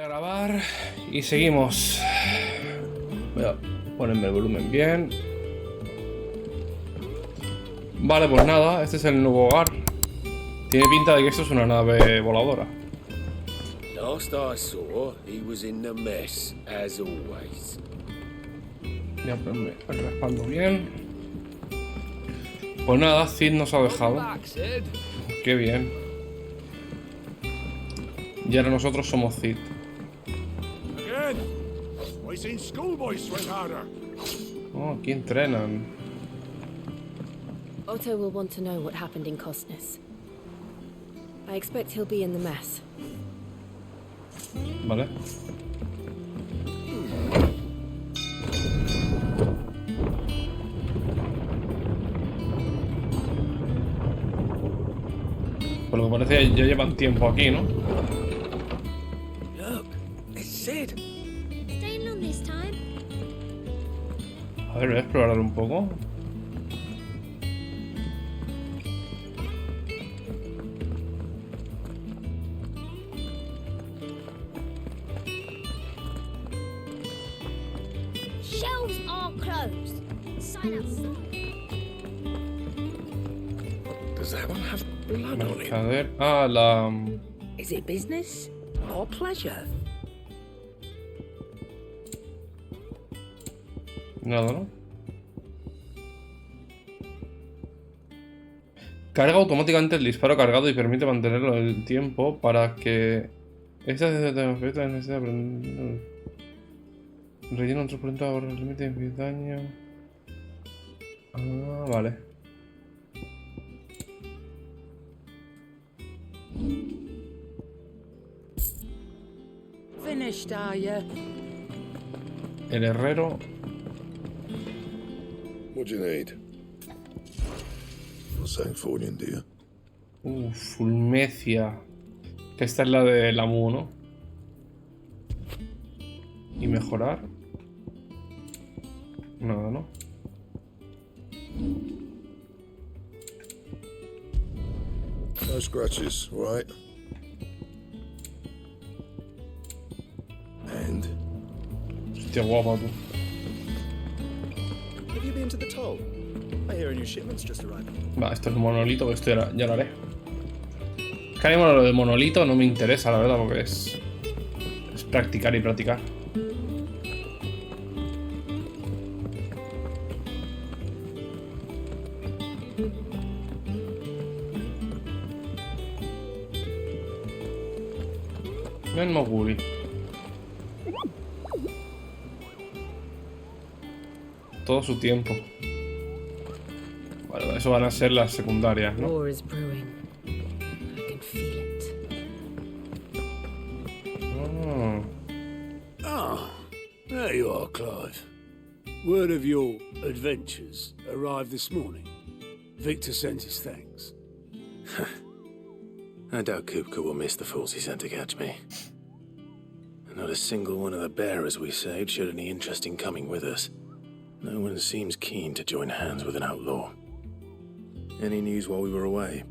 grabar y seguimos. Voy a ponerme el volumen bien. Vale, pues nada, este es el nuevo hogar. Tiene pinta de que esto es una nave voladora. Last I saw, he was in the mess, as always. Voy a ponerme el respaldo bien. Pues nada, Cid nos ha dejado. Qué bien. Y ahora nosotros somos Cid. Oh, aquí entrenan. Otto will want to know what happened in Costness. I expect he'll be in the mess. Vale. Por lo que parece ya llevan tiempo aquí, ¿no? Look, it's Sid. Staying long this time? A ver, voy a explorar un poco. Shelves are closed. Sign outside. Does that one have blood on it? Mercader. Ah, la... Is it business or pleasure? Nada, ¿no? Carga automáticamente el disparo cargado y permite mantenerlo en el tiempo para que... Esta necesita aprender... Relleno otro pronto ahora el límite de daño... Ah, vale. Finished, are you? El herrero... What do you need? Not saying fortune, do you? Fulmecia. Que esta es la de Llama, ¿no? Y mejorar. Nada, ¿no? No scratches, all right? And? Hostia, guapa tú. Have you been to the toll? I hear a new shipment's just arrived. Va, esto es monolito, pues esto ya lo haré. Que ahora mismo lo de monolito no me interesa, la verdad, porque es practicar y practicar. Ven, Moguri. Todo su tiempo. Bueno, eso van a ser las secundarias, ¿no? War is brewing. I can feel it. Ah. There you are, Clive. Word of your adventures arrived this morning. Victor sent his thanks. I doubt Kupka will miss the fools he sent to catch me. Not a single one of the bearers we saved showed any interest in coming with us. No one seems keen to join hands with an outlaw. Any news while we were away?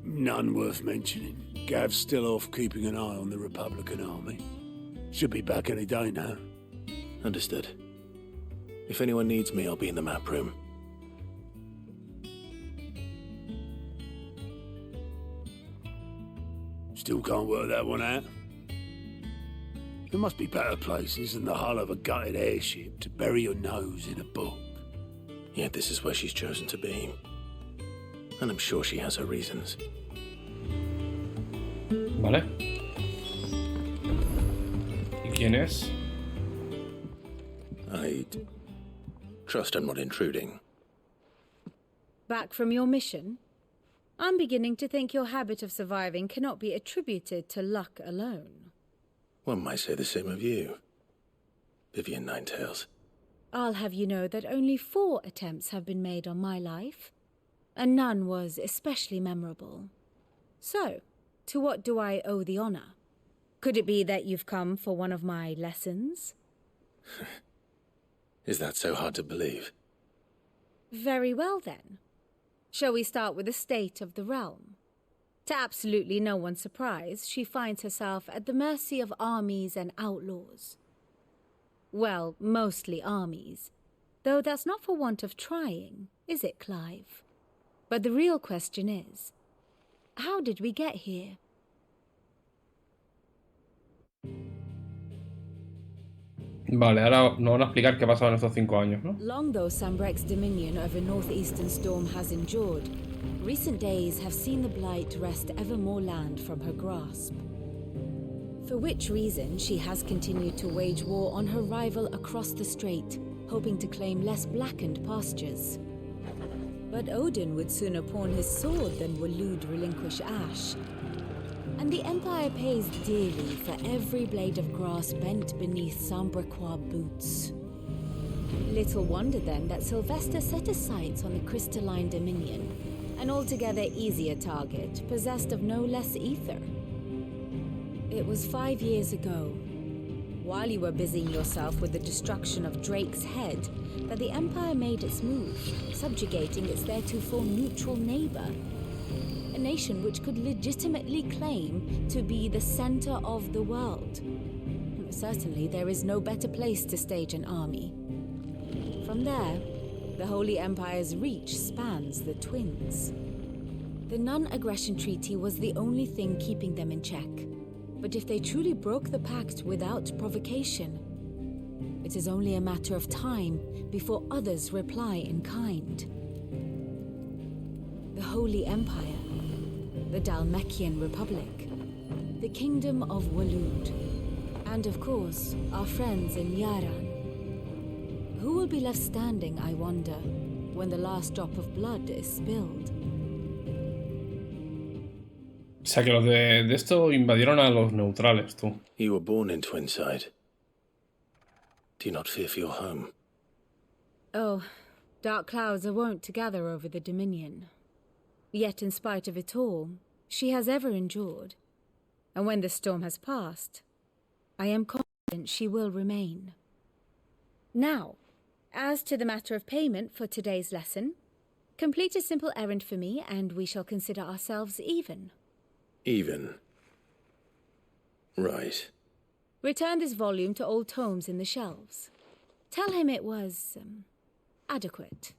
None worth mentioning. Gav's still off keeping an eye on the Republican army. Should be back any day now. Understood. If anyone needs me, I'll be in the map room. Still can't work that one out. There must be better places than the hull of a gutted airship to bury your nose in a book. Yet this is where she's chosen to be. And I'm sure she has her reasons. Vale. ¿Y quién es? I'd trust I'm not intruding. Back from your mission? I'm beginning to think your habit of surviving cannot be attributed to luck alone. One might say the same of you, Vivian Ninetails. I'll have you know that only 4 attempts have been made on my life, and none was especially memorable. So, to what do I owe the honor? Could it be that you've come for one of my lessons? Is that so hard to believe? Very well then. Shall we start with the state of the realm? To absolutely no one's surprise, she finds herself at the mercy of armies and outlaws. Well, mostly armies. Though that's not for want of trying, is it, Clive? But the real question is, how did we get here? Vale, ahora nos van a explicar qué ha pasado en estos 5 años, ¿no? Long though Sambrek's dominion over northeastern storm has endured, recent days have seen the blight wrest ever more land from her grasp. For which reason she has continued to wage war on her rival across the strait, hoping to claim less blackened pastures. But Odin would sooner pawn his sword than Waloed relinquish Ash. And the Empire pays dearly for every blade of grass bent beneath Sambrequois boots. Little wonder then that Sylvester set his sights on the crystalline dominion, an altogether easier target, possessed of no less ether. It was 5 years ago, while you were busying yourself with the destruction of Drake's head, that the Empire made its move, subjugating its theretofore neutral neighbor. A nation which could legitimately claim to be the center of the world. Certainly, there is no better place to stage an army. From there, the Holy Empire's reach spans the Twins. The non-aggression treaty was the only thing keeping them in check. But if they truly broke the pact without provocation, it is only a matter of time before others reply in kind. The Holy Empire, the Dalmekian Republic, the Kingdom of Waloed, and of course, our friends in Yaran. Who will be left standing, I wonder, when the last drop of blood is spilled? O sea, que los de esto invadieron a los neutrales, tú. You were born in Twinside. Do you not fear for your home? Oh, dark clouds are wont to gather over the Dominion. Yet in spite of it all, she has ever endured. And when the storm has passed, I am confident she will remain. Now, as to the matter of payment for today's lesson, complete a simple errand for me and we shall consider ourselves even. Even. Right. Return this volume to old tomes in the shelves. Tell him it was, adequate.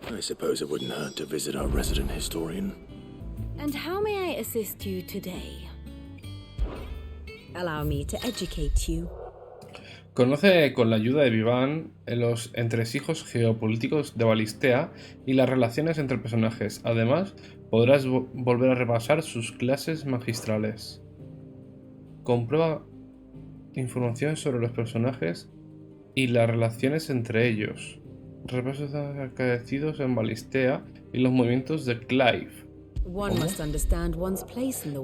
I suppose it wouldn't hurt to visit our resident historian. And how may I assist you today? Allow me to educate you. Conoce con la ayuda de Vivan los entresijos geopolíticos de Balistea y las relaciones entre personajes. Además, podrás volver a repasar sus clases magistrales. Comprueba información sobre los personajes y las relaciones entre ellos. Repasos acaecidos en Balistea y los movimientos de Clive.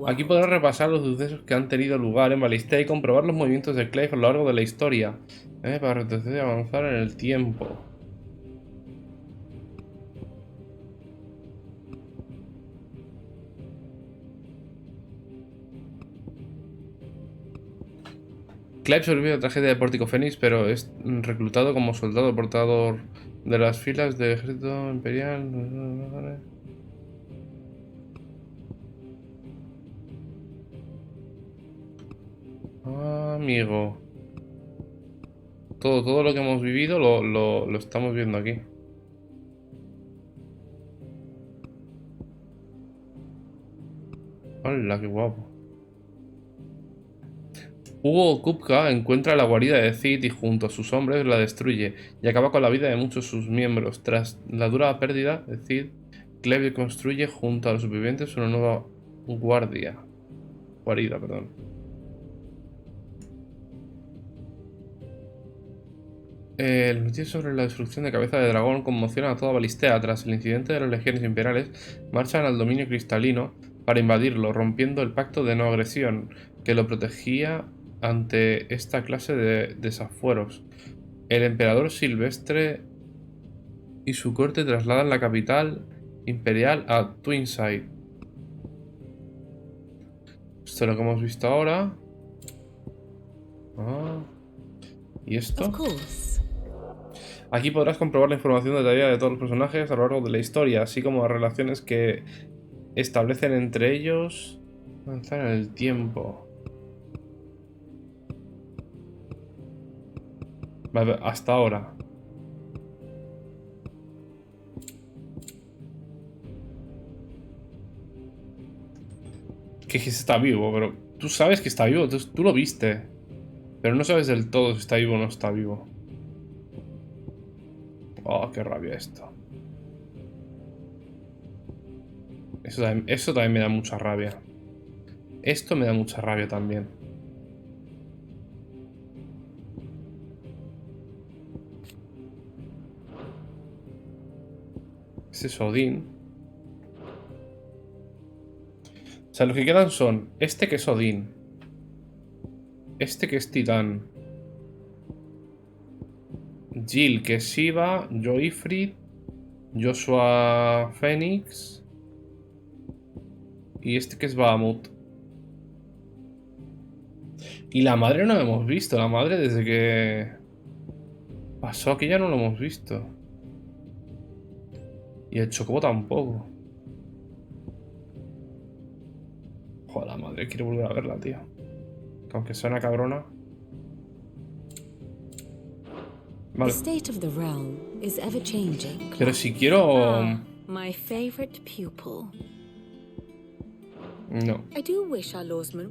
Aquí podrás repasar los sucesos que han tenido lugar en Balistea y comprobar los movimientos de Clive a lo largo de la historia, para retroceder y avanzar en el tiempo. Clive sobrevive a la tragedia de Pórtico Fénix, pero es reclutado como soldado portador de las filas del ejército imperial. Amigo. Todo lo que hemos vivido lo estamos viendo aquí. Hola, qué guapo. Hugo Kupka encuentra la guarida de Cid y junto a sus hombres la destruye y acaba con la vida de muchos de sus miembros. Tras la dura pérdida de Cid, Clive construye junto a los supervivientes una nueva guarida. El noticia sobre la destrucción de Cabeza de Dragón conmociona a toda Balistea. Tras el incidente de las legiones imperiales, marchan al dominio cristalino para invadirlo, rompiendo el pacto de no agresión que lo protegía ante esta clase de desafueros. El emperador Silvestre y su corte trasladan la capital imperial a Twinside. Esto es lo que hemos visto ahora. ¿Y esto? Aquí podrás comprobar la información detallada de todos los personajes a lo largo de la historia, así como las relaciones que establecen entre ellos avanzar en el tiempo. Vale, hasta ahora. Que está vivo, pero tú sabes que está vivo, tú lo viste. Pero no sabes del todo si está vivo o no está vivo. Oh, qué rabia esto. Eso también me da mucha rabia. Esto me da mucha rabia también. Ese es Odín. O sea, los que quedan son este que es Odín, este que es Titán, Jill que es Shiva, Joifrid, Joshua Phoenix y este que es Bahamut. Y la madre no la hemos visto, la madre desde que pasó aquí ya no lo hemos visto. Y el Chocobo tampoco. Joder, la madre, quiero volver a verla, tío. Aunque sea una cabrona. Vale. The state of the realm is ever changing. Pero si quiero... My favorite pupil. No. I do wish our lawsman.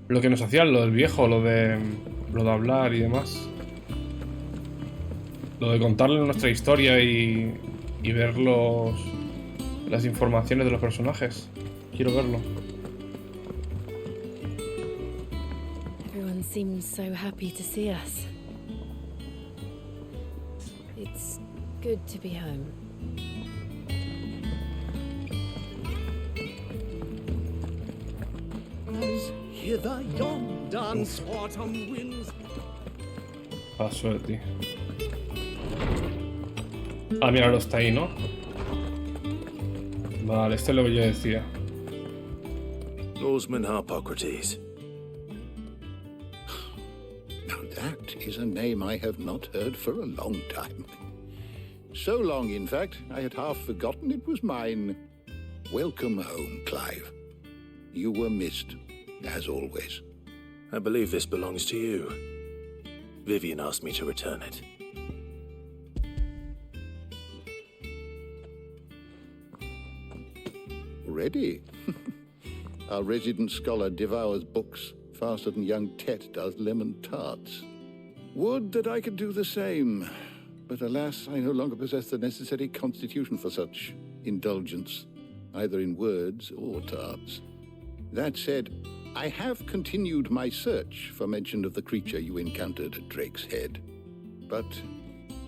Lo que nos hacían lo del viejo, lo de hablar y demás. Lo de contarle nuestra historia y ver las informaciones de los personajes. Quiero verlo. Everyone seems so happy to see us. It's good to be home. As hither yon dance autumn winds. Paso de ti. Ah, míralo, está ahí, ¿no? Vale, esto es lo que yo decía. Lawsman Harpocrates. Now that is a name I have not heard for a long time. So long, in fact, I had half forgotten it was mine. Welcome home, Clive. You were missed, as always. I believe this belongs to you. Vivian asked me to return it. Ready? Our resident scholar devours books faster than young Tet does lemon tarts. Would that I could do the same, but alas, I no longer possess the necessary constitution for such indulgence, either in words or tarts. That said, I have continued my search for mention of the creature you encountered at Drake's Head. But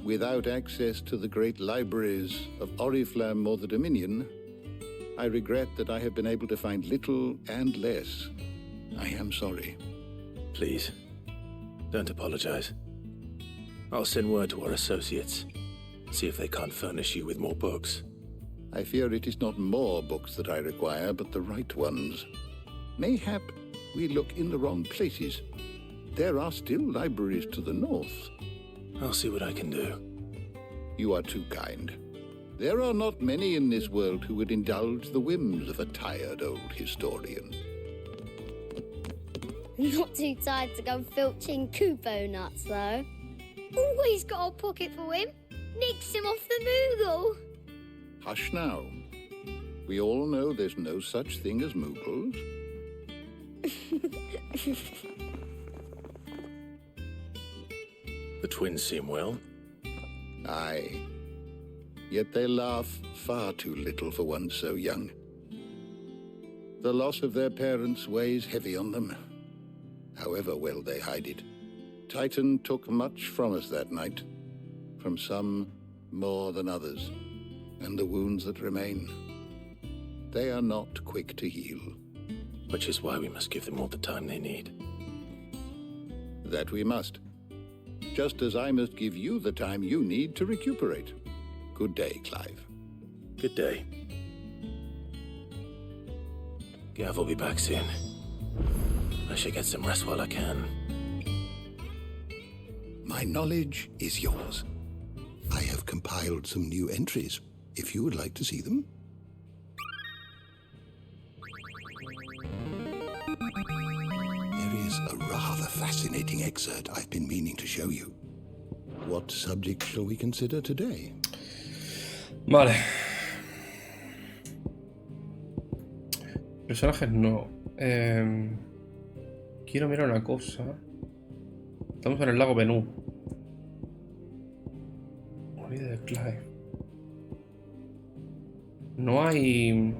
without access to the great libraries of Oriflamme or the Dominion, I regret that I have been able to find little and less. I am sorry. Please, don't apologize. I'll send word to our associates. See if they can't furnish you with more books. I fear it is not more books that I require, but the right ones. Mayhap we look in the wrong places. There are still libraries to the north. I'll see what I can do. You are too kind. There are not many in this world who would indulge the whims of a tired old historian. Not too tired to go filching Kupo nuts, though. Always got a pocket for him. Nicks him off the Moogle. Hush now. We all know there's no such thing as Moogles. The twins seem well. Aye. Yet they laugh far too little for one so young. The loss of their parents weighs heavy on them, however well they hide it. Titan took much from us that night, from some more than others, and the wounds that remain, they are not quick to heal. Which is why we must give them all the time they need. That we must. Just as I must give you the time you need to recuperate. Good day, Clive. Good day. Gav will be back soon. I should get some rest while I can. My knowledge is yours. I have compiled some new entries, if you would like to see them. is a rather fascinating excerpt I've been meaning to show you. What subject shall we consider today? Vale. Personajes no. Quiero mirar una cosa. Estamos en el lago Benú. Vida de Clive. No hay...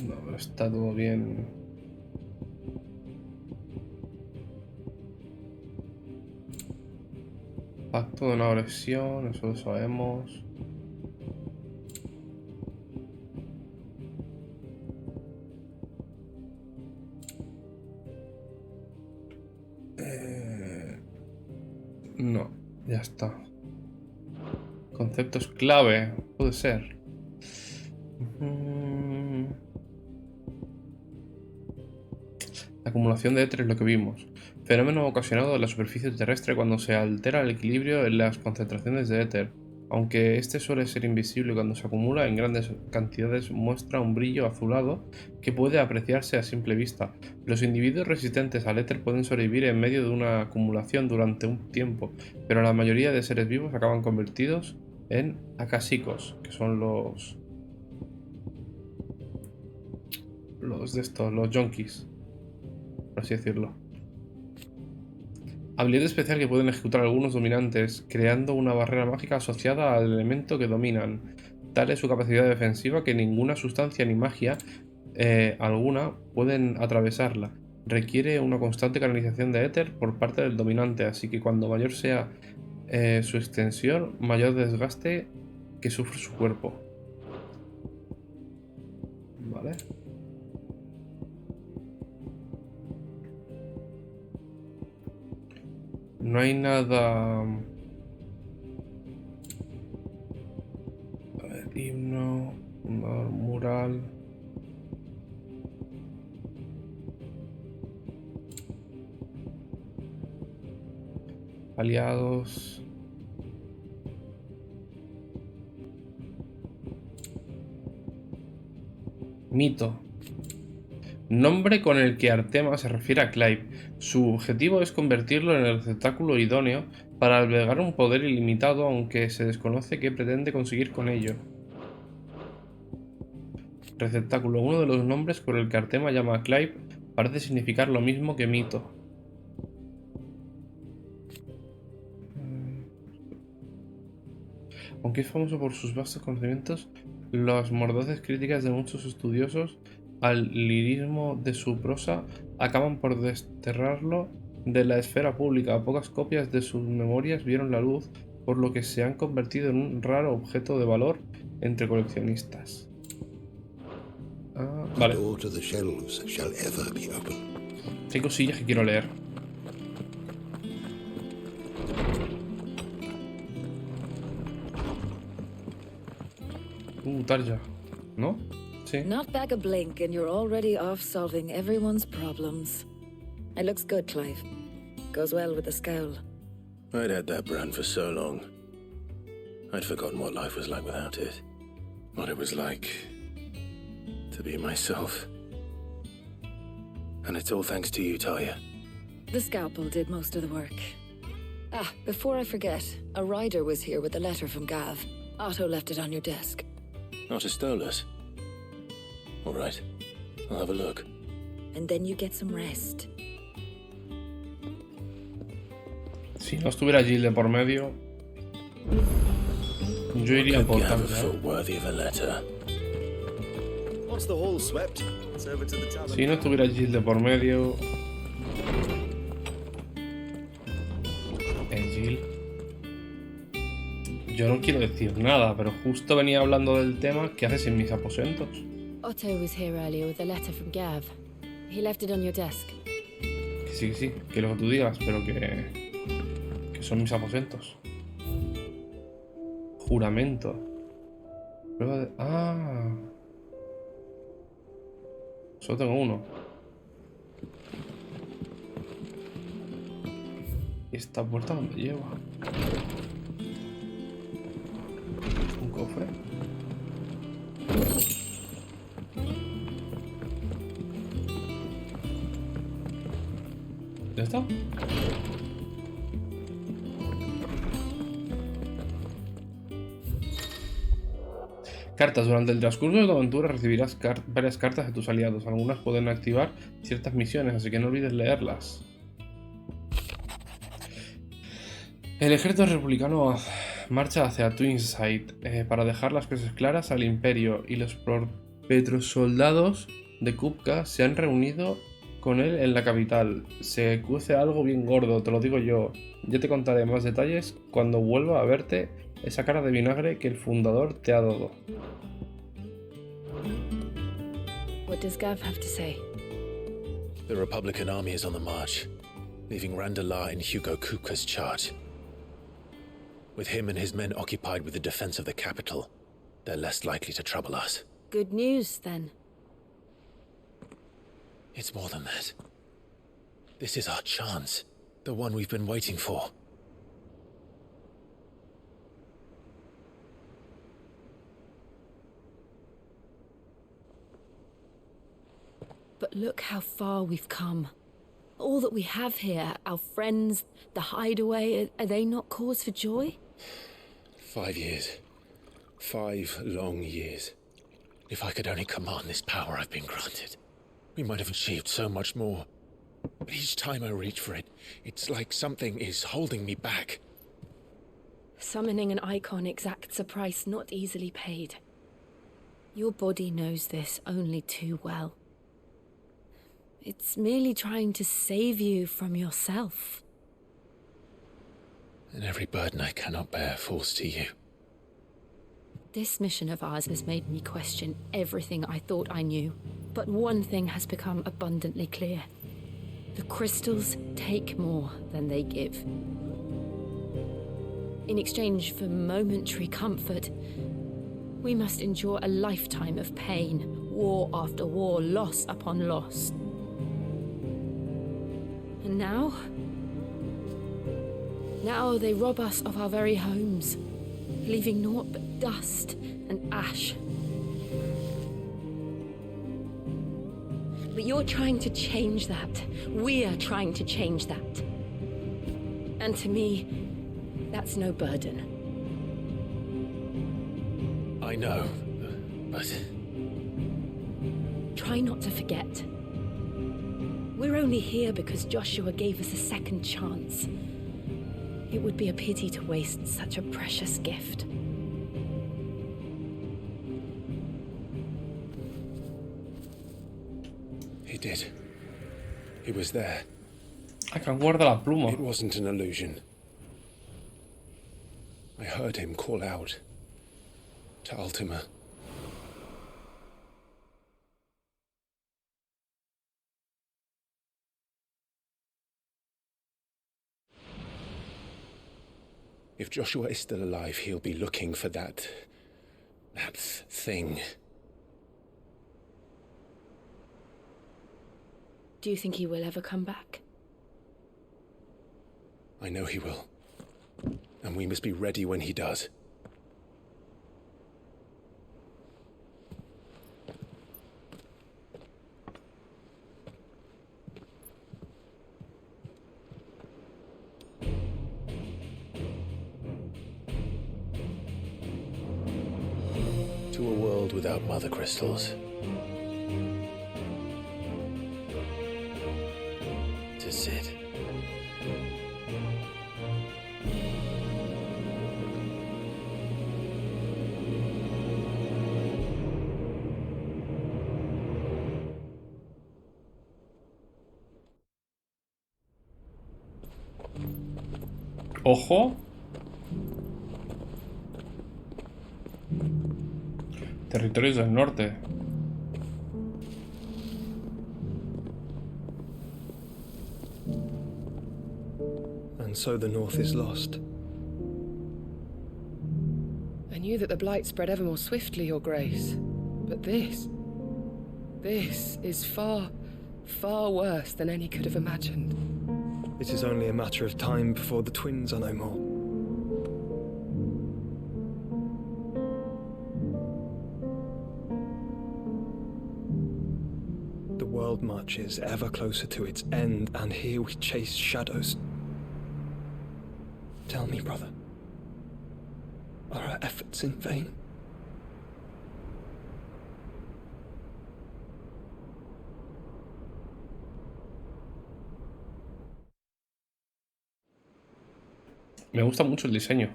No, está todo bien. Pacto de no agresión, eso lo sabemos. No, ya está. Conceptos clave, puede ser. La acumulación de éter es lo que vimos. Fenómeno ocasionado en la superficie terrestre cuando se altera el equilibrio en las concentraciones de éter. Aunque este suele ser invisible cuando se acumula en grandes cantidades, muestra un brillo azulado que puede apreciarse a simple vista. Los individuos resistentes al éter pueden sobrevivir en medio de una acumulación durante un tiempo, pero la mayoría de seres vivos acaban convertidos en acásicos, que son los junkies, por así decirlo. Habilidad especial que pueden ejecutar algunos dominantes, creando una barrera mágica asociada al elemento que dominan. Tal es su capacidad defensiva que ninguna sustancia ni magia alguna pueden atravesarla. Requiere una constante canalización de éter por parte del dominante, así que cuando mayor sea su extensión, mayor desgaste que sufre su cuerpo. Vale. No hay nada... A ver, himno, mural... Aliados... Mito. Nombre con el que Artema se refiere a Clive. Su objetivo es convertirlo en el receptáculo idóneo para albergar un poder ilimitado, aunque se desconoce qué pretende conseguir con ello. Receptáculo. Uno de los nombres por el que Artema llama a Clive parece significar lo mismo que mito. Aunque es famoso por sus vastos conocimientos, las mordaces críticas de muchos estudiosos al lirismo de su prosa acaban por desterrarlo de la esfera pública. Pocas copias de sus memorias vieron la luz, por lo que se han convertido en un raro objeto de valor entre coleccionistas. Vale. Hay cosillas que quiero leer. Tarja, ¿no? Sí. Not back a blink and you're already off solving everyone's problems. It looks good, Clive. Goes well with the scowl. I'd had that brand for so long. I'd forgotten what life was like without it. What it was like to be myself. And it's all thanks to you, Talia. The scalpel did most of the work. Ah, before I forget, a rider was here with a letter from Gav. Otto left it on your desk. Otto stole us. All right, I'll have a look. And then you get some rest. Si no estuviera Jill de por medio, yo iría por tanto. Si no estuviera Jill de por medio, Jill. Yo no quiero decir nada, pero justo venía hablando del tema. ¿Qué haces en mis aposentos? Otto was here earlier with a letter from Gav. He left it on your desk. Que sí, que lo que tú digas, pero que son mis aposentos. Juramento. Prueba de... Solo tengo uno. ¿Y esta puerta dónde lleva? ¿Un cofre? ¿Ya está? Cartas. Durante el transcurso de tu aventura recibirás varias cartas de tus aliados. Algunas pueden activar ciertas misiones, así que no olvides leerlas. El ejército republicano marcha hacia Twinside para dejar las cosas claras al Imperio, y los petrosoldados de Kupka se han reunido con él en la capital. Se cuece algo bien gordo, te lo digo yo. Ya te contaré más detalles cuando vuelva a verte esa cara de vinagre que el fundador te ha dado. What does Gav have to say? The Republican army is on the march, leaving Randalar in Hugo Kupka's charge. With him and his men occupied with the defense of the capital, they're less likely to trouble us. Good news, then. It's more than that. This is our chance, the one we've been waiting for. But look how far we've come. All that we have here, our friends, the hideaway, are they not cause for joy? 5 years. 5 long years. If I could only command this power I've been granted, we might have achieved so much more. But each time I reach for it, it's like something is holding me back. Summoning an icon exacts a price not easily paid. Your body knows this only too well. It's merely trying to save you from yourself. And every burden I cannot bear falls to you. This mission of ours has made me question everything I thought I knew. But one thing has become abundantly clear. The crystals take more than they give. In exchange for momentary comfort, we must endure a lifetime of pain, war after war, loss upon loss. And now they rob us of our very homes, leaving naught but dust and ash. But you're trying to change that. We're trying to change that. And to me, that's no burden. I know, but... Try not to forget. We're only here because Joshua gave us a second chance. It would be a pity to waste such a precious gift. He did. He was there. Acá guarda la pluma. It wasn't an illusion. I heard him call out to Ultima. If Joshua is still alive, he'll be looking for that thing. Do you think he will ever come back? I know he will. And we must be ready when he does. To a world without mother crystals. To Sid. Ojo. Territorios del norte. And so the north is lost. I knew that the blight spread ever more swiftly, Your Grace. But this is far, far worse than any could have imagined. It is only a matter of time before the twins are no more. The world marches ever closer to its end, and here we chase shadows. Tell me, brother, are our efforts in vain? Me gusta mucho el diseño.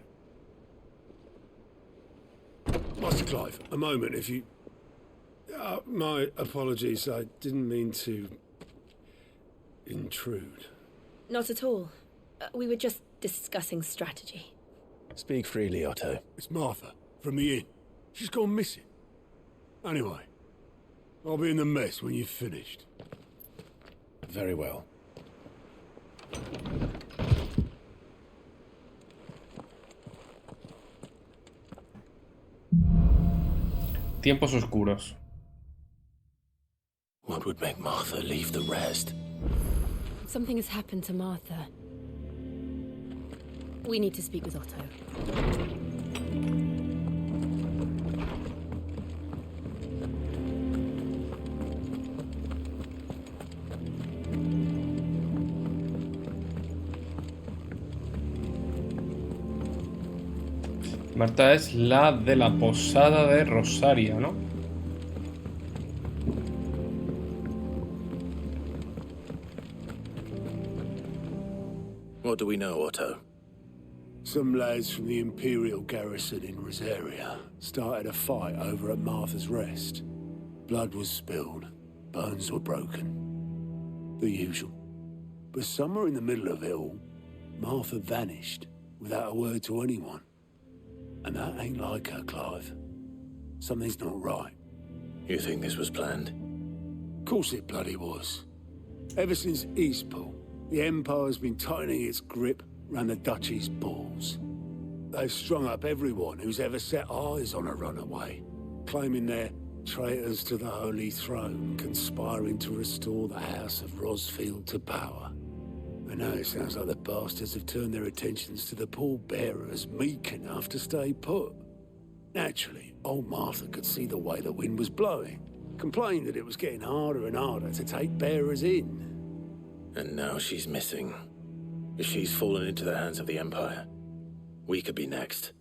Master Clive, a moment, if you... my apologies, I didn't mean to... intrude. Not at all. We were just discussing strategy. Speak freely, Otto. It's Martha, from the inn. She's gone missing. Anyway, I'll be in the mess when you've finished. Very well. Tiempos oscuros. What would make Martha leave the rest? Something has happened to Martha. We need to speak with Otto. Marta es la de la posada de Rosaria, ¿no? What do we know, Otto? Some lads from the Imperial garrison in Rosaria started a fight over at Martha's Rest. Blood was spilled, bones were broken. The usual. But somewhere in the middle of it all, Martha vanished without a word to anyone. And that ain't like her, Clive. Something's not right. You think this was planned? Course it bloody was. Ever since Eastpool, the Empire's been tightening its grip round the Duchy's balls. They've strung up everyone who's ever set eyes on a runaway, claiming they're traitors to the Holy Throne, conspiring to restore the House of Rosfield to power. And now it sounds like the bastards have turned their attentions to the pallbearers meek enough to stay put. Naturally, old Martha could see the way the wind was blowing, complained that it was getting harder and harder to take bearers in. And now she's missing. If she's fallen into the hands of the Empire, we could be next.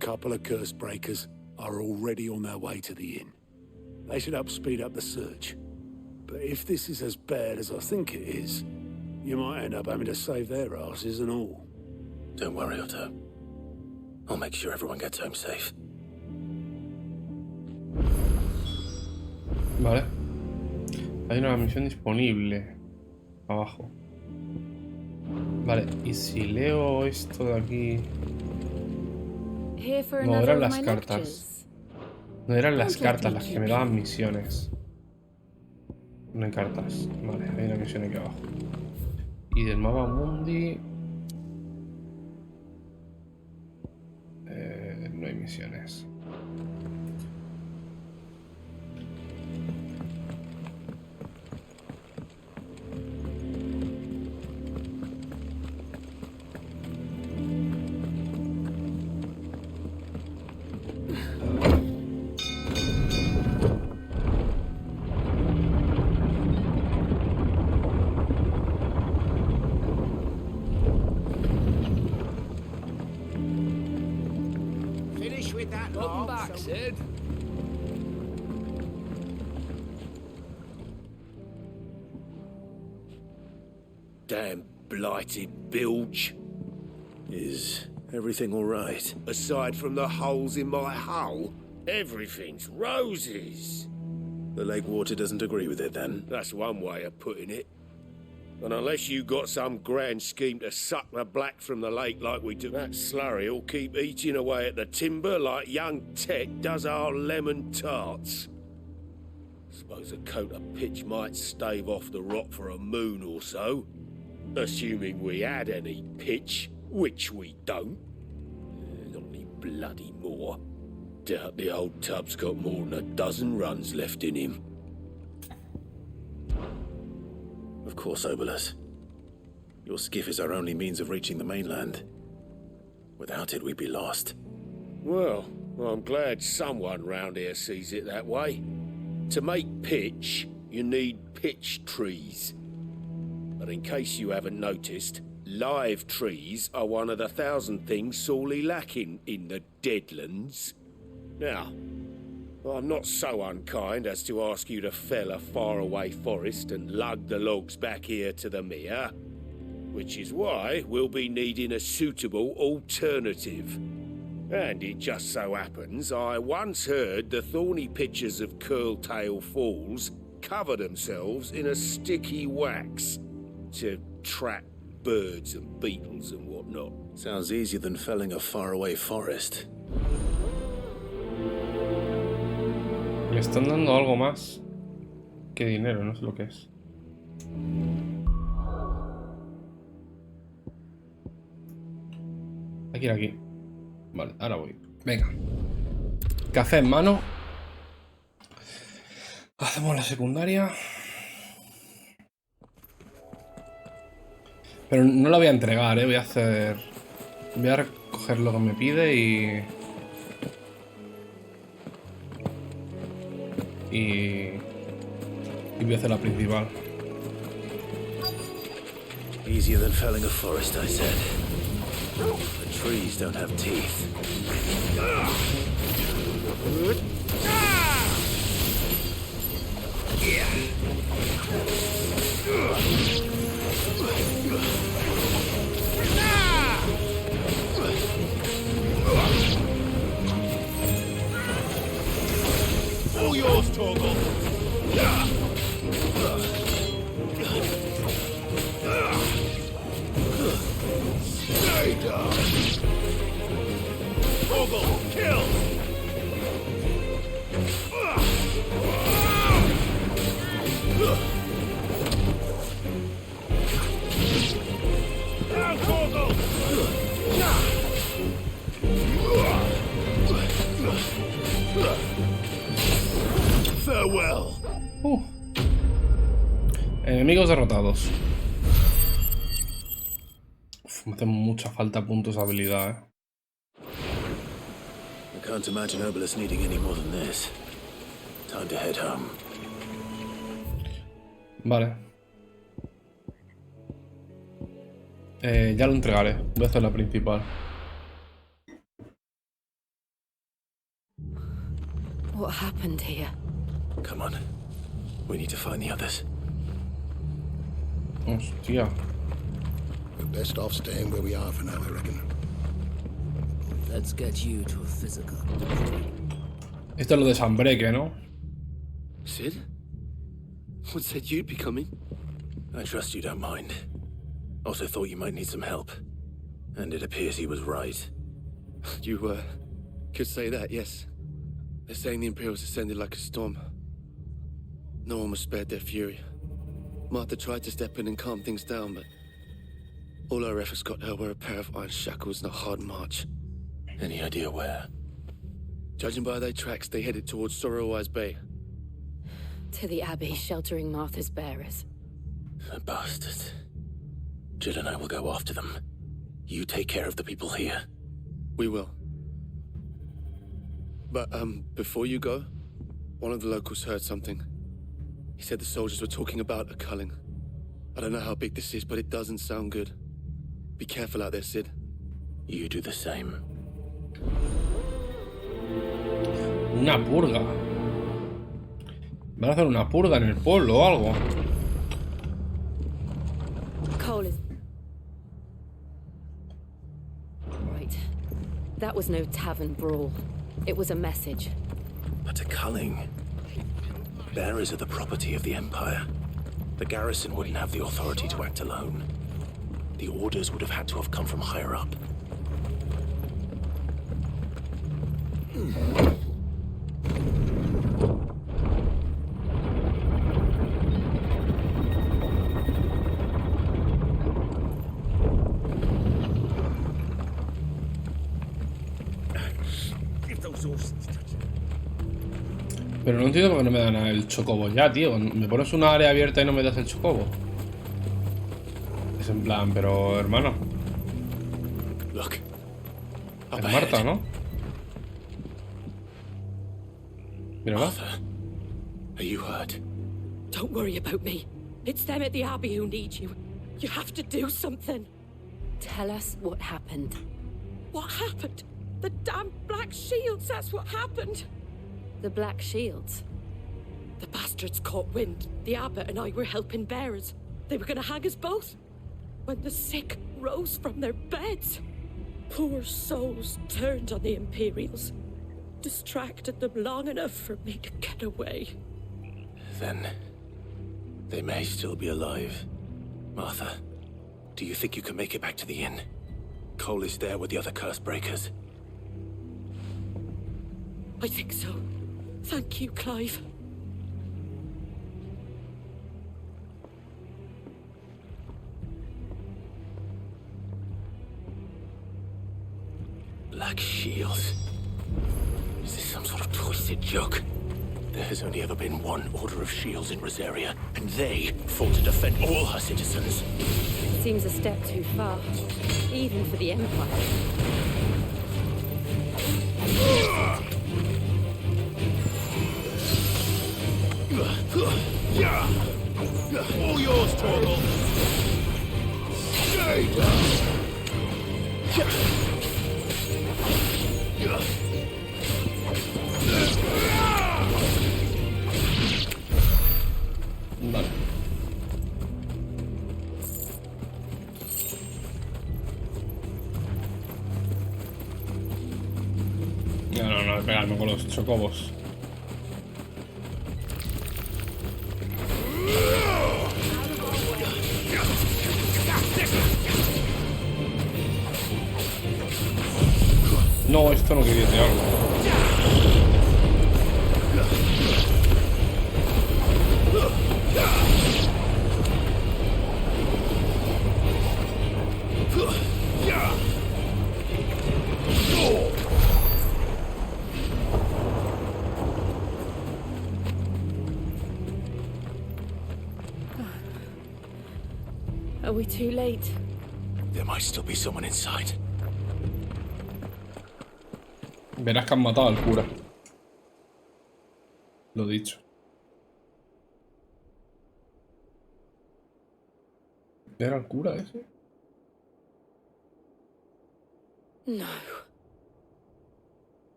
Couple of curse breakers are already on their way to the inn. They should help speed up the search. But if this is as bad as I think it is, you might end up having to save their asses and all. Don't worry, Otto. I'll make sure everyone gets home safe. Vale. Hay una misión disponible. Abajo. Vale, y si leo esto de aquí... No, eran las cartas. No eran las cartas las que me daban misiones. No hay cartas. Vale, hay una misión aquí abajo. Y del mapa mundi... no hay misiones. Welcome back, Sid. Damn blighted bilge. Is everything all right? Aside from the holes in my hull, everything's roses. The lake water doesn't agree with it, then? That's one way of putting it. And unless you got some grand scheme to suck the black from the lake like we do, that slurry will keep eating away at the timber like young Ted does our lemon tarts. Suppose a coat of pitch might stave off the rot for a moon or so. Assuming we had any pitch, which we don't. Not any bloody more. Doubt the old tub's got more than a dozen runs left in him. Of course, Obolus. Your skiff is our only means of reaching the mainland. Without it, we'd be lost. Well, I'm glad someone round here sees it that way. To make pitch, you need pitch trees. But in case you haven't noticed, live trees are one of the 1,000 things sorely lacking in the Deadlands. Now, I'm not so unkind as to ask you to fell a faraway forest and lug the logs back here to the mere, which is why we'll be needing a suitable alternative. And it just so happens I once heard the thorny pitchers of Curltail Falls cover themselves in a sticky wax to trap birds and beetles and whatnot. Sounds easier than felling a faraway forest. Le están dando algo más que dinero, no sé lo que es. Hay que ir aquí. Vale, ahora voy. Venga. Café en mano. Hacemos la secundaria. Pero no la voy a entregar, voy a hacer... Voy a recoger lo que me pide y voy a hacer la principal. Easier than felling a forest, I said. The trees don't have teeth. All yours, Torgal. Stay down. Torgal, kill. Now, Torgal. Farewell. Enemigos derrotados. Me hacen mucha falta puntos de habilidad, I can't imagine Obelisk needing any more than this. Time to head home. Vale. Ya lo entregaré. Voy a hacer la principal. What happened here? Come on. We need to find the others. Hostia. We're best off staying where we are for now, I reckon. Let's get you to a physical. Esto es lo de Sunbreak, ¿no? Sid? What said you'd be coming? I trust you don't mind. Also thought you might need some help. And it appears he was right. You, could say that, yes. They're saying the Imperials ascended like a storm. No one was spared their fury. Martha tried to step in and calm things down, but all our efforts got her were a pair of iron shackles and a hard march. Any idea where? Judging by their tracks, they headed towards Sorrowwise Bay. To the Abbey, sheltering Martha's bearers. The bastards. Jill and I will go after them. You take care of the people here. We will. But, before you go, one of the locals heard something. He said the soldiers were talking about a culling. I don't know how big this is, but it doesn't sound good. Be careful out there, Sid. You do the same. Una purga. Van a hacer una purga en el pueblo o algo. Cole is... Right. That was no tavern brawl. It was a message. But a culling. Bearers are the property of the Empire. The garrison wouldn't have the authority to act alone. The orders would have had to have come from higher up. Pero no entiendo por qué no me dan el chocobo ya, tío. Me pones una área abierta y no me das el chocobo. Es en plan, pero hermano. Look. Es Marta, ¿no? Mírala. Martha, are you hurt? Don't worry about me. It's them at the Abbey who need you. You have to do something. Tell us what happened. What happened? The damn Black Shields, that's what happened. The Black Shields? The bastards caught wind. The abbot and I were helping bearers. They were gonna hang us both. When the sick rose from their beds, poor souls turned on the Imperials. Distracted them long enough for me to get away. Then they may still be alive. Martha, do you think you can make it back to the inn? Cole is there with the other curse breakers. I think so. Thank you, Clive. Black Shields? Is this some sort of twisted joke? There has only ever been one Order of Shields in Rosaria, and they fought to defend all her citizens. Seems a step too far, even for the Empire. All yours, Torgal. Vale. No, pegarme con los chocobos. No, esto no quería tirarlo. Are we too late? There might still be someone inside. Verás que han matado al cura. Lo dicho. ¿Era el cura ese? No.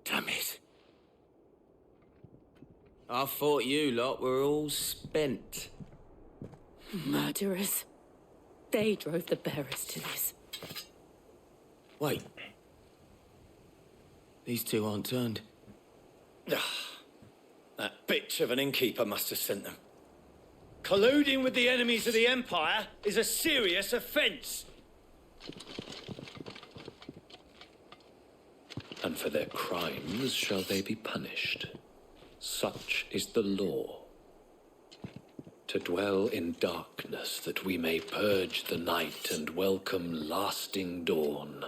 Damn it. I thought you lot were all spent. Murderers. They drove the bearers to this. Wait. These two aren't turned. That bitch of an innkeeper must have sent them. Colluding with the enemies of the Empire is a serious offence. And for their crimes shall they be punished. Such is the law. To dwell in darkness that we may purge the night and welcome lasting dawn.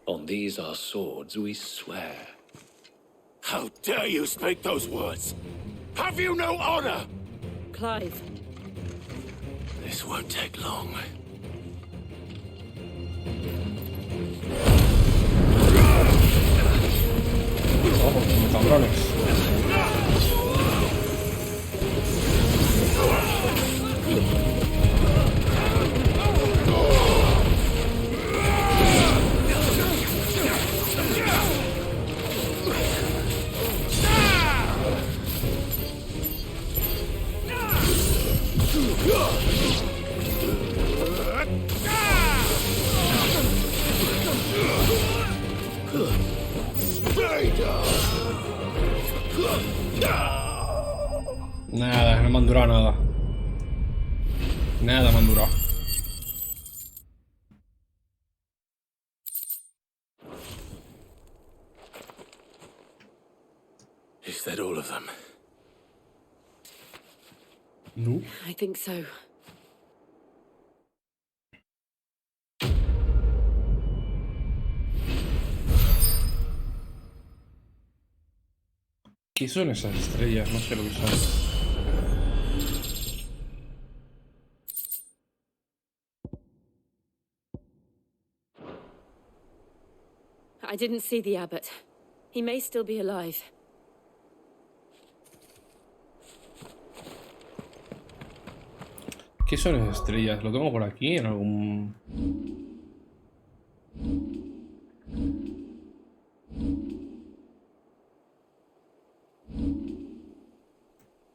On these our swords we swear. How dare you speak those words? Have you no honor? Clive. This won't take long. Vamos, cabrones. Nada, no me han durado nada. Nada me han durado. Is that all of them? No. I think so. ¿Qué son esas estrellas? No sé lo que son. I didn't see the abbot. He may still be alive. ¿Qué son esas estrellas? Lo tengo por aquí en algún...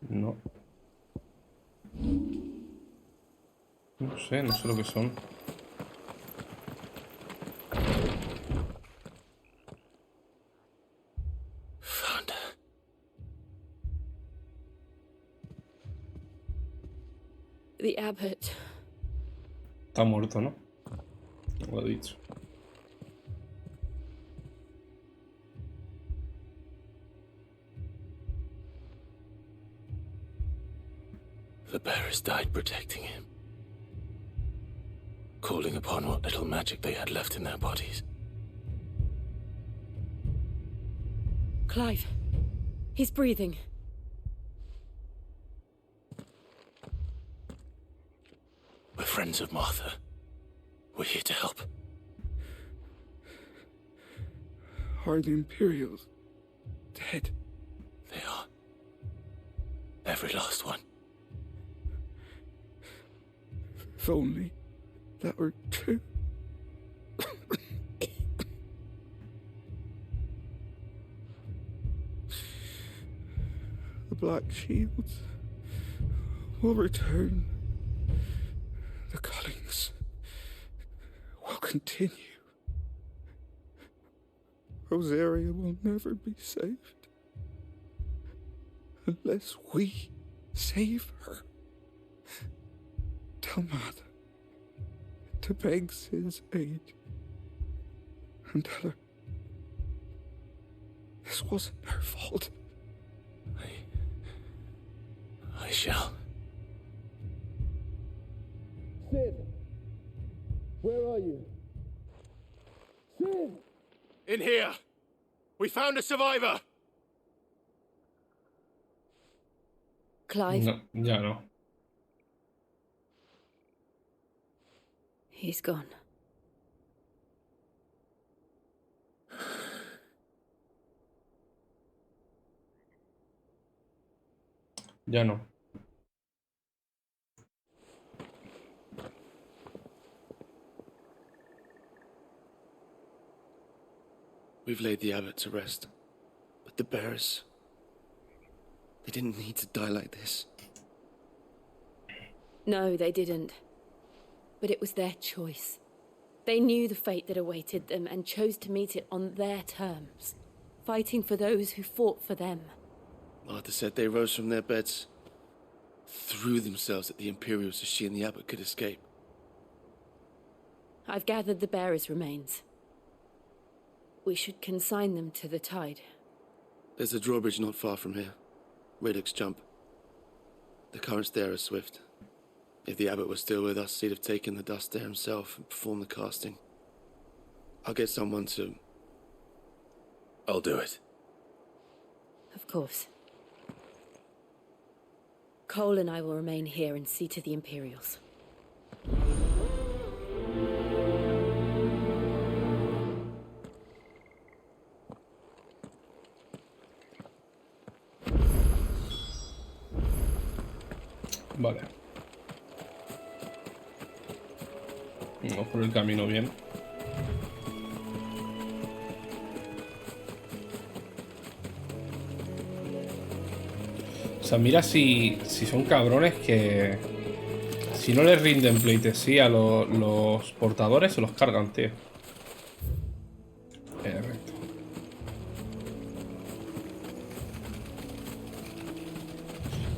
No. No sé lo que son. Found her. The abbot. Está muerto, ¿no? Lo he dicho. The bearers died protecting him, calling upon what little magic they had left in their bodies. Clive. He's breathing. We're friends of Martha. We're here to help. Are the Imperials dead? They are. Every last one. If only that were true. The Black Shields will return. The Cullings will continue. Rosaria will never be saved unless we save her. Tell Mother to beg Sid's aid and tell her this wasn't her fault. I shall. Sid, where are you? Sid! In here! We found a survivor! Clive? No, ya no. He's gone. Ya no. We've laid the abbot to rest, but the bearers, they didn't need to die like this. No, they didn't. But it was their choice. They knew the fate that awaited them and chose to meet it on their terms, fighting for those who fought for them. Martha said they rose from their beds, threw themselves at the Imperials so she and the abbot could escape. I've gathered the bearers' remains. We should consign them to the tide. There's a drawbridge not far from here. Radix jump. The currents there are swift. If the abbot was still with us, he'd have taken the dust there himself and performed the casting. I'll get someone to... I'll do it. Of course. Cole and I will remain here and see to the Imperials. Vale. Vamos por el camino bien. O sea, mira si son cabrones que... Si no les rinden pleitesía a los portadores, se los cargan, tío. Perfecto.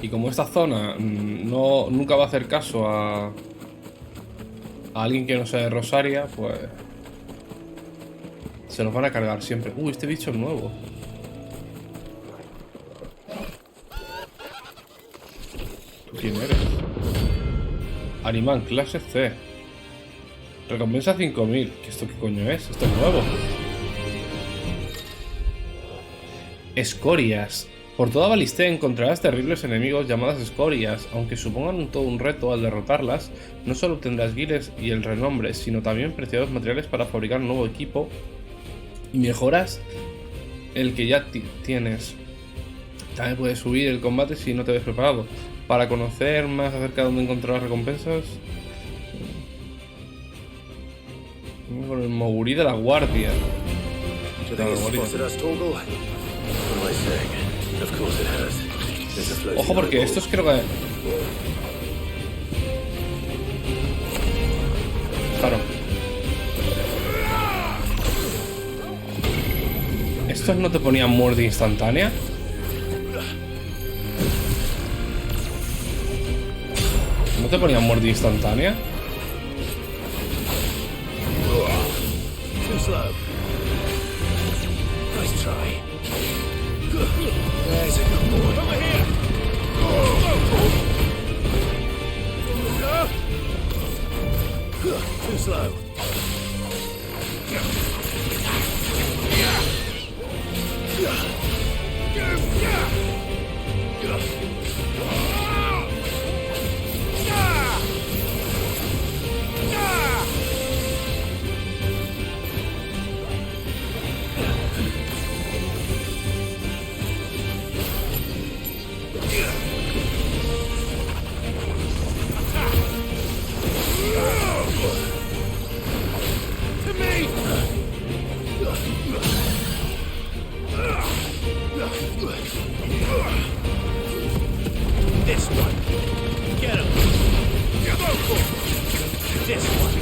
Y como esta zona nunca va a hacer caso a alguien que no sea de Rosaria, pues se los van a cargar siempre. Este bicho es nuevo. ¿Tú quién eres? Animal, clase C. Recompensa 5000. ¿Esto qué coño es? Esto es nuevo. Escorias. Por toda Balistea encontrarás terribles enemigos llamadas escorias. Aunque supongan todo un reto al derrotarlas, no solo obtendrás guiles y el renombre, sino también preciados materiales para fabricar un nuevo equipo y mejoras el que ya tienes. También puedes subir el combate si no te ves preparado. Para conocer más acerca de dónde encontrar las recompensas, con el Mogurí de la Guardia. Ojo, porque estos creo que... Claro. ¿Estos no te ponían muerte instantánea? ¿No te ponían muerte instantánea? Too slow. Nice try. There's a good boy. Over here. Too slow. This one. Get him. Go for it. This one.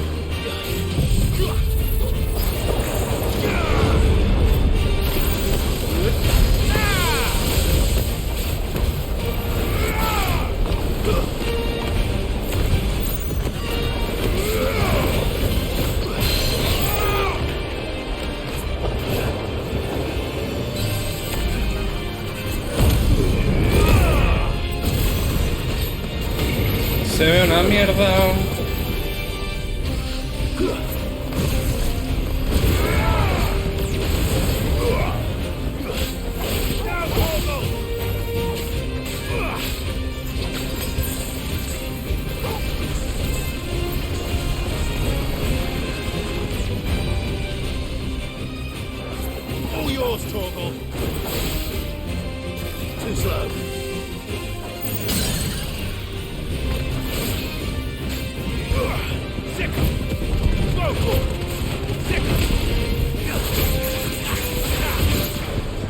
Se ve una mierda. All yours, Torgal. Too slow.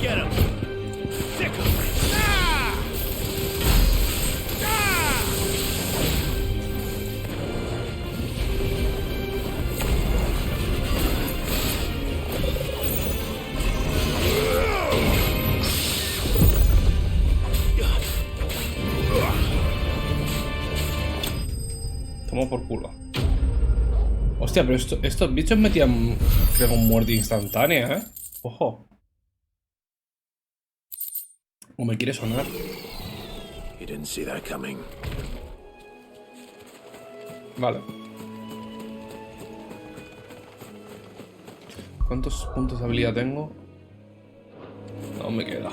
Get him! Sick him! Tomo por culo. Hostia, pero estos bichos metían, creo, muerte instantánea, ¿eh? Ojo. O me quiere sonar. You didn't see that coming. Vale. ¿Cuántos puntos de habilidad tengo? No me queda.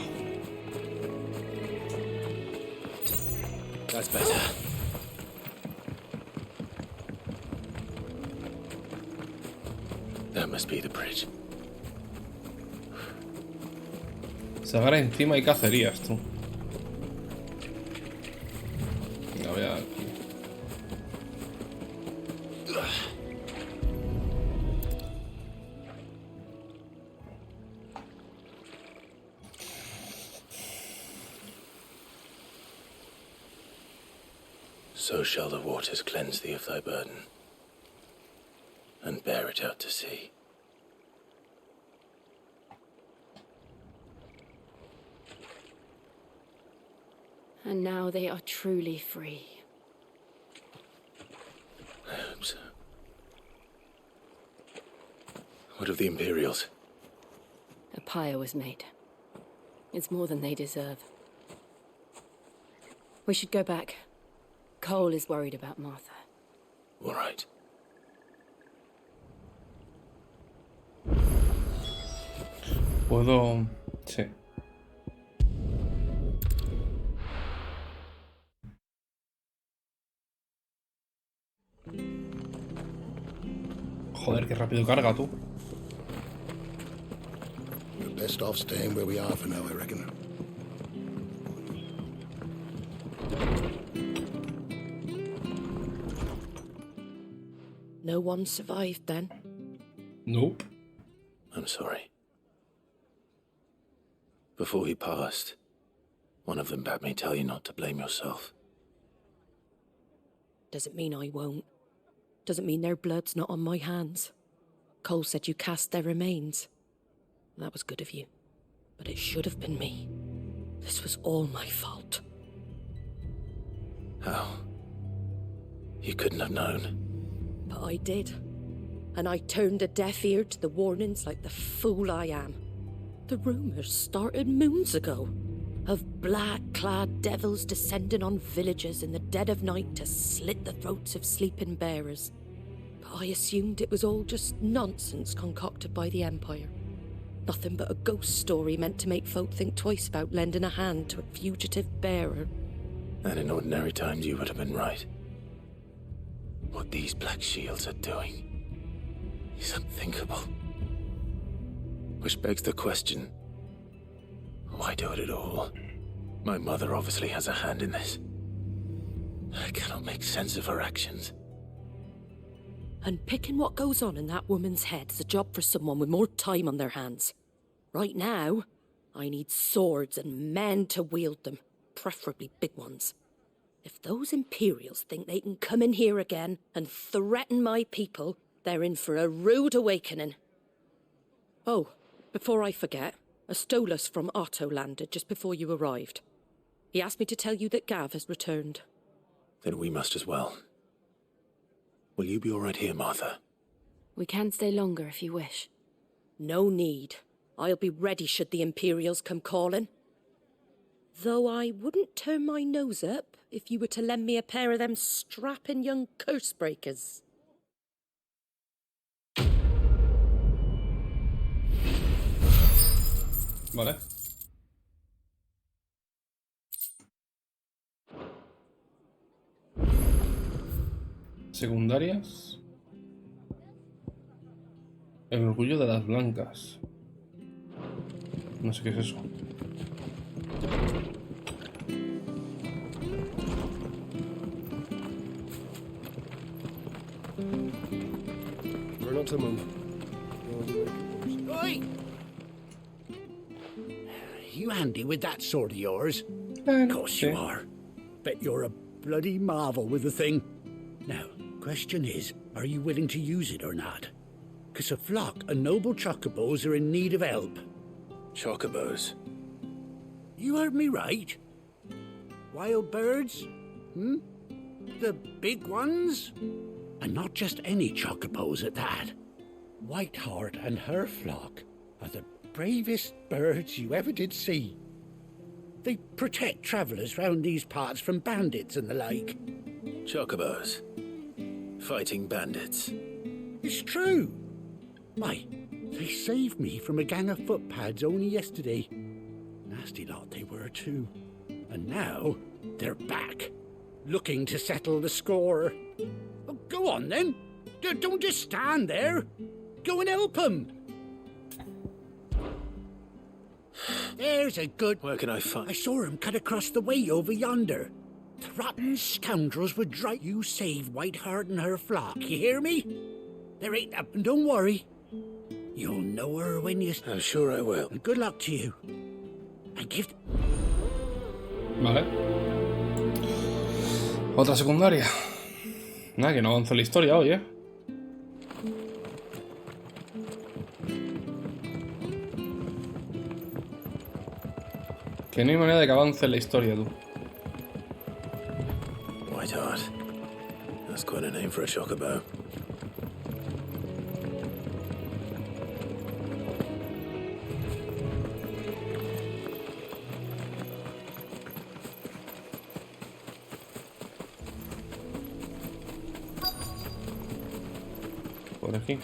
That's better. That must be the bridge. Se agarra encima y cacerías, tú. A ver aquí. So shall the waters cleanse thee of thy burden, and bear it out to sea. And now they are truly free. I hope so. What of the Imperials? A pyre was made. It's more than they deserve. We should go back. Cole is worried about Martha. All right. Puedo... Sí. Joder, qué rápido carga, tú. Best off staying where we are for now, I reckon. No one survived then? Nope. I'm sorry. Before he passed, one of them bade me tell you not to blame yourself. Doesn't mean I won't. Doesn't mean their blood's not on my hands. Cole said you cast their remains. That was good of you. But it should have been me. This was all my fault. How? You couldn't have known. But I did. And I turned a deaf ear to the warnings like the fool I am. The rumours started moons ago. Of black-clad devils descending on villages in the dead of night to slit the throats of sleeping bearers. But I assumed it was all just nonsense concocted by the Empire. Nothing but a ghost story meant to make folk think twice about lending a hand to a fugitive bearer. And in ordinary times you would have been right. What these Black Shields are doing is unthinkable. Which begs the question, why do it at all? My mother obviously has a hand in this. I cannot make sense of her actions. And picking what goes on in that woman's head is a job for someone with more time on their hands. Right now, I need swords and men to wield them, preferably big ones. If those Imperials think they can come in here again and threaten my people, they're in for a rude awakening. Oh, before I forget, a Stolas from Otto landed just before you arrived. He asked me to tell you that Gav has returned. Then we must as well. Will you be all right here, Martha? We can stay longer if you wish. No need. I'll be ready should the Imperials come calling. Though I wouldn't turn my nose up if you were to lend me a pair of them strapping young curse breakers. Vale. Secundarias. El orgullo de las blancas. No sé qué es eso. We're not to move. Oi! You handy with that sword of yours? Of course you are. Bet you're a bloody marvel with the thing. Now, question is, are you willing to use it or not? 'Cause a flock of noble chocobos are in need of help. Chocobos? You heard me right. Wild birds? The big ones? And not just any chocobos at that. Whiteheart and her flock are the bravest birds you ever did see. They protect travellers round these parts from bandits and the like. Chocobos? Fighting bandits? It's true. Why, they saved me from a gang of footpads only yesterday. Nasty lot they were too. And now they're back, looking to settle the score. Oh, go on then. Don't just stand there. Go and help them. There's a good... Where can I find... I saw him cut across the way over yonder. The rotten scoundrels would drive... You save Whiteheart and her flock, you hear me? There ain't... Don't worry. You'll know her when you... I'm sure I will. And good luck to you. And give... Vale. Otra secundaria. Nada, que no avanza la historia hoy, Que no hay manera de que avance la historia, tú. Whiteheart. That's quite a name for a chocobo. Por aquí.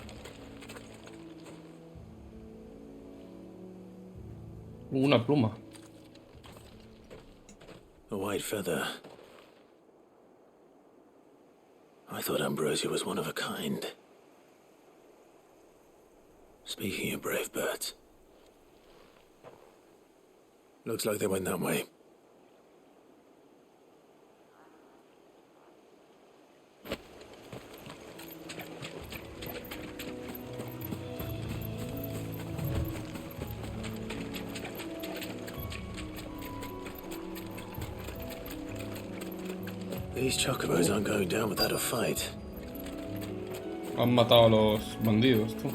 Una pluma. A white feather. I thought Ambrosia was one of a kind. Speaking of brave birds, Looks like they went that way. These chocobos aren't going down without a fight. Han matado a los bandidos, tú.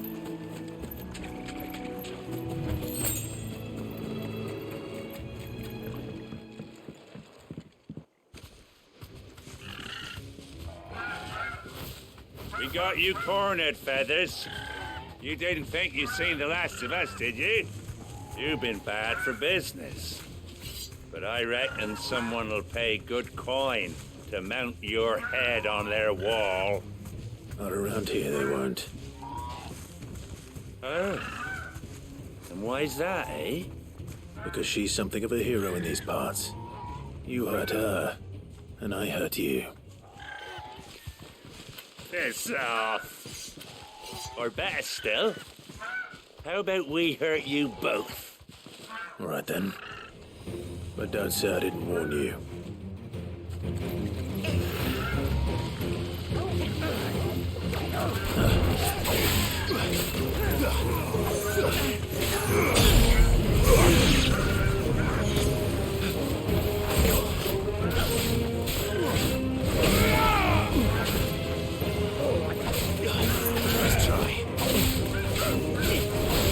We got you cornered, Feathers. You didn't think you'd seen the last of us, did you? You've been bad for business. But I reckon someone will pay good coin to mount your head on their wall. Not around here, they weren't. Oh. And why's that, eh? Because she's something of a hero in these parts. You hurt her, and I hurt you. Piss off. Or better still, how about we hurt you both? All right then. But don't say I didn't warn you. Let's try.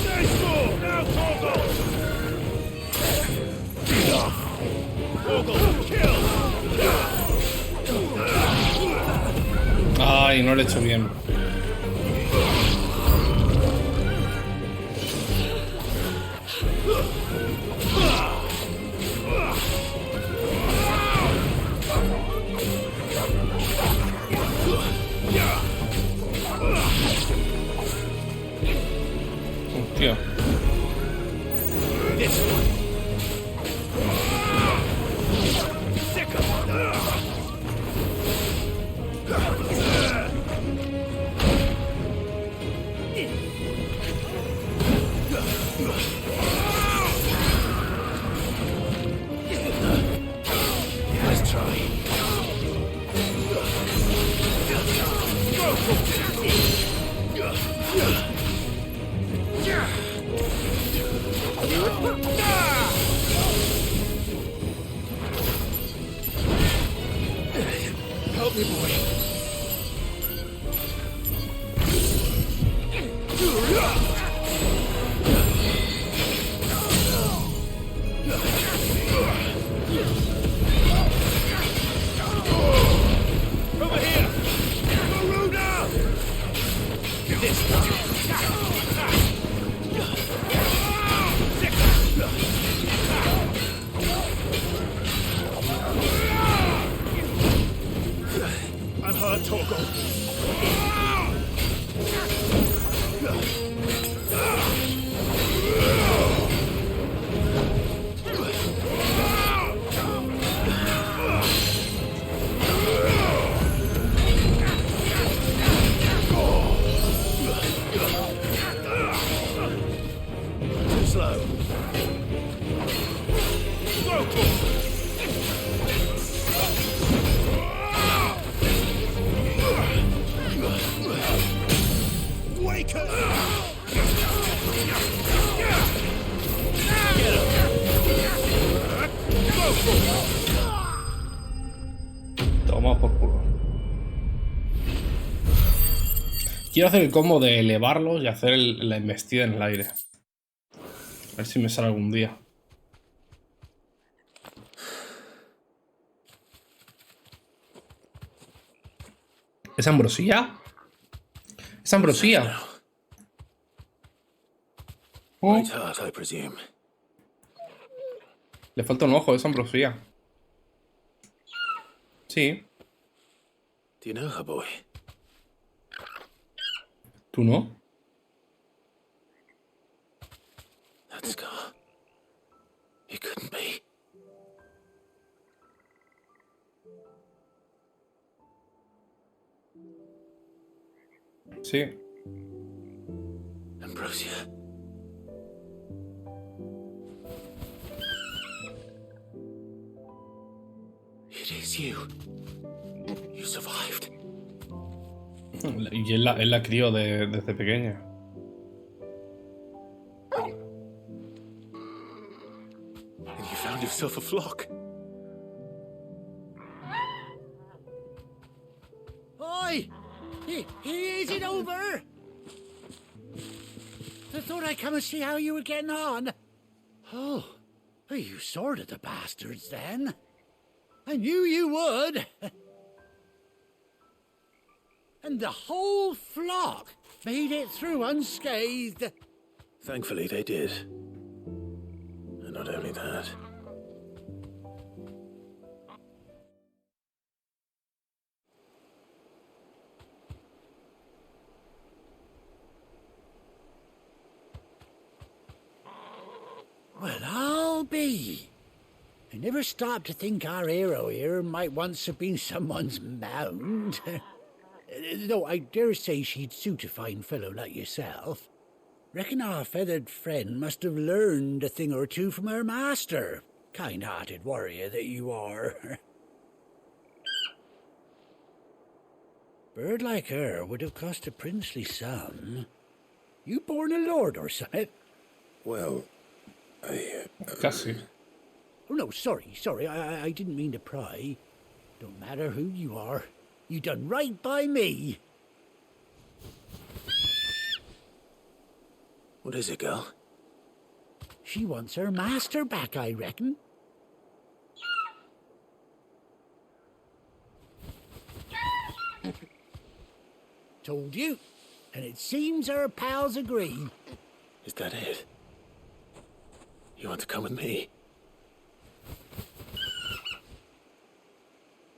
Nice move! Now, Torgal! Torgal, kill! Ay, no lo he hecho bien. Hostia. Let's try. Help me, boy. Over here! Garuda! This I'm hurt, Torgal. Too slow. Wake up! Toma por culo. Quiero hacer el combo de elevarlos y hacer la embestida en el aire. A ver si me sale algún día. ¿Es ambrosía? Es ambrosía. Right heart, I presume. Le falta un ojo, es ambrosía. Sí. Do you know her, boy? ¿Tú no? That scar. It couldn't be. Sí. Ambrosia. you. You survived. Y él la crió desde pequeña. And you found yourself a flock. Oi! Is it over? I thought I'd come and see how you were getting on. Oh, you sorted the bastards then. I knew you would. And the whole flock made it through unscathed. Thankfully, they did. And not only that. Well, I'll be. I never stopped to think our hero here might once have been someone's mount. Though I dare say she'd suit a fine fellow like yourself. Reckon our feathered friend must have learned a thing or two from her master. Kind-hearted warrior that you are. Bird like her would have cost a princely sum. You born a lord or something? Well, Casi. Oh, no, sorry. I didn't mean to pry. Don't matter who you are. You done right by me. What is it, girl? She wants her master back, I reckon. Told you. And it seems her pals agree. Is that it? You want to come with me?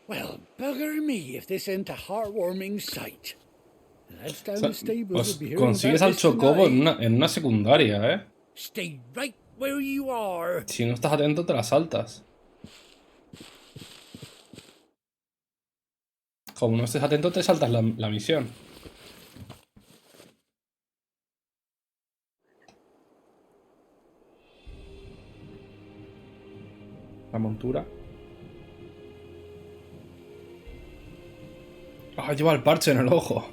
Well, bugger me if this ain't a heartwarming sight. That's down the stable. Pues consigues al chocobo en una secundaria, ¿eh? Stay right where you are. Si no estás atento, te la saltas. Como no estés atento, te saltas la misión. La montura. Ah, lleva el parche en el ojo.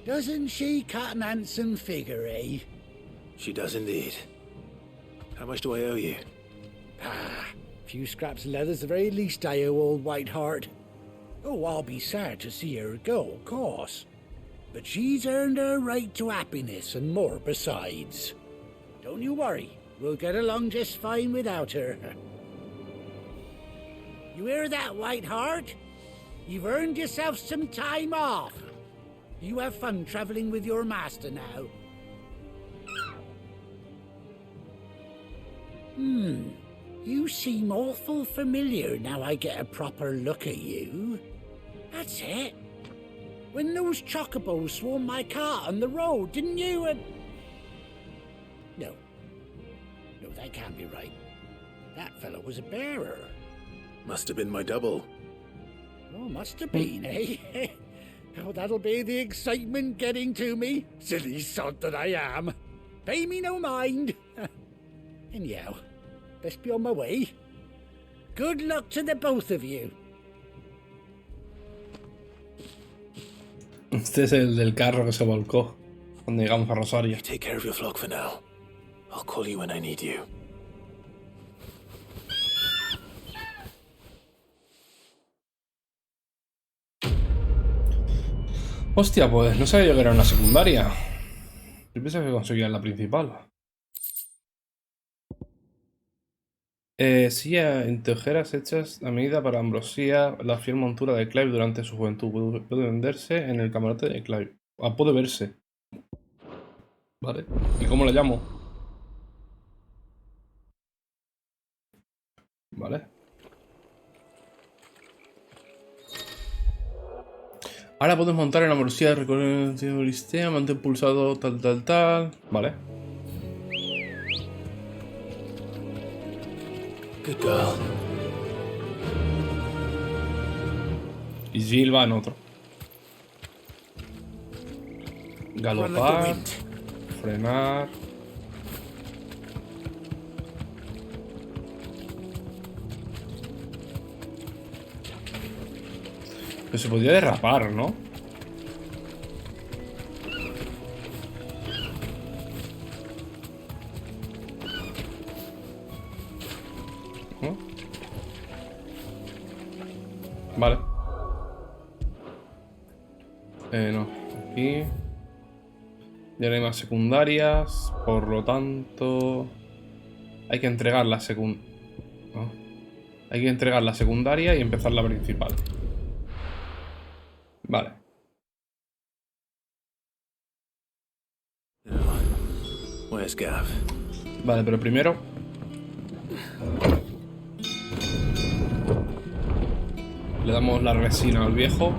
Doesn't she cut an handsome figure, eh? She does indeed. How much do I owe you? Ah, a few scraps of leather's the very least I owe old Whiteheart. Oh, I'll be sad to see her go, of course. But she's earned her right to happiness and more besides. Don't you worry, we'll get along just fine without her. You hear that, Whiteheart? You've earned yourself some time off. You have fun traveling with your master now. You seem awful familiar now I get a proper look at you. That's it. When those chocobos swarmed my cart on the road, didn't you? No, that can't be right. That fellow was a bearer. Must have been my double. Oh, must have been, eh? Oh, that'll be the excitement getting to me. Silly sod that I am. Pay me no mind. Anyhow, best be on my way. Good luck to the both of you. Este es el del carro que se volcó cuando llegamos a Rosario. You take care of your flock for now. I'll call you when I need you. Hostia, pues no sabía yo que era una secundaria. Yo pensaba que conseguía la principal. Silla en tejeras hechas a medida para Ambrosía, la fiel montura de Clive durante su juventud. Puede venderse en el camarote de Clive. Ah, puede verse. Vale. ¿Y cómo la llamo? Vale. Ahora puedes montar en Ambrosía, recorrer el listea, mantén pulsado, tal. Vale. Good girl. Y Jill va en otro. Galopar. Frenar. Pero se podía derrapar, ¿no? ¿No? Vale. No. Aquí. Ya no hay más secundarias. Por lo tanto... Hay que entregar la Hay que entregar la secundaria y empezar la principal. Vale. Where's Gav? Vale, pero primero... Le damos la resina al viejo.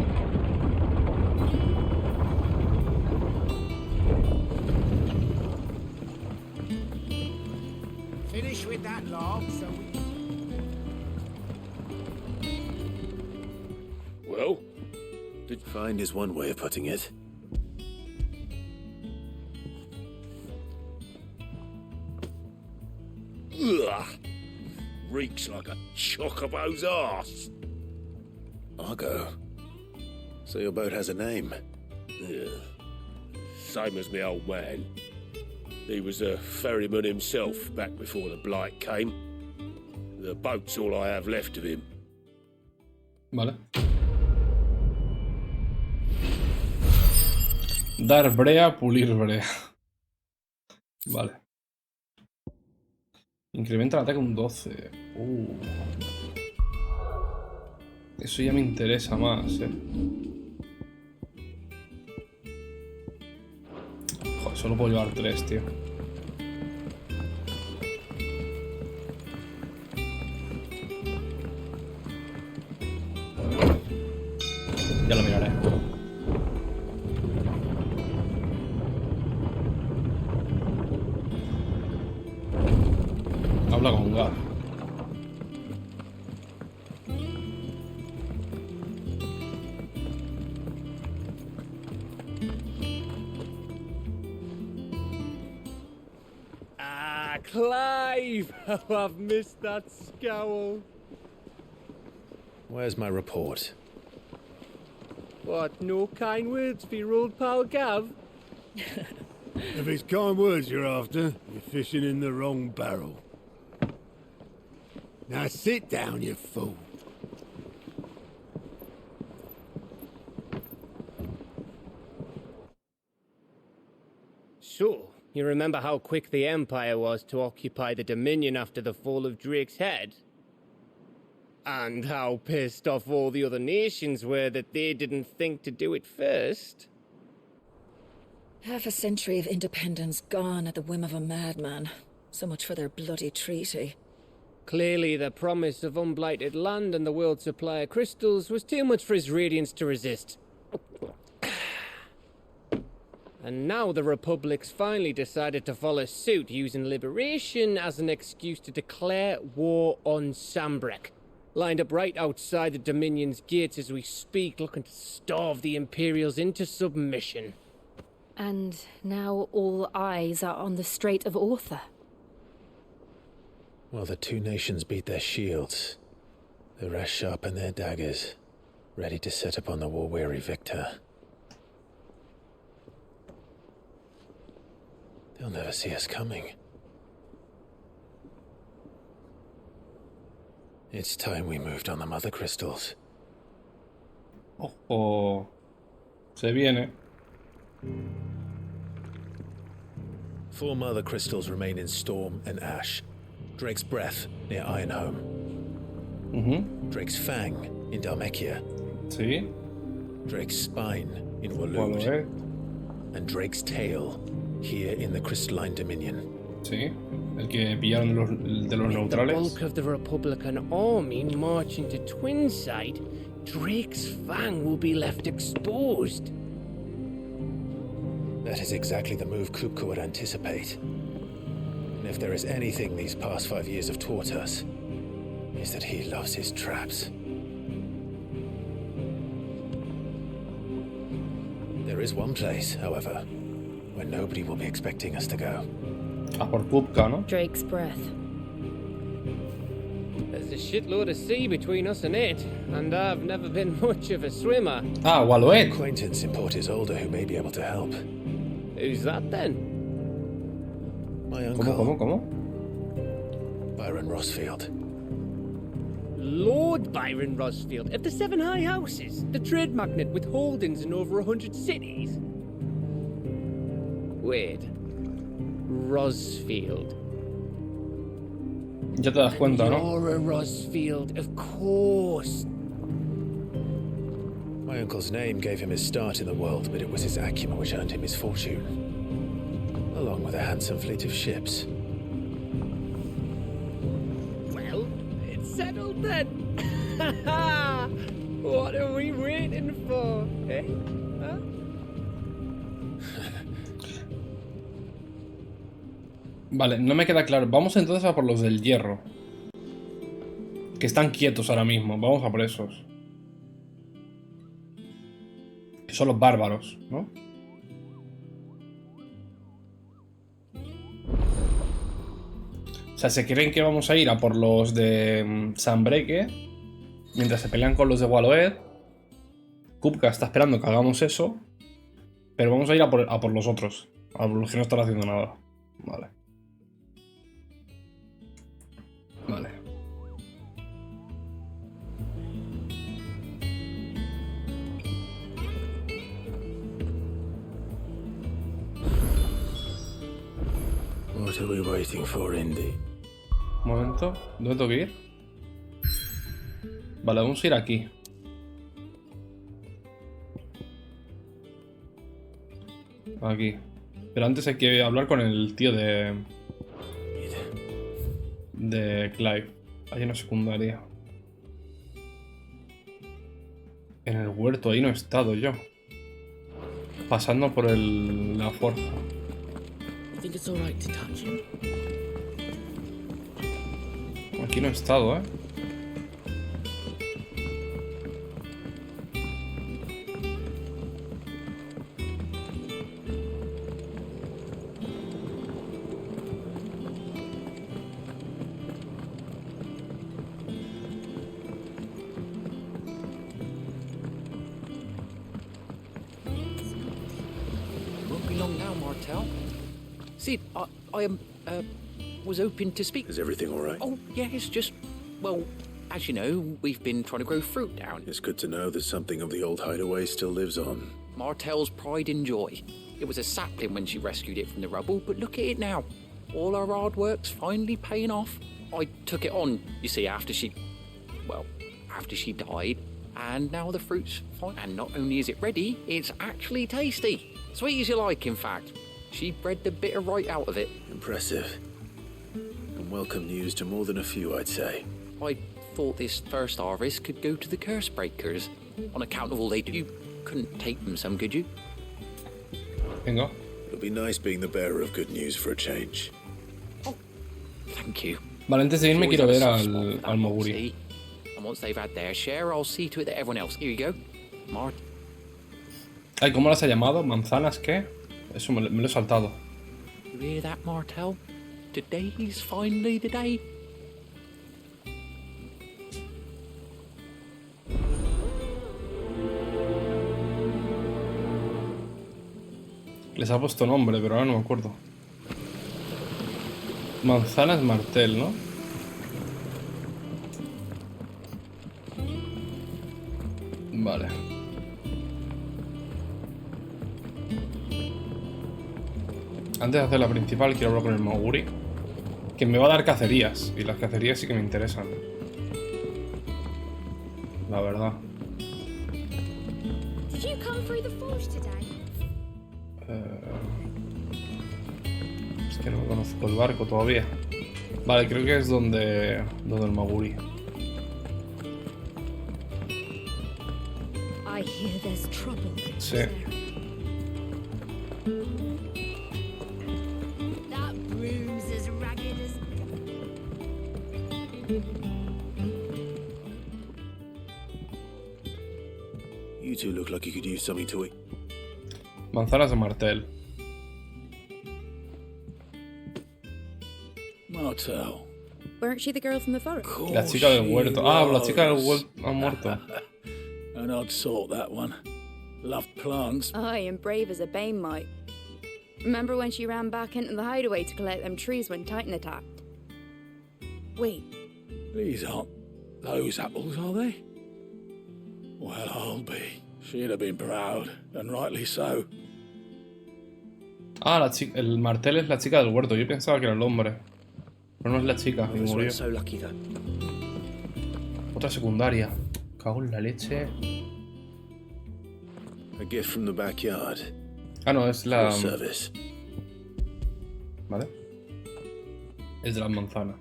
Finish with that log, so Well, Did find is one way of putting it. ugh, reeks like a chocobo's arse. Argo. So your boat has a name. Yeah. Same as my old man. He was a ferryman himself back before the blight came. The boat's all I have left of him. Vale. Dar brea, pulir brea. Vale. Incrementa el ataque un 12. Eso ya me interesa más, Joder, solo puedo llevar 3, tío. Ya lo miraré. Habla con Gav. Clive! Oh, I've missed that scowl. Where's my report? What, no kind words for your old pal Gav? If it's kind words you're after, you're fishing in the wrong barrel. Now sit down, you fool. So, you remember how quick the Empire was to occupy the Dominion after the fall of Drake's head? And how pissed off all the other nations were that they didn't think to do it first? Half a century of independence gone at the whim of a madman. So much for their bloody treaty. Clearly, the promise of unblighted land and the world's supply of crystals was too much for his radiance to resist. And now the Republic's finally decided to follow suit, using liberation as an excuse to declare war on Sambrek. Lined up right outside the Dominion's gates as we speak, looking to starve the Imperials into submission. And now all eyes are on the Strait of Author. While the two nations beat their shields, the rest sharpen their daggers, ready to set upon the war-weary victor. They'll never see us coming. It's time we moved on the mother crystals. Ojo. Se viene. 4 mother crystals remain in Storm and Ash. Drake's Breath near Ironhome. Drake's Fang in Dhalmekia. Sí. Drake's Spine in Waloed. And Drake's Tail here in the Crystalline Dominion. Sí. El que pillaron de los neutrales. The bulk of the Republican army marching to Twinside, Drake's Fang will be left exposed. That is exactly the move Kupka would anticipate. And if there is anything these past 5 years have taught us, is that he loves his traps. There is one place, however, where nobody will be expecting us to go. A por Kupka, ¿no? Drake's Breath. As There's a shitload of sea between us and it, and I've never been much of a swimmer. Ah, Walloed. Acquaintance in Port Isolde who may be able to help. Who's that then? My uncle. ¿Cómo? Byron Rossfield. Lord Byron Rossfield of the Seven High Houses, the trade magnate with holdings in over 100 cities. Wait. Rossfield. Ya te das cuenta, ¿no? You're a Rossfield, of course. My uncle's name gave him his start in the world, but it was his acumen which earned him his fortune, along with a handsome fleet of ships. Well, it's settled then. What are we waiting for, eh? Huh? Vale, no me queda claro. Vamos entonces a por los del hierro. Que están quietos ahora mismo. Vamos a por esos. Que son los bárbaros, ¿no? O sea, se creen que vamos a ir a por los de Sanbreque, mientras se pelean con los de Walloed. Kupka está esperando que hagamos eso. Pero vamos a ir a por los otros. A por los que no están haciendo nada. Vale. Vale. What are we waiting for, Indy? Un momento. ¿Dónde tengo que ir? Vale, vamos a ir aquí. Aquí. Pero antes hay que hablar con el tío de Clive. Hay una secundaria. En el huerto, ahí no he estado yo. Pasando por la forja. I think it's all right to touch him. Aquí no he estado, ¿eh? Won't be long now, Martel. See, I was hoping to speak. Is everything all right? Oh, yeah, it's just, well, as you know, we've been trying to grow fruit down. It's good to know that something of the old hideaway still lives on. Martel's pride and joy. It was a sapling when she rescued it from the rubble, but look at it now. All our hard work's finally paying off. I took it on, you see, after she died, and now the fruit's fine. And not only is it ready, it's actually tasty. Sweet as you like, in fact. She bred the bitter right out of it. Impressive. And welcome news to more than a few, I'd say. I thought this first harvest could go to the curse breakers. On account of all they do, you couldn't take them some, could you? Venga. It'll be nice being the bearer of good news for a change. Oh, thank you. Vale, antes de irme quiero ver al Moguri. And once they've had their share, I'll see to it that everyone else. Here you go. Mart. Ay, ¿cómo las ha llamado? ¿Manzanas qué? Eso me lo he saltado. You hear that, Martel? Today's finally the day. Les ha puesto nombre, pero ahora no me acuerdo. Manzanas Martel, ¿no? Vale. Antes de hacer la principal, quiero hablar con el Moguri. Que me va a dar cacerías. Y las cacerías sí que me interesan. La verdad. Did you come through the forge today? Es que no conozco el barco todavía. Vale, creo que es donde el Moguri. I hear there's trouble. Sí. That broom's as ragged as... You two look like you could use something to eat. Manzanas de Martel. Martel, Weren't she the girl from the forest? La chica del huerto. Ah, la chica del huerto ha muerto. An odd sort, that one. Loved plants. Aye, and brave as a bane mite. Remember when she ran back into the hideaway to collect them trees when Titan attacked? Wait. These aren't those apples, are they? Well, I'll be. She'd have been proud, and rightly so. Ah, la chica, el martel es la chica del huerto. Yo pensaba que era el hombre. Pero no es la chica, y murió. Otra secundaria. Cago en la leche. A gift from the backyard. Ah, no, es la... Service. Vale. Es de las manzanas.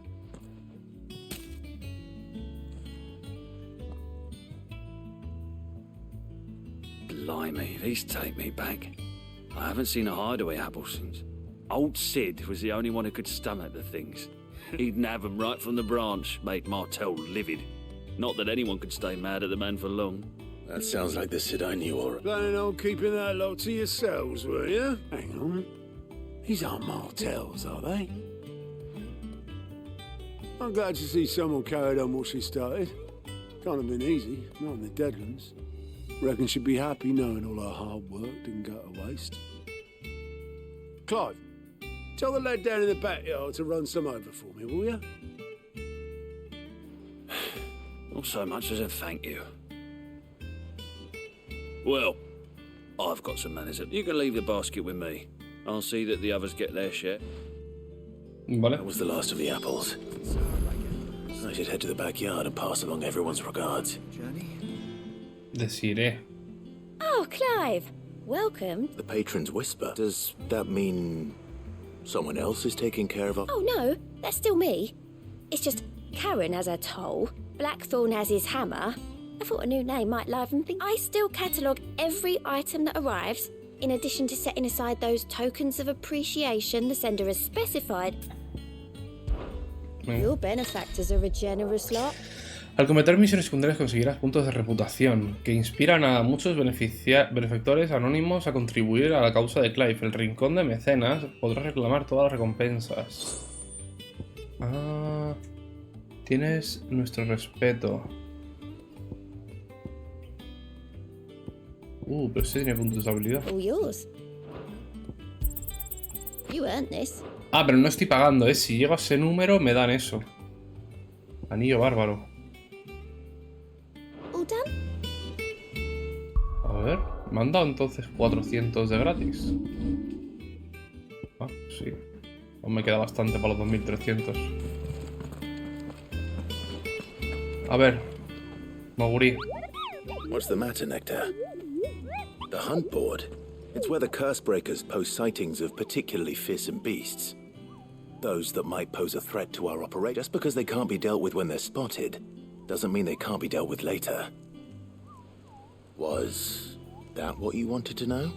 Blimey, these take me back. I haven't seen a hideaway apple since. Old Sid was the only one who could stomach the things. He'd nab them right from the branch, made Martel livid. Not that anyone could stay mad at the man for long. That sounds like the Sid I knew, all right. Planning on keeping that lot to yourselves, were you? Hang on. These aren't Martels, are they? I'm glad to see someone carried on what she started. Can't have been easy, not in the Deadlands. Reckon she'd be happy knowing all her hard work didn't go to waste. Clive, tell the lad down in the backyard to run some over for me, will you? Not so much as a thank you. Well, I've got some manners. You can leave the basket with me. I'll see that the others get their share. Vale. That was the last of the apples. I should head to the backyard and pass along everyone's regards. Desiree. Oh, Clive. Welcome. The patron's whisper. Does that mean someone else is taking care of our... Oh, no. That's still me. It's just Karen has her toll, Blackthorn has his hammer. I thought a new name might liven things. I still catalogue every item that arrives, in addition to setting aside those tokens of appreciation the sender has specified. Your benefactors are a generous lot. Al cometer misiones secundarias conseguirás puntos de reputación, que inspiran a muchos benefactores anónimos a contribuir a la causa de Clive. El rincón de mecenas podrá reclamar todas las recompensas. Ah, tienes nuestro respeto. Pero este tiene puntos de habilidad. All yours. You earned this. Ah, pero no estoy pagando, si llego a ese número me dan eso. Anillo bárbaro. All done? A ver, me han dado entonces 400 de gratis. Ah, sí. Aún me queda bastante para los 2300. A ver, Moguri. What's the matter, Nectar? The hunt board. It's where the curse breakers post sightings of particularly fearsome beasts. Those that might pose a threat to our operation. Just because they can't be dealt with when they're spotted, doesn't mean they can't be dealt with later. Was that what you wanted to know?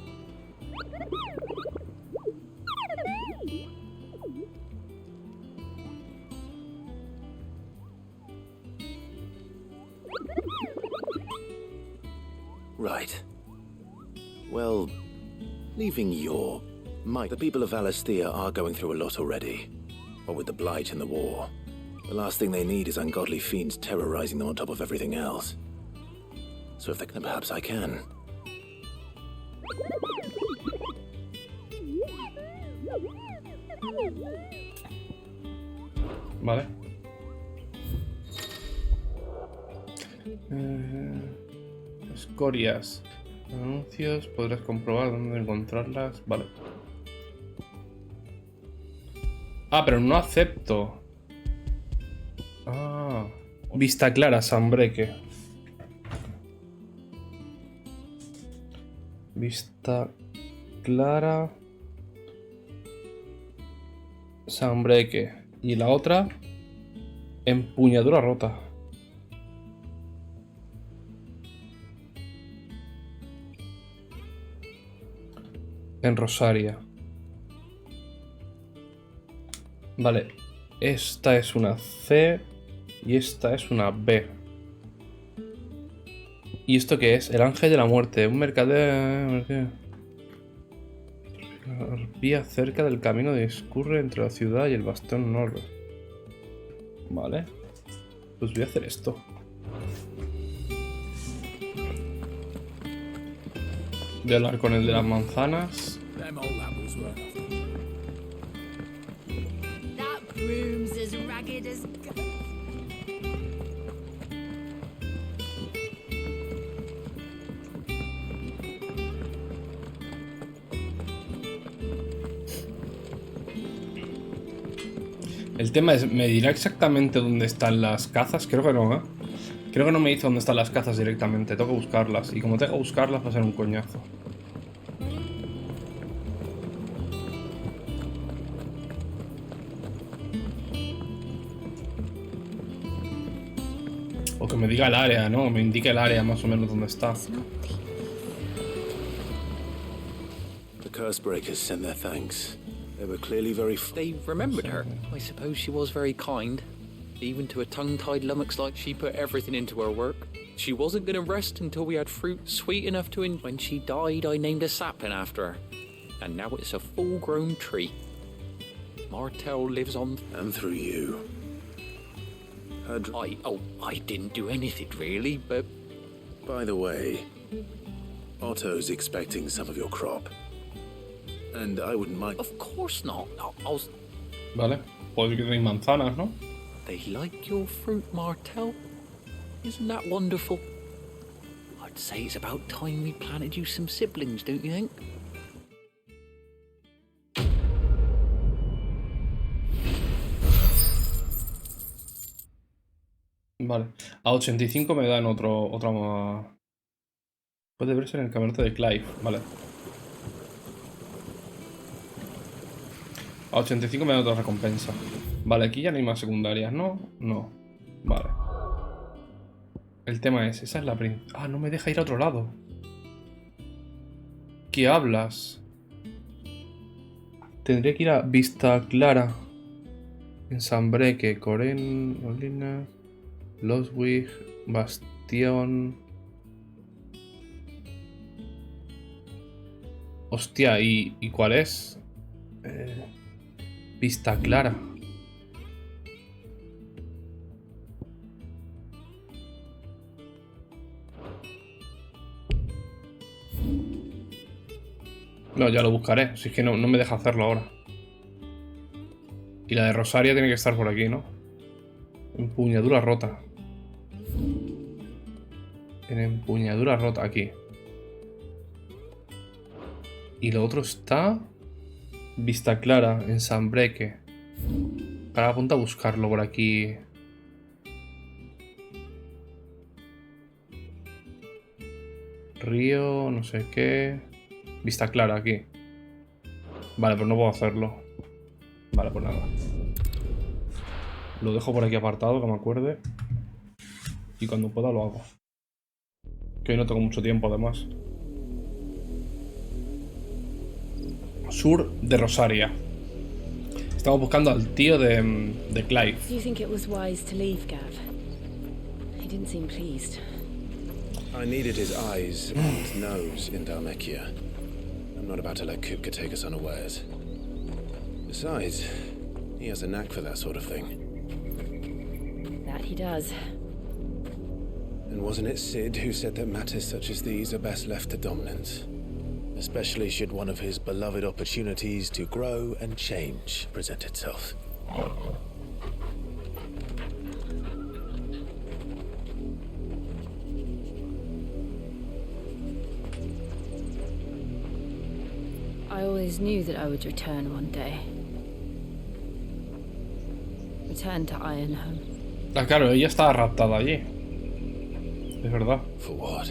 Right. Well, leaving your might, the people of Alastia are going through a lot already. What with the Blight and the war. The last thing they need is ungodly fiends terrorizing them on top of everything else. So if they can, perhaps I can. Vale. Escorias. Anuncios, podrás comprobar dónde encontrarlas. Vale. Ah, pero no acepto. Ah. Vista clara, Sunbreaker. Vista clara. Sunbreaker. Y la otra, empuñadura rota. En Rosaria. Vale. Esta es una C. Y esta es una B. ¿Y esto qué es? El ángel de la muerte. Un mercader... Vía cerca del camino que discurre entre la ciudad y el bastión norte. Vale. Pues voy a hacer esto. Voy a hablar con el de las manzanas. That broom's as ragged as... El tema es, ¿me dirá exactamente dónde están las cazas? Creo que no, ¿eh? Creo que no me dice dónde están las cazas directamente. Tengo que buscarlas. Y como tengo que buscarlas, va a ser un coñazo. O que me diga el área, ¿no? Me indique el área más o menos dónde está. The curse breakers sent their thanks. They were clearly very... They remembered her. I suppose she was very kind. Even to a tongue-tied lummox like she put everything into her work. She wasn't going to rest until we had fruit sweet enough to enjoy. When she died, I named a sapling after her. And now it's a full-grown tree. Martel lives on... And through you. I didn't do anything really, but... By the way, Otto's expecting some of your crop. And I wouldn't mind... Of course not. I was... Vale. Pues que tenéis manzanas, ¿no? They like your fruit, Martel. Isn't that wonderful? I'd say it's about time we planted you some siblings, don't you think? Vale. A 85 me dan otra... Puede verse en el camionete de Clive. Vale. A 85 me da otra recompensa. Vale, aquí ya no hay más secundarias, ¿no? No. Vale. El tema es, esa es la Ah, no me deja ir a otro lado. ¿Qué hablas? Tendría que ir a Vista Clara. En Sambreque, Coren, Molina, Loswig, Bastión. Hostia, ¿y cuál es? Vista Clara. No, ya lo buscaré. Si es que no me deja hacerlo ahora. Y la de Rosaria tiene que estar por aquí, ¿no? Empuñadura rota. En empuñadura rota, aquí. Y lo otro está... Vista Clara, en Sambreque. Ahora apunta a buscarlo por aquí. Río, no sé qué. Vista Clara, aquí. Vale, pues no puedo hacerlo. Vale, pues nada. Lo dejo por aquí apartado, que me acuerde. Y cuando pueda lo hago. Que hoy no tengo mucho tiempo, además. Sur de Rosaria. Estamos buscando al tío de Clive. Do you think it was wise to leave, Gav? He didn't seem pleased. I needed his eyes and nose in Dhalmekia. I'm not about to let Kupka take us unawares. Besides, he has a knack for that sort of thing. That he does. And wasn't it Sid who said that matters such as these are best left to dominance? Especially should one of his beloved opportunities to grow and change present itself. I always knew that I would return one day. Return to Ironhome. Ah, claro, ella estaba raptada allí. Es verdad. For what?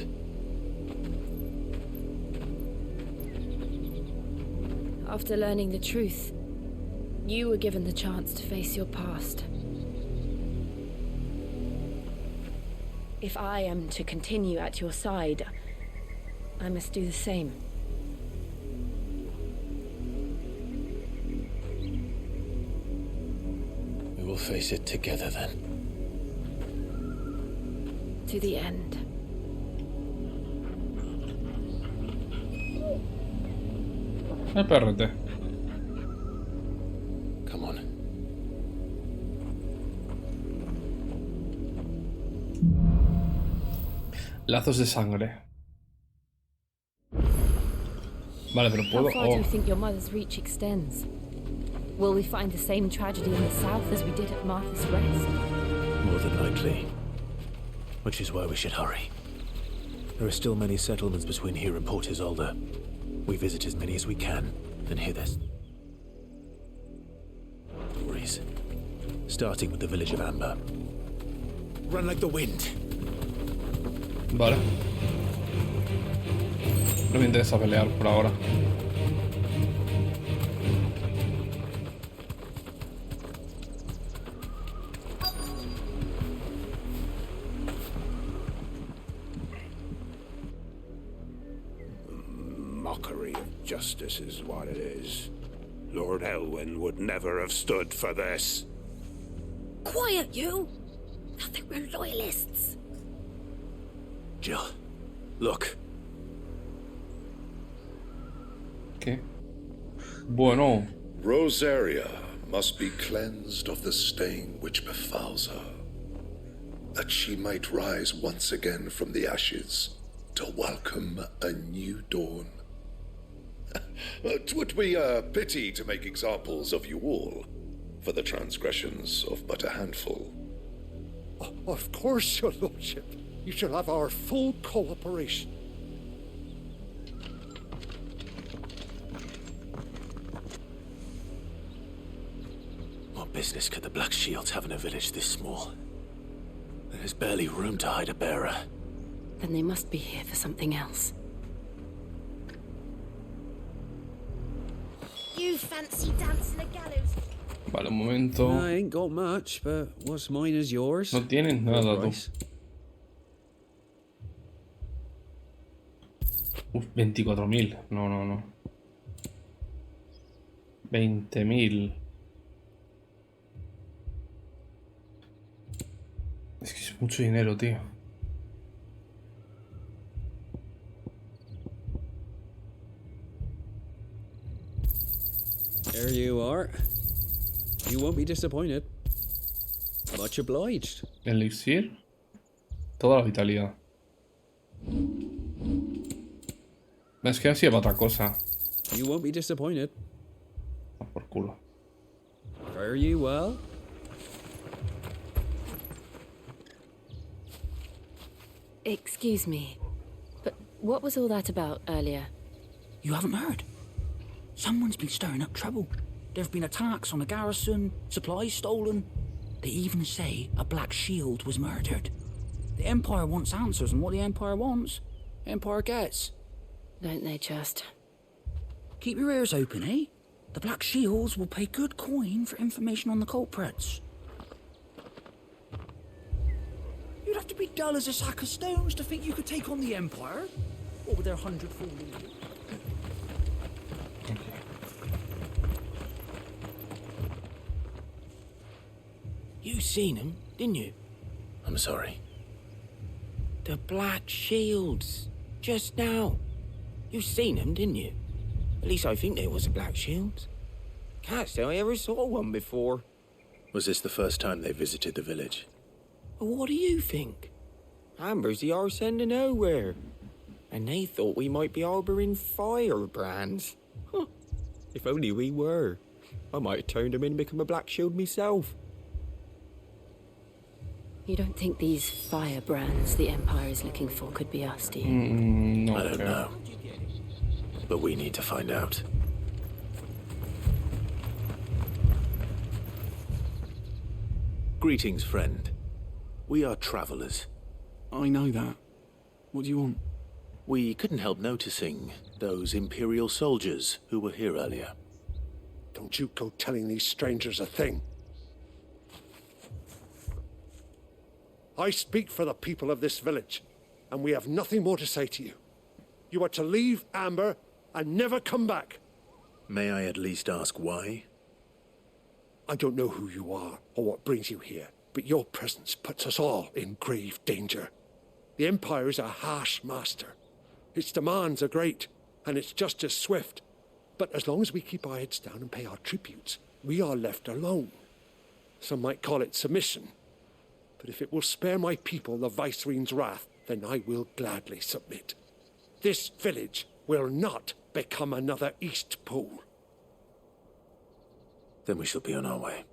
After learning the truth, you were given the chance to face your past. If I am to continue at your side, I must do the same. We will face it together then. To the end. Espérate. Come on. Lazos de sangre. Vale, pero How puedo... far do you Oh, think your mother's reach extends? Will we find the same tragedy in the south as we did at Martha's Rest? More than likely. Which is why we should hurry. There are still many settlements between here and Port Isolde. We visit as many as we can, then hear their stories. Starting with the village of Amber. Run like the wind. vale. No me interesa pelear por ahora. Mockery of justice is what it is. Lord Elwyn would never have stood for this. Quiet, you! I think we're loyalists. Jill, look. ¿Qué? Bueno. Rosaria must be cleansed of the stain which befouls her, that she might rise once again from the ashes to welcome a new dawn. 'Twould be a pity to make examples of you all, for the transgressions of but a handful. Of course, your lordship. You shall have our full cooperation. What business could the Black Shields have in a village this small? There's barely room to hide a bearer. Then they must be here for something else. You fancy dancing the gallows? Vale, un momento. I ain't got much, but what's mine is yours. No tienen nada, tú. Uf, 24.000. No, no, no. 20.000. Es que es mucho dinero, tío. There you are. You won't be disappointed. Much obliged. Elixir. Toda la vitalidad. Es que así va otra cosa. You won't be disappointed. Por culo. Fare you well? Excuse me, but what was all that about earlier? You haven't heard? Someone's been stirring up trouble. There have been attacks on the garrison, supplies stolen. They even say a Black Shield was murdered. The Empire wants answers, and what the Empire wants, Empire gets. Don't they just? Keep your ears open, eh? The Black Shields will pay good coin for information on the culprits. You'd have to be dull as a sack of stones to think you could take on the Empire. What with their 100-fold legions? You seen him, didn't you? I'm sorry. The Black Shields. Just now. You seen them, didn't you? At least I think there was a Black Shield. Can't say I ever saw one before. Was this the first time they visited the village? Well, what do you think? Amber's the arse end of nowhere. And they thought we might be harbouring firebrands. Huh. If only we were. I might have turned them in and become a Black Shield myself. You don't think these firebrands the Empire is looking for could be us, do you? No, I don't know. But we need to find out. Greetings, friend. We are travelers. I know that. What do you want? We couldn't help noticing those Imperial soldiers who were here earlier. Don't you go telling these strangers a thing. I speak for the people of this village, and we have nothing more to say to you. You are to leave Amber and never come back. May I at least ask why? I don't know who you are or what brings you here, but your presence puts us all in grave danger. The Empire is a harsh master. Its demands are great, and its justice swift. But as long as we keep our heads down and pay our tributes, we are left alone. Some might call it submission. But if it will spare my people the Viceroy's wrath, then I will gladly submit. This village will not become another Eastpool. Then we shall be on our way.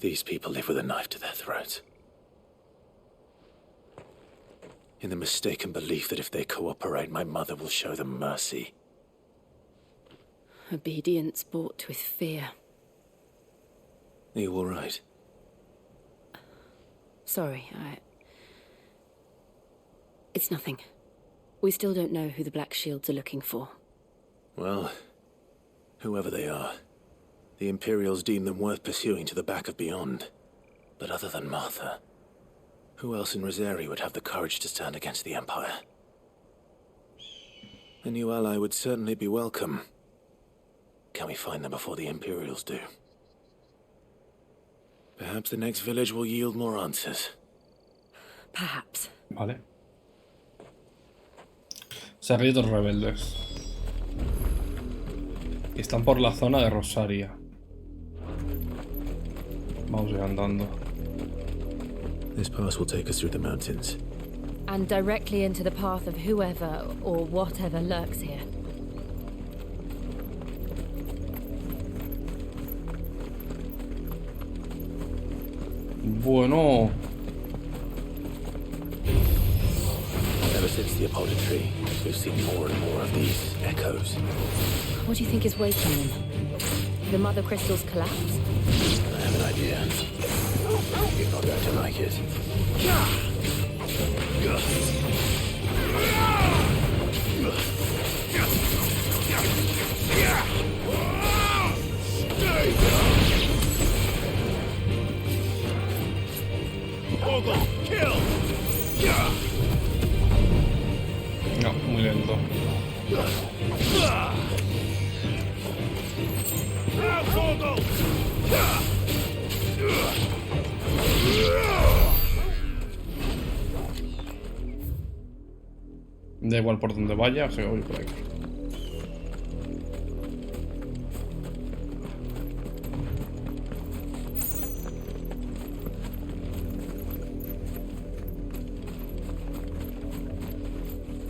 These people live with a knife to their throats. In the mistaken belief that if they cooperate, my mother will show them mercy. Obedience bought with fear. Are you all right? Sorry, It's nothing. We still don't know who the Black Shields are looking for. Well, whoever they are, the Imperials deem them worth pursuing to the back of beyond. But other than Martha, who else in Rosari would have the courage to stand against the Empire? A new ally would certainly be welcome. Can we find them before the Imperials do? Perhaps the next village will yield more answers. Perhaps. Vale. Cerritos rebeldes. Y están por la zona de Rosaria. Vamos a ir andando. This pass will take us through the mountains. And directly into the path of whoever or whatever lurks here. Bueno. Ever since the Apollo tree, we've seen more and more of these echoes. What do you think is waking them? The mother crystal's collapse? I have an idea. You're not going to like it. No, muy lento. Da igual por donde vaya, o sea, voy por aquí.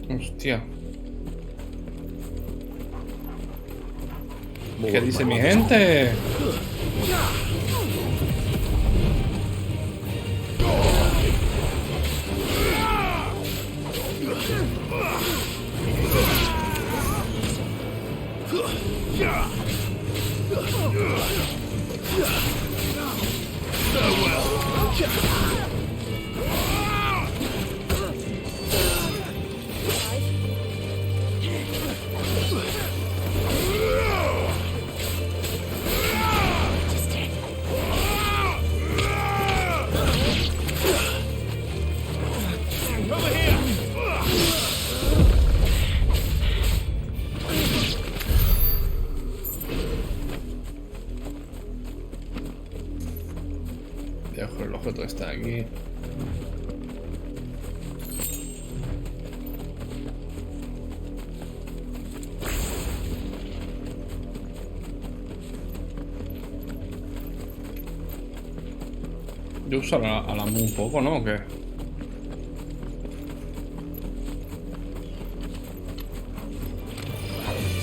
Hostia. ¿Qué dice mi gente? Dejo el objeto está aquí. Yo uso a la Mu un poco, ¿no? ¿O qué?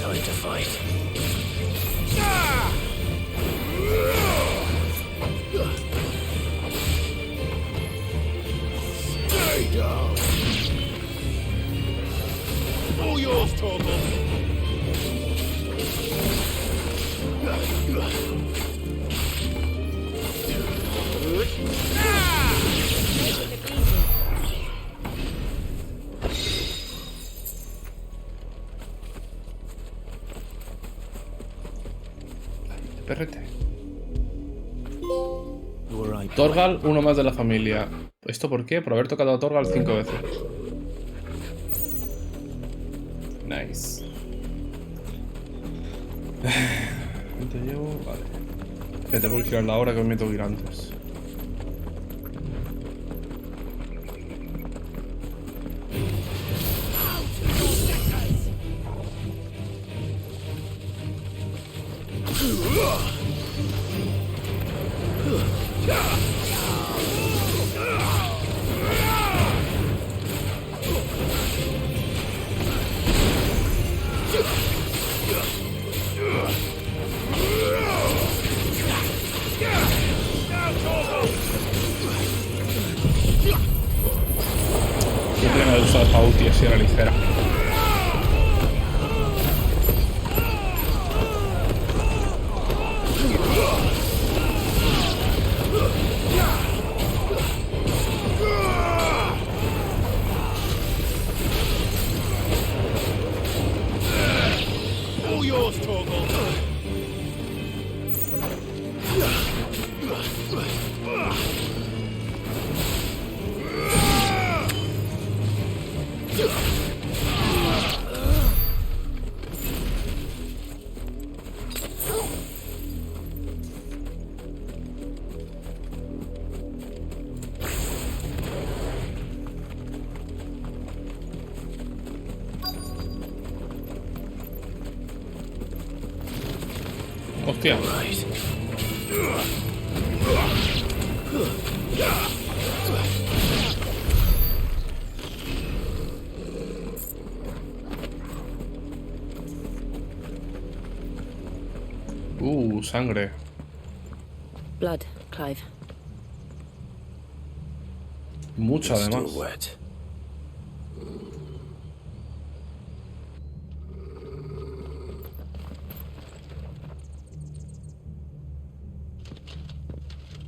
Time to fight. Stay down. All yours, Torgal. Perrete. Torgal, uno más de la familia. ¿Esto por qué? Por haber tocado a Torgal 5 veces. Nice. ¿Cuánto llevo? Vale. Me tengo que girar la hora que me tengo que ir antes. Yo tengo que haber usado esta ulti así a la ligera. All yours, Torgal. Hostia. Sangre. Blood, Clive. Mucha, It's además. still wet.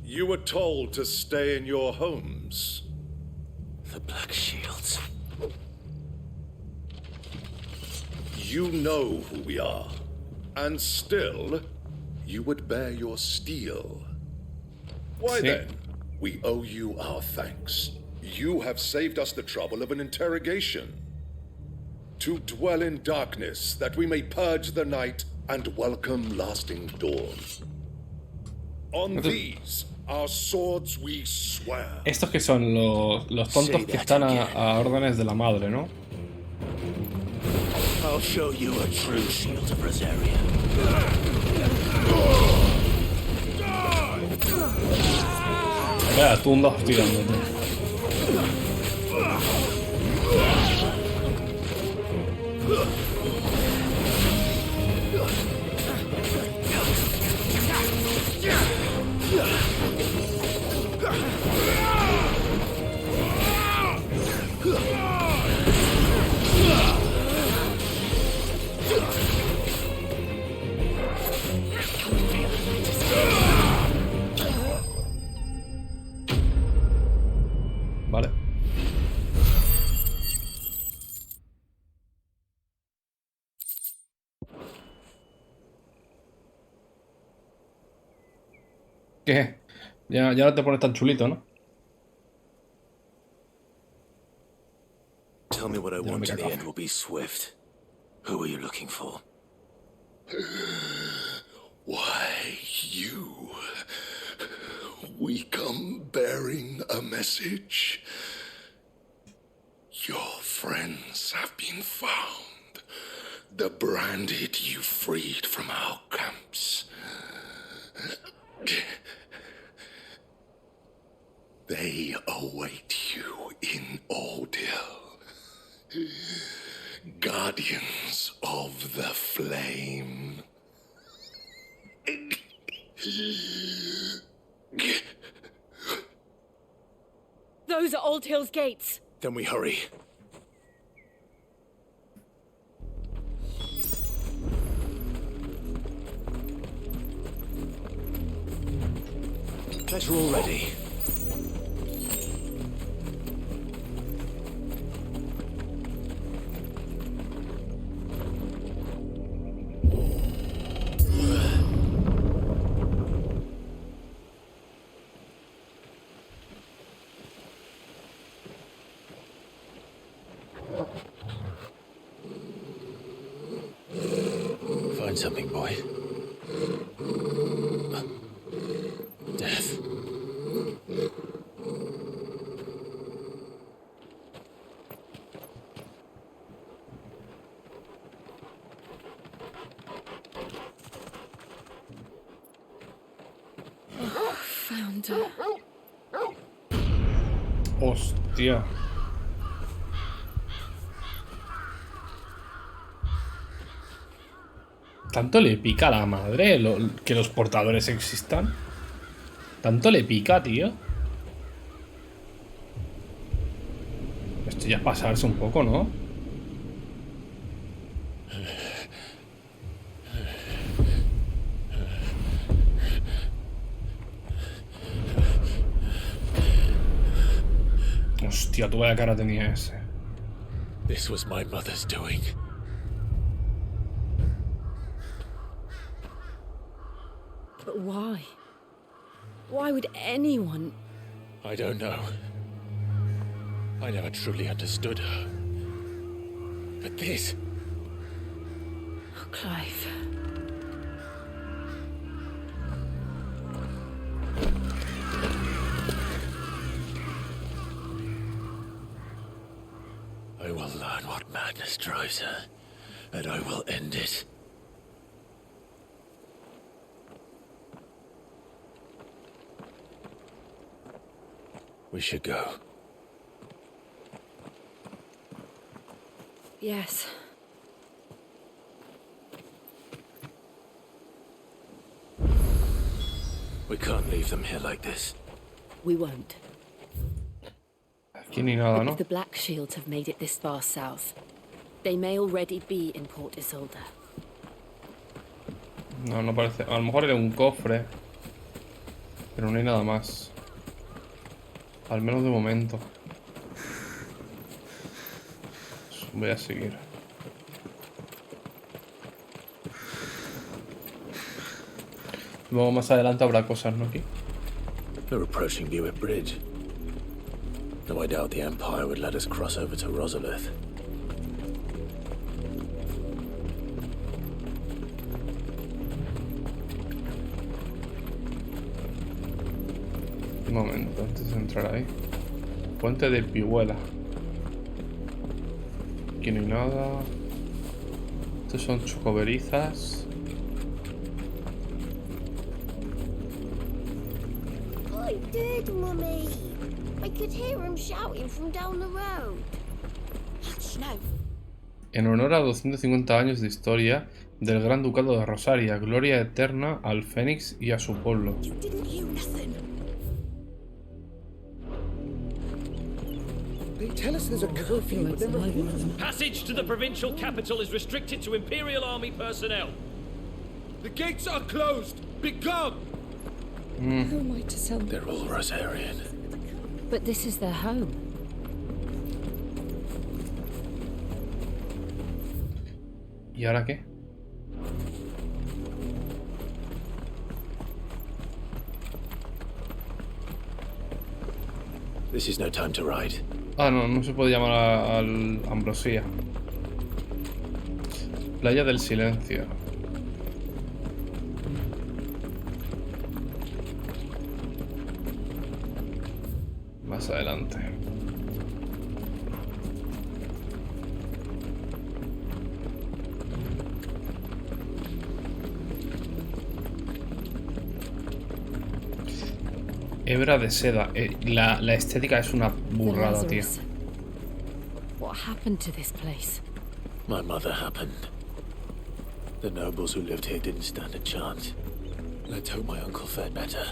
You were told to stay in your homes. The Black Shields. You know who we are. And still, you would bear your steel. Why Sí. then? We owe you our thanks. You have saved us the trouble of an interrogation. To dwell in darkness, that we may purge the night and welcome lasting dawn. On these, our swords we swear. Estos que son los tontos que están a órdenes de la madre, ¿no? I'll show you a true shield of Rosaria. Vaya, tú andas tirando, tío. Vale. ¿Qué? Ya no te pones tan chulito, ¿no? Tell me what I want to the end will be swift. Who are you looking for? Why, you. We come bearing a message. Your friends have been found. The branded you freed from our camps. They await you in Ordeal. Guardians of the Flame. Those are Old Hill's gates. Then we hurry. Pleasure already. Find something, boy. Death. flounder. Hostia. ¿Tanto le pica a la madre que los portadores existan? ¿Tanto le pica, tío? Esto ya es pasarse un poco, ¿no? Hostia, tú vaya cara tenía ese. This was my mother's doing. But why? Why would anyone... I don't know. I never truly understood her. But this... Oh, Clive. I will learn what madness drives her, and I will end it. We should go. Yes. We can't leave them here like this. We won't. Aquí ni nada, But ¿no? if the Black Shields have made it this far south, they may already be in Port Isolde. No, no parece. A lo mejor era un cofre. Pero no hay nada más. Al menos de momento. Voy a seguir. Luego más adelante habrá cosas, ¿no? Aquí. We're approaching Buick Bridge. Though I doubt the Empire would let us cross over to Rosalith. Un momento, antes de entrar ahí. Puente de Pihuela. Aquí no hay nada. Estos son chocoberizas. I did, Mummy. I could hear him shouting from down the road. Hush now. En honor a 250 años de historia del Gran Ducado de Rosaria, gloria eterna al Fénix y a su pueblo. You didn't hear nothing. They tell us there's a curfew, but they're refusing. Passage to the provincial capital is restricted to Imperial Army personnel. The gates are closed. Be gone. Who am I to tell them? They're all Rosarian. But this is their home. ¿Y ahora qué? This is no time to ride. Ah, no, no se puede llamar al Ambrosía. Playa del Silencio. Más adelante. Hebra de seda. La estética es una burrada, tío. What happened to this place? My mother happened. The nobles who lived here didn't stand a chance. Let's hope my uncle fared better.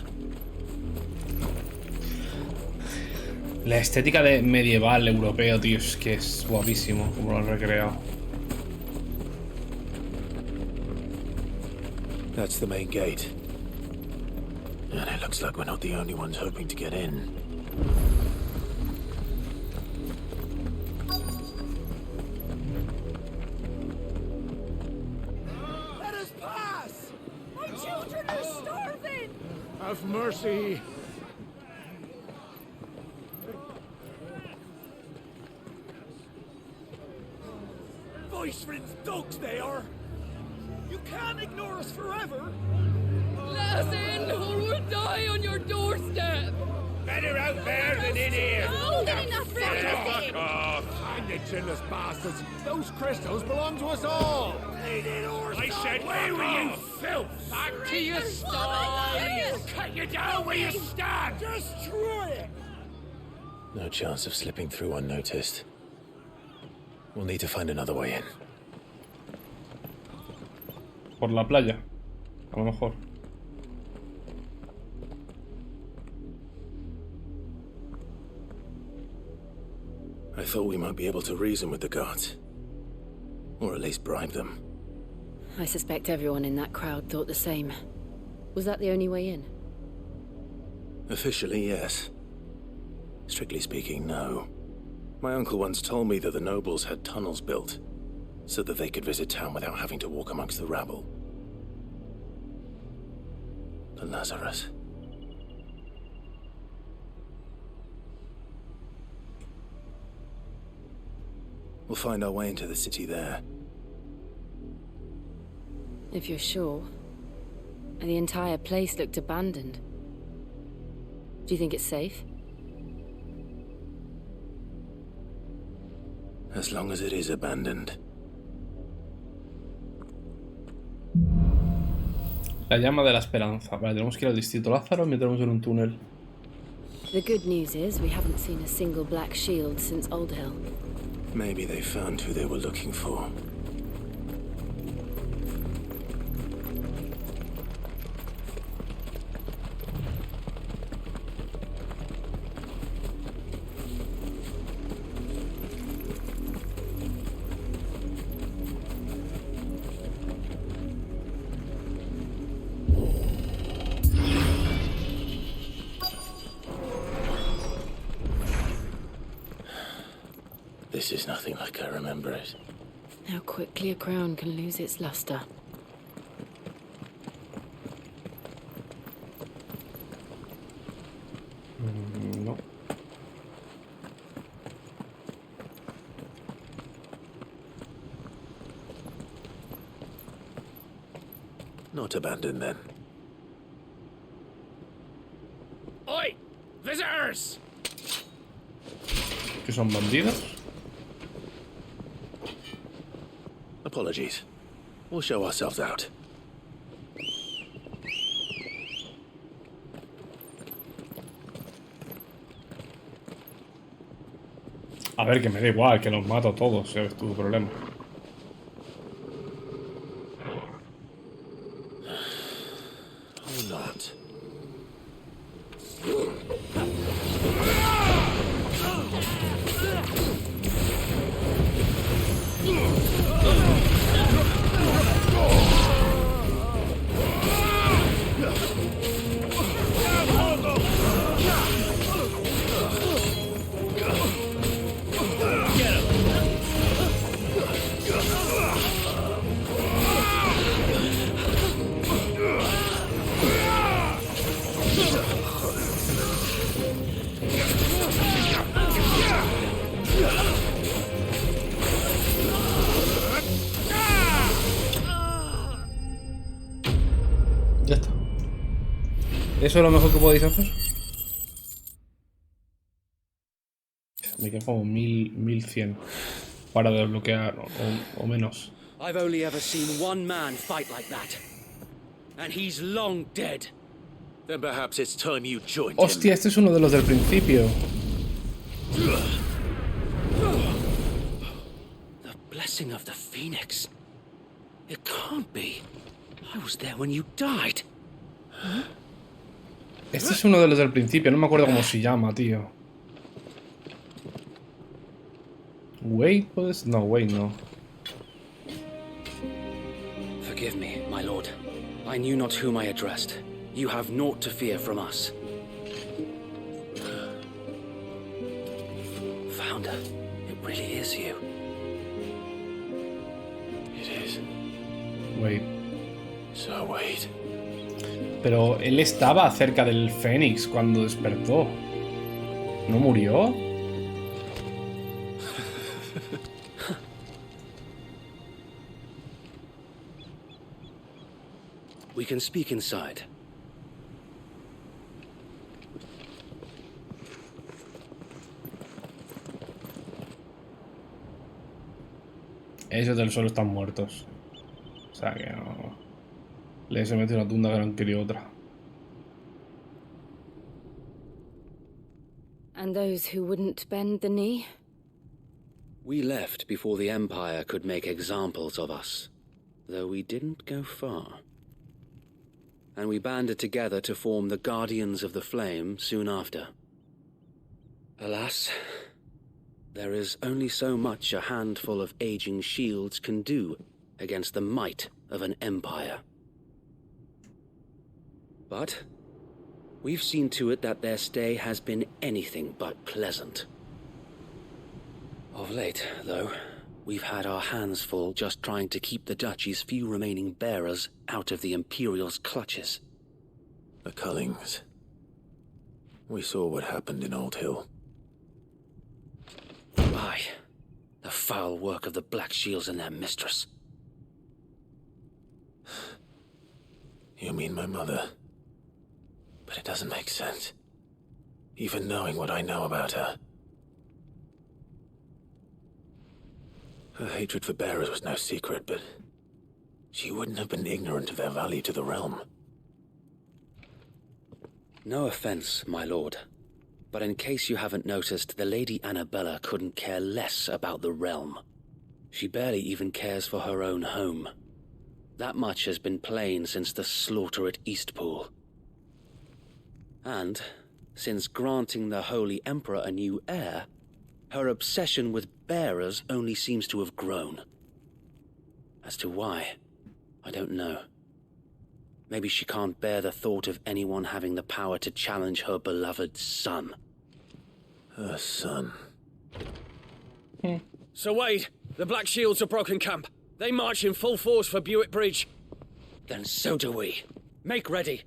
La estética de medieval europeo, tío, es que es guapísimo como lo han recreado. That's the main gate. And it looks like we're not the only ones hoping to get in. Let us pass! My children are starving! Have mercy. Voice-ridden dogs they are! You can't ignore us forever! Let us in, or we'll die on your doorstep. Better out there than in here. No, they're enough for Fuck off. Hang the chinless bastards! Those crystals belong to us all! I said, away with you, filth! Back to your sties. I'll cut you down where you stand! Destroy it! No chance of slipping through unnoticed. We'll need to find another way in. Por la playa, a lo mejor. I thought we might be able to reason with the guards. Or at least bribe them. I suspect everyone in that crowd thought the same. Was that the only way in? Officially, yes. Strictly speaking, no. My uncle once told me that the nobles had tunnels built, so that they could visit town without having to walk amongst the rabble. But Lazarus... We'll find our way into the city there. If you're sure. The entire place looked abandoned. Do you think it's safe? As long as it is abandoned. La llama de la esperanza. Vale, tenemos que ir al distrito Lázaro y meternos en un túnel. The good news is we haven't seen a single black shield since Old Hill. Maybe they found who they were looking for. This is nothing like I remember it. How quickly a crown can lose its luster. No. Not abandoned then. Oi! Visitors! ¿Que son bandidos? Apologies. We'll show ourselves out. A ver, que me da igual, que los mato a todos, es tu problema. Or not. Ya está. ¿Eso es lo mejor que podéis hacer? Me quedan como 1100 para desbloquear o menos. I've only ever seen one man fight like that. And he's long dead. Then perhaps it's time you joined Hostia, este es uno de los del principio. The blessing of the Phoenix. It can't be. I was there when you died. Este es uno de los del principio, no me acuerdo cómo se llama, tío. Wait, pues... No, wait, no. Forgive me, my lord. I knew not whom I addressed. You have naught to fear from us. Founder, it really is you. It is. Wait. So wait. Pero él estaba cerca del Fénix cuando despertó. ¿No murió? We can speak inside. Esos del suelo están muertos. O sea que no... Les he metido una tunda que no han querido otra. And those who wouldn't bend the knee? We left before the Empire could make examples of us, though we didn't go far. And we banded together to form the Guardians of the Flame soon after. Alas, there is only so much a handful of aging shields can do against the might of an empire. But we've seen to it that their stay has been anything but pleasant. Of late, though, we've had our hands full just trying to keep the Duchy's few remaining bearers out of the Imperial's clutches. The Cullings. We saw what happened in Old Hill. Aye, the foul work of the Black Shields and their mistress. You mean my mother? But it doesn't make sense. Even knowing what I know about her. Her hatred for bearers was no secret, but she wouldn't have been ignorant of their value to the realm. No offense, my lord, but in case you haven't noticed, the Lady Annabella couldn't care less about the realm. She barely even cares for her own home. That much has been plain since the slaughter at Eastpool. And, since granting the Holy Emperor a new heir, her obsession with bearers only seems to have grown. As to why, I don't know. Maybe she can't bear the thought of anyone having the power to challenge her beloved son. Her son. Sir Wade, the Black Shields have broken camp. They march in full force for Buick Bridge. Then so do we. Make ready.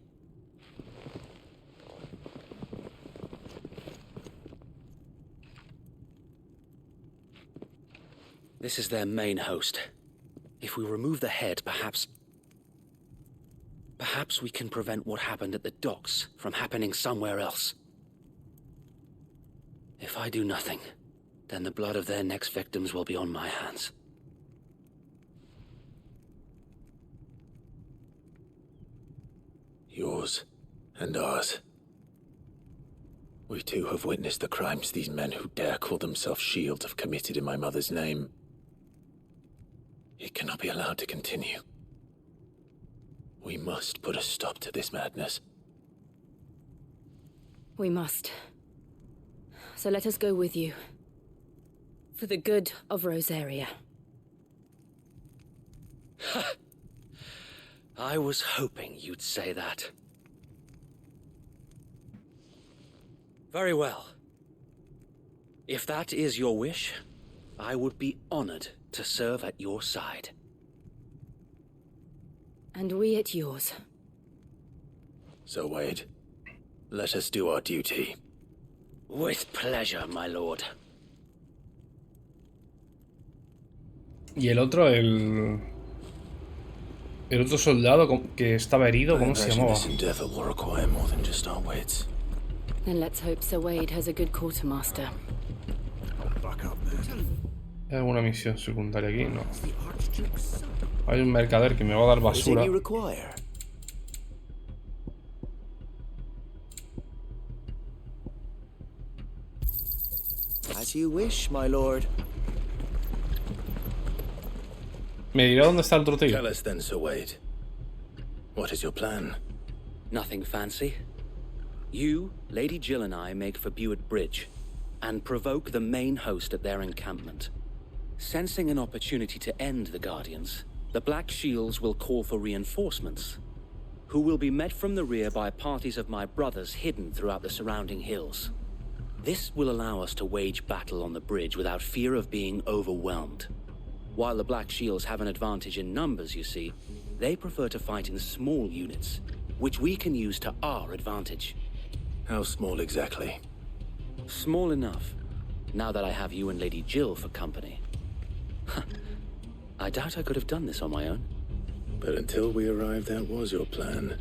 This is their main host. If we remove the head, perhaps we can prevent what happened at the docks from happening somewhere else. If I do nothing, then the blood of their next victims will be on my hands. Yours and ours. We too have witnessed the crimes these men who dare call themselves shields have committed in my mother's name. It cannot be allowed to continue. We must put a stop to this madness. We must. So let us go with you. For the good of Rosaria. I was hoping you'd say that. Very well. If that is your wish, I would be honored to serve at your side. And we at yours. So, Wade, let us do our duty. With pleasure, my lord. Y el otro, el otro soldado que estaba herido, ¿cómo se llamaba? Then let's hope Sir Wade has a good quartermaster. ¿Hay alguna misión secundaria aquí? No. Hay un mercader que me va a dar basura. As you wish, my lord. Me dirá dónde está el otro tío. Tell us then, Sir Wade. What is your plan? Nothing fancy. You, Lady Jill and I make for Buick Bridge and provoke the main host at their encampment. Sensing an opportunity to end the Guardians, the Black Shields will call for reinforcements, who will be met from the rear by parties of my brothers hidden throughout the surrounding hills. This will allow us to wage battle on the bridge without fear of being overwhelmed. While the Black Shields have an advantage in numbers, you see, they prefer to fight in small units, which we can use to our advantage. How small exactly? Small enough, now that I have you and Lady Jill for company. I doubt I could have done this on my own. But until we arrived, that was your plan.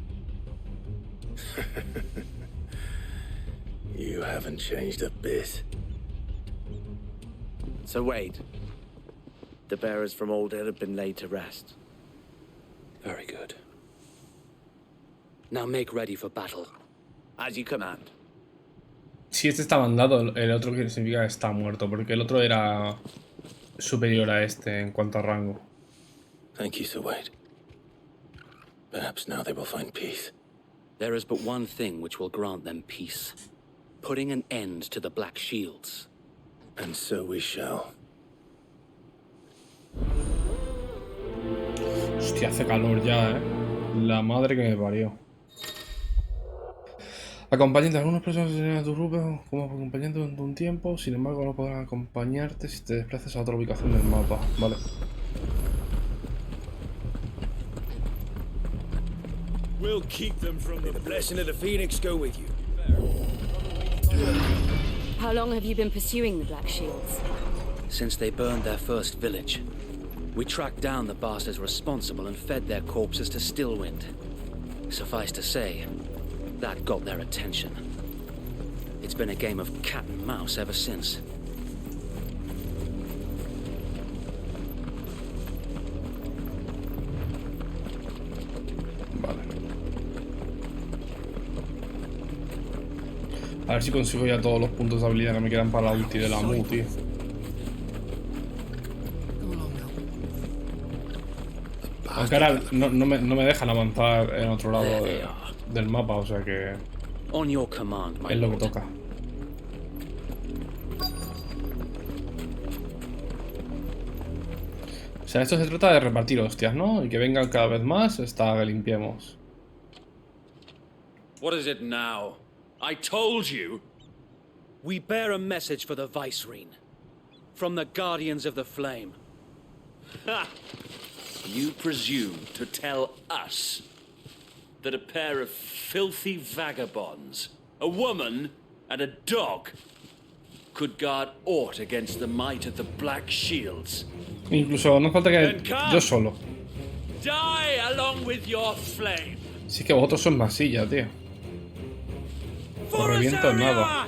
You haven't changed a bit. Sir Wade, the bearers from Old Hill have been laid to rest. Very good. Now make ready for battle. As you command. Si este está mandado, el otro que significa que está muerto, porque el otro era superior a este en cuanto a rango. Thank you, Sir Wade. Perhaps now they will find peace. There is but one thing which will grant them peace. Putting an end to the Black Shields. And so we shall. Hostia, hace calor ya, La madre que me parió. Acompañante de algunas personas en tu grupo como acompañante durante un tiempo, sin embargo no podrán acompañarte si te desplazas a otra ubicación del mapa. Vale. We'll keep them from the blessing of the Phoenix go with you. How long have you been pursuing the Black Shields? Since they burned their first village. We tracked down the bastards responsible and fed their corpses to Stillwind. Suffice to say, that got their attention. It's been a game of cat and mouse ever since. Vale. A ver si consigo ya todos los puntos de habilidad que me quedan para la ulti de la Mu, tío. Aunque ahora no me dejan avanzar en otro lado del mapa, o sea que es lo que toca. O sea, esto se trata de repartir hostias, ¿no? Y que vengan cada vez más hasta que limpiemos. What is it now? I told you. We bear a message for the Vicereine. From the Guardians of the Flame. Ha! You presume to tell us that a pair of filthy vagabonds, a woman and a dog, could guard aught against the might of the Black Shields? Incluso no falta que yo solo. Die along with your flame. Sí que vosotros sois masilla, tío. Os reviento en nada.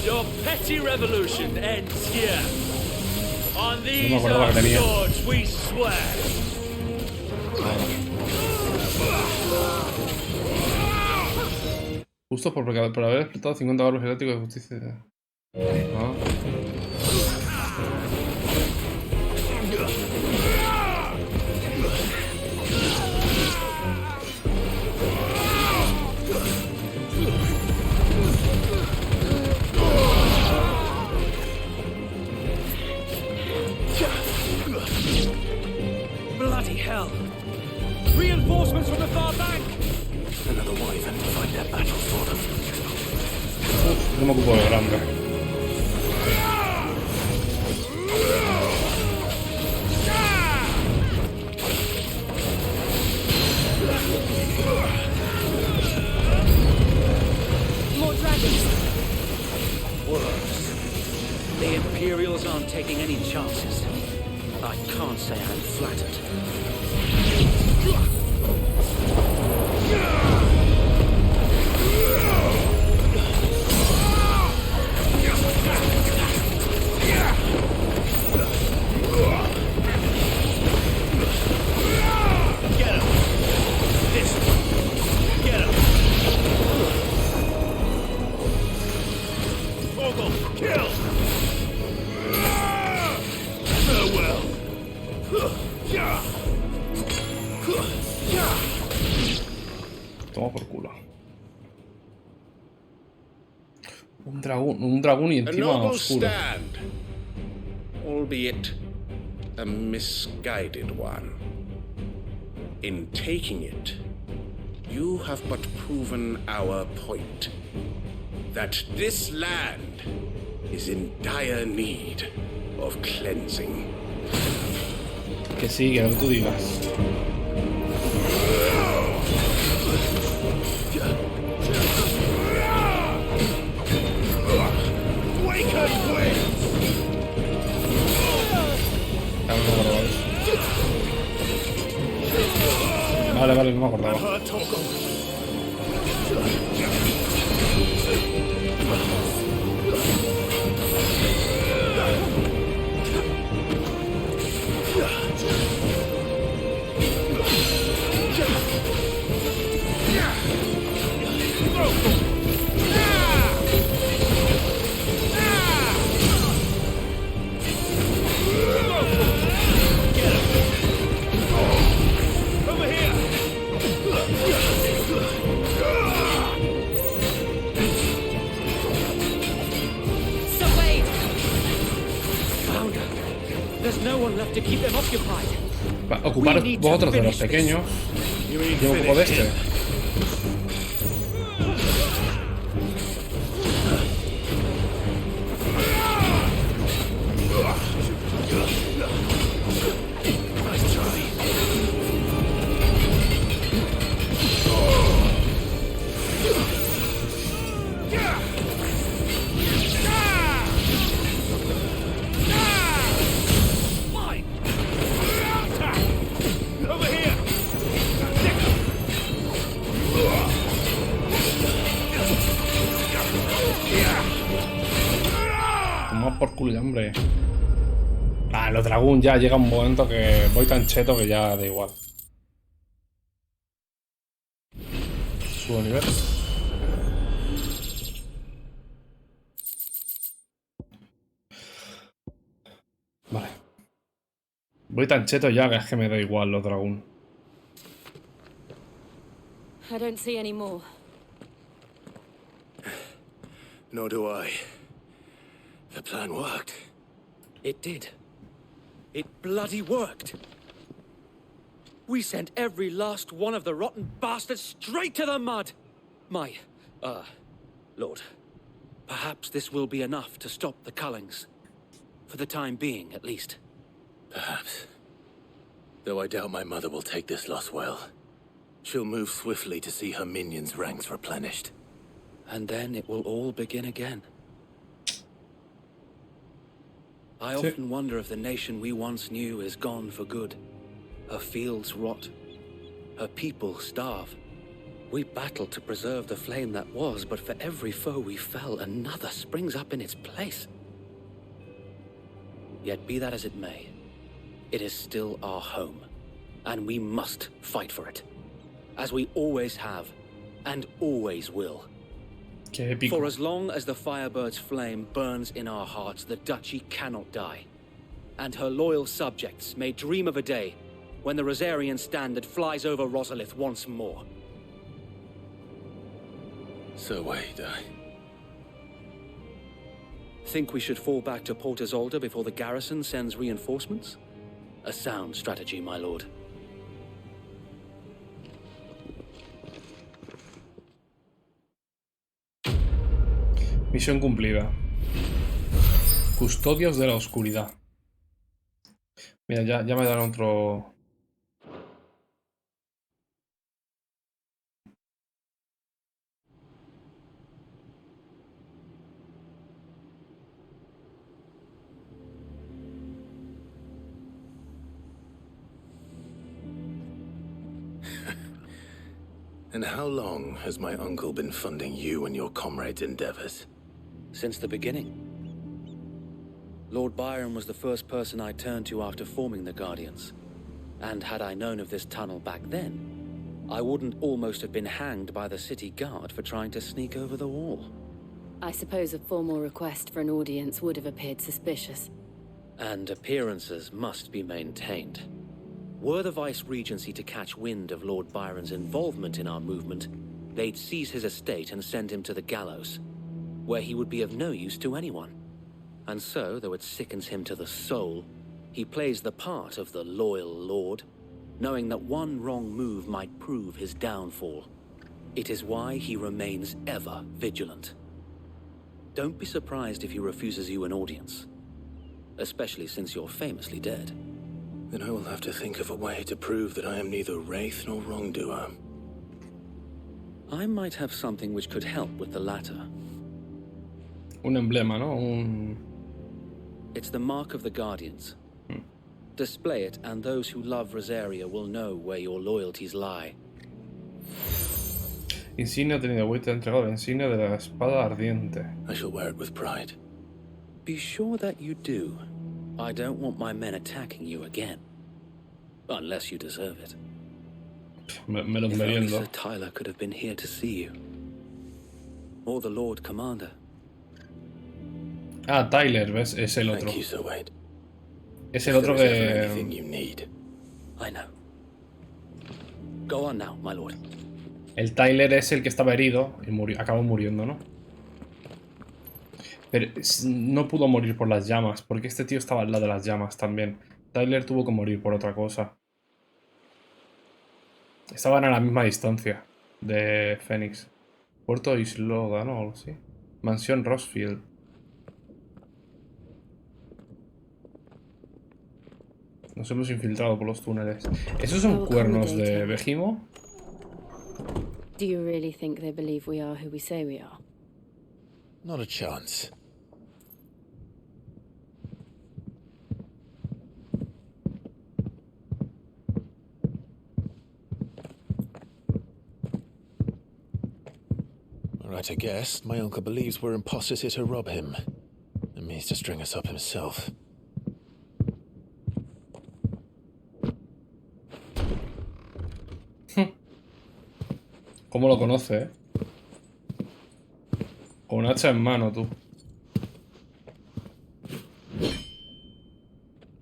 Your petty revolution ends here. On these swords we swear. Justo por haber explotado 50 barbos eléctricos de justicia. Ah. Bloody hell! Reinforcements from the far bank! Another wyvern to fight that battle for them. Uf, no me ocupo de grande. More dragons! Worse. The Imperials aren't taking any chances. I can't say I'm flattered. Get him! This one! Get him! Vogel, kill! Farewell! Toma por culo. Un dragón y encima oscuro. Stand, albeit a misguided one. In taking it, you have but proven our point. That this land is in dire need of cleansing. Que sí, que lo que tú digas. Vale, vale, no me acordaba. to keep them occupied. Ocuparos vosotros de los pequeños. Yo un poco de este. Toma por culo, hombre. Ah, los dragón ya llega un momento que voy tan cheto que ya da igual. Subo nivel. Vale. Voy tan cheto ya que es que me da igual los dragón. I don't see any more. Nor do I. The plan worked. It did. It bloody worked. We sent every last one of the rotten bastards straight to the mud. My, Lord, perhaps this will be enough to stop the Cullings. For the time being, at least. Perhaps. Though I doubt my mother will take this loss well. She'll move swiftly to see her minions' ranks replenished. And then it will all begin again. I often wonder if the nation we once knew is gone for good. Her fields rot. Her people starve. We battled to preserve the flame that was, but for every foe we fell, another springs up in its place. Yet be that as it may, it is still our home, and we must fight for it. As we always have, and always will. For as long as the Firebird's flame burns in our hearts, the Duchy cannot die. And her loyal subjects may dream of a day when the Rosarian standard flies over Rosalith once more. So wait, Think we should fall back to Port Isolde before the garrison sends reinforcements? A sound strategy, my lord. Misión cumplida. Custodios de la oscuridad. Mira, ya me dan otro... And how long has my uncle been funding you and your comrades' endeavors? Since the beginning. Lord Byron was the first person I turned to after forming the Guardians. And had I known of this tunnel back then, I wouldn't almost have been hanged by the city guard for trying to sneak over the wall. I suppose a formal request for an audience would have appeared suspicious. And appearances must be maintained. Were the Vice-Regency to catch wind of Lord Byron's involvement in our movement, they'd seize his estate and send him to the gallows, where he would be of no use to anyone. And so, though it sickens him to the soul, he plays the part of the loyal lord, knowing that one wrong move might prove his downfall. It is why he remains ever vigilant. Don't be surprised if he refuses you an audience, especially since you're famously dead. Then I will have to think of a way to prove that I am neither wraith nor wrongdoer. I might have something which could help with the latter. Un emblema, ¿no? It's the mark of the Guardians. Display it, and those who love Rosaria will know where your loyalties lie. Insignia tenido vuelta entregado la insignia de la espada ardiente. I shall wear it with pride. Be sure that you do. I don't want my men attacking you again. Unless you deserve it. Me los If only meriendo. Sir Tyler could have been here to see you. Or the Lord Commander. Ah, Tyler, ¿ves? Es el otro. Thank you, Sir Wade. Es el otro If there is ever que... anything you need. I know. Go on now, my lord. El Tyler es el que estaba herido y acabó muriendo, ¿no? Pero no pudo morir por las llamas, porque este tío estaba al lado de las llamas también. Tyler tuvo que morir por otra cosa. Estaban a la misma distancia de Phoenix. Puerto Isloga, ¿no? Algo así. Mansión Rossfield. Nos hemos infiltrado por los túneles. ¿Esos son How cuernos de accommodating. Vegimo? Do you really think they believe we are who we say we are? Not a chance. Right, I guess. My uncle believes we're imposters here to rob him. And means to string us up himself. ¿Cómo lo conoce, eh? Con un hacha en mano, tú.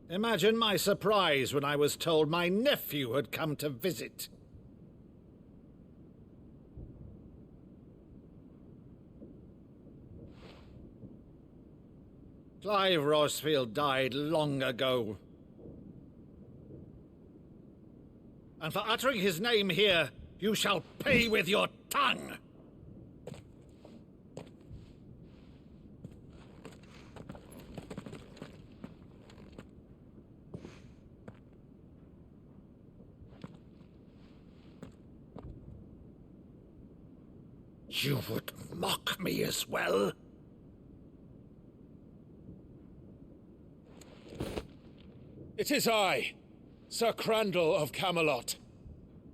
Imagine my surprise when I was told my nephew had come to visit. Clive Rossfield died long ago. And for uttering his name here, you shall pay with your tongue! You would mock me as well? It is I, Sir Crandall of Camelot,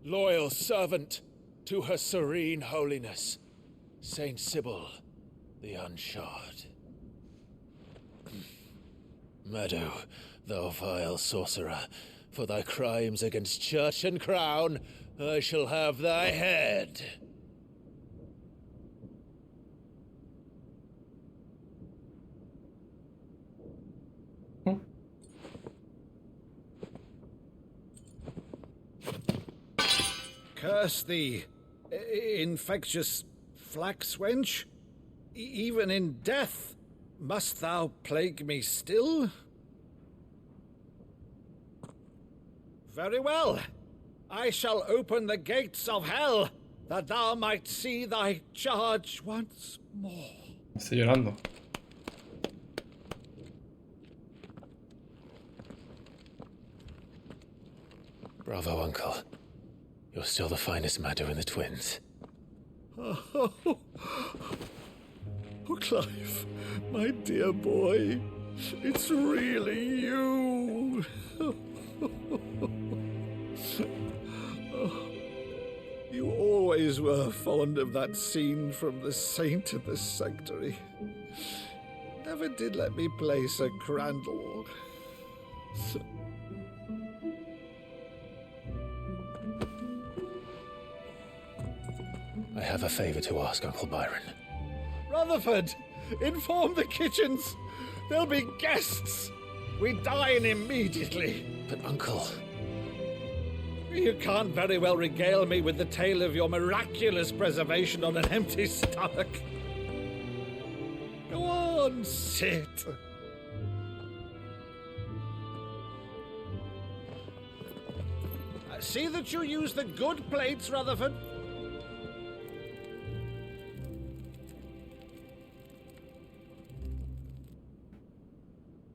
loyal servant to Her Serene Holiness, Saint Sybil the Unshod. Meadow, thou vile sorcerer, for thy crimes against church and crown, I shall have thy head. Curse thee, infectious flax wench. Even in death, must thou plague me still? Very well. I shall open the gates of hell, that thou might see thy charge once more. Estoy llorando. Bravo, Uncle. You're still the finest Meadow in the twins. Oh, Clive, my dear boy, it's really you. You always were fond of that scene from The Saint in the Sanctuary. Never did let me play Sir Crandall. I have a favor to ask, Uncle Byron. Rutherford, inform the kitchens. There'll be guests. We dine immediately. But, Uncle... You can't very well regale me with the tale of your miraculous preservation on an empty stomach. Go on, sit. See that you use the good plates, Rutherford.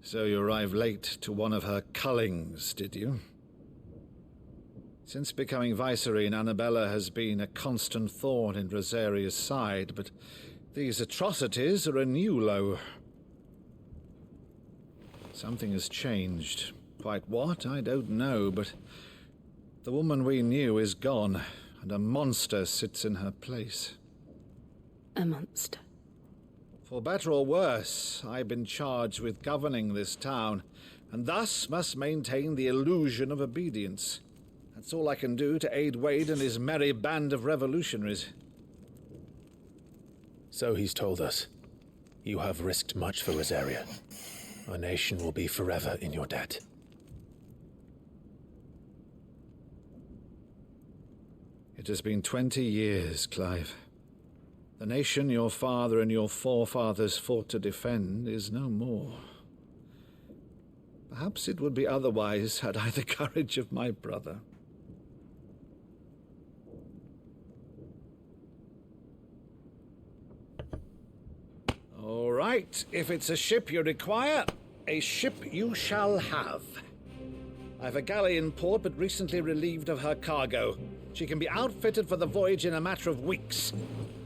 So you arrived late to one of her cullings, did you? Since becoming Vicereine, Annabella has been a constant thorn in Rosaria's side, but these atrocities are a new low. Something has changed. Quite what, I don't know, but the woman we knew is gone, and a monster sits in her place. A monster. For better or worse, I've been charged with governing this town, and thus must maintain the illusion of obedience. That's all I can do to aid Wade and his merry band of revolutionaries. So he's told us. You have risked much for Rosaria. Our nation will be forever in your debt. It has been 20 years, Clive. The nation your father and your forefathers fought to defend is no more. Perhaps it would be otherwise had I the courage of my brother. All right, if it's a ship you require, a ship you shall have. I've a galley in port, but recently relieved of her cargo. She can be outfitted for the voyage in a matter of weeks.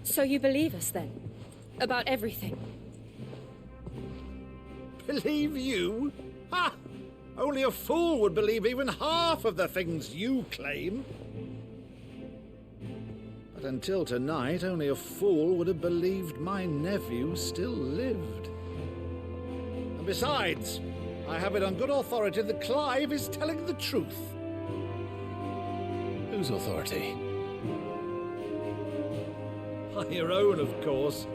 So you believe us, then? About everything? Believe you? Ha! Only a fool would believe even half of the things you claim. But until tonight, only a fool would have believed my nephew still lived. And besides, I have it on good authority that Clive is telling the truth. Whose authority? By your own, of course.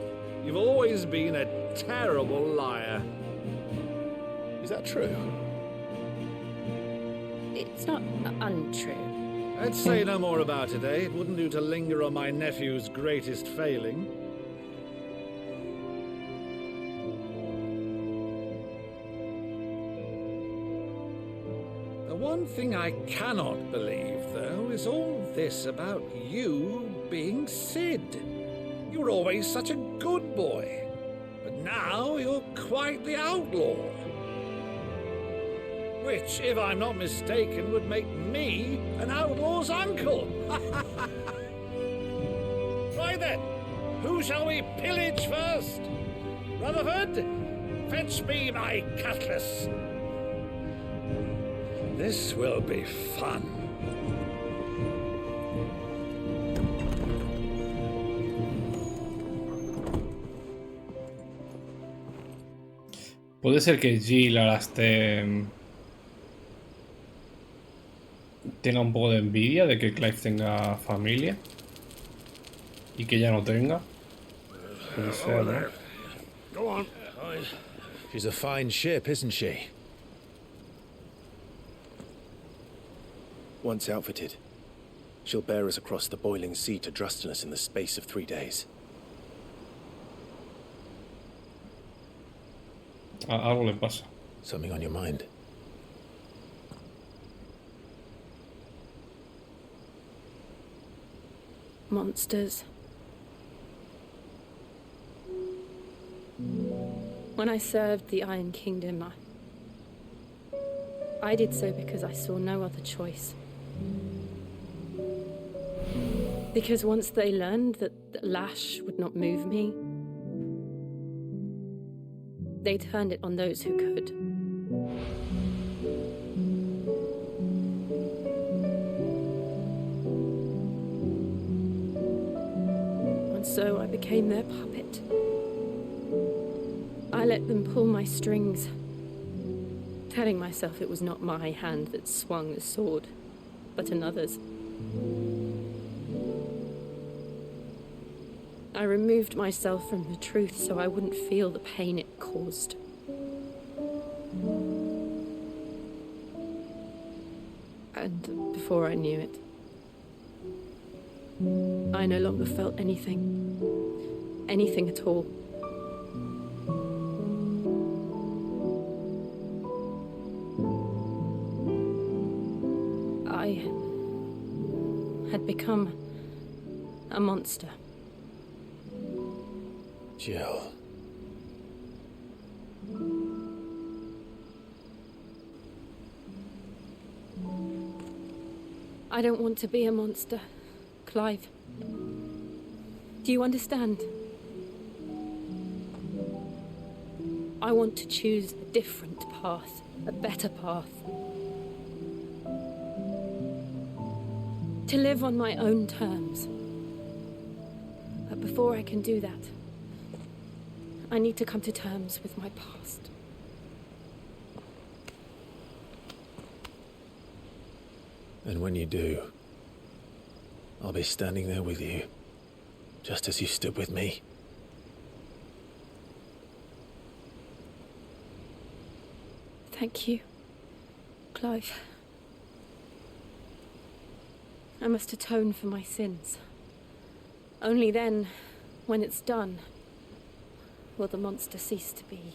You've always been a terrible liar. Is that true? It's not untrue. Let's say no more about it, eh? It wouldn't do to linger on my nephew's greatest failing. The one thing I cannot believe, though, is all this about you being Sid. You were always such a good boy, but now you're quite the outlaw. Which, if I'm not mistaken, would make me an outlaw's uncle. Right then, who shall we pillage first? Rutherford, fetch me my cutlass. This will be fun. Puede ser que Jill ahora tenga un poco de envidia de que Clive tenga familia y que ella no tenga. Puede ser, ¿no? Go on. She's a fine ship, isn't she? Once outfitted, she'll bear us across the boiling sea to Drustinus in the space of 3 days. Algo le pasa. Something on your mind? Monsters. When I served the Iron Kingdom, I did so because I saw no other choice. Because once they learned that the lash would not move me, they turned it on those who could. And so I became their puppet. I let them pull my strings, telling myself it was not my hand that swung the sword, but another's. I removed myself from the truth so I wouldn't feel the pain it caused. And before I knew it, I no longer felt anything. Anything at all. I had become a monster. Jill. I don't want to be a monster, Clive. Do you understand? I want to choose a different path, a better path. To live on my own terms. But before I can do that, I need to come to terms with my past. And when you do, I'll be standing there with you, just as you stood with me. Thank you, Clive. I must atone for my sins. Only then, when it's done, will the monster cease to be.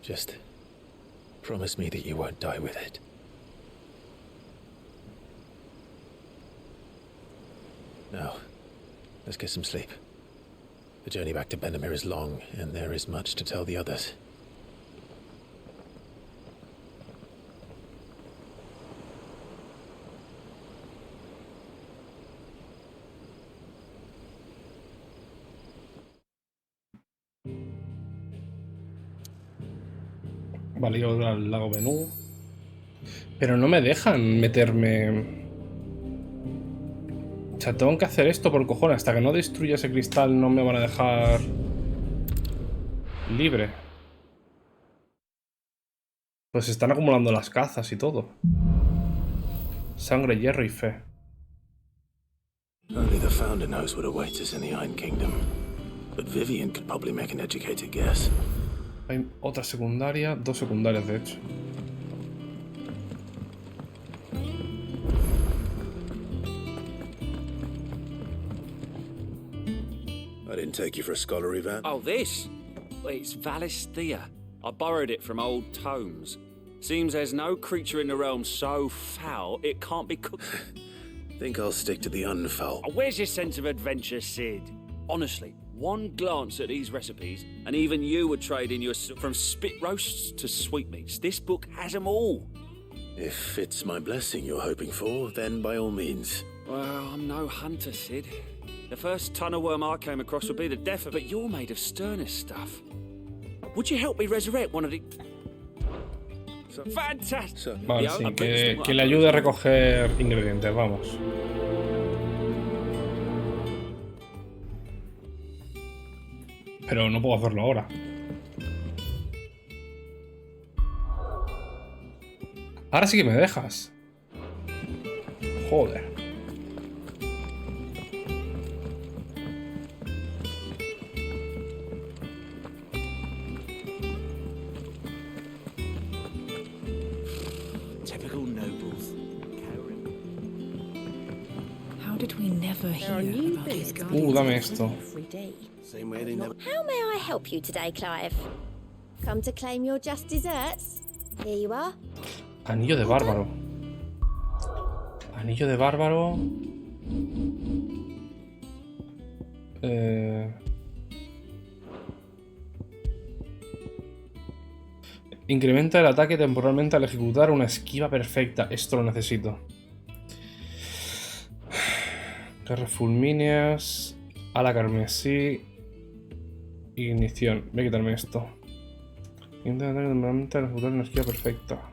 Just promise me that you won't die with it. Now, let's get some sleep. The journey back to Benamir is long, and there is much to tell the others. Vale, yo voy al lago Benú. Pero no me dejan meterme... O sea, tengo que hacer esto por cojones. Hasta que no destruya ese cristal no me van a dejar... libre. Pues se están acumulando las cazas y todo. Sangre, hierro y fe. Only the Founder knows what awaits us in the Iron Kingdom. But Vivian could probably make an educated guess. Hay otra secundaria, 2 secundarias de hecho. I didn't take you for a scholar, Ivan. Oh, this? Well, it's Valisthea. I borrowed it from old tomes. Seems there's no creature in the realm so foul it can't be cooked. Think I'll stick to the unfoul. Oh, where's your sense of adventure, Sid? Honestly, one glance at these recipes, and even you would trade in your... From spit roasts to sweetmeats, this book has them all. If it's my blessing you're hoping for, then by all means. Well, I'm no hunter, Sid. The first tunnel worm I came across would be the death of... But you're made of sterner stuff. Would you help me resurrect one of the... Fantastic! Vale, sí, que le ayude a recoger ingredientes, vamos. Pero no puedo hacerlo ahora. Ahora sí que me dejas. Joder. Typical nobles. How did we never hear about these guys? Dame esto. Same way they never... How may I help you today, Clive? Come to claim your just desserts? Here you are. Anillo de bárbaro. Anillo de bárbaro. Incrementa el ataque temporalmente al ejecutar una esquiva perfecta. Esto lo necesito. Garras fulmíneas. Ala carmesí. Ignición. Voy a quitarme esto. Incrementa el ataque temporalmente al ejecutar una esquiva perfecta.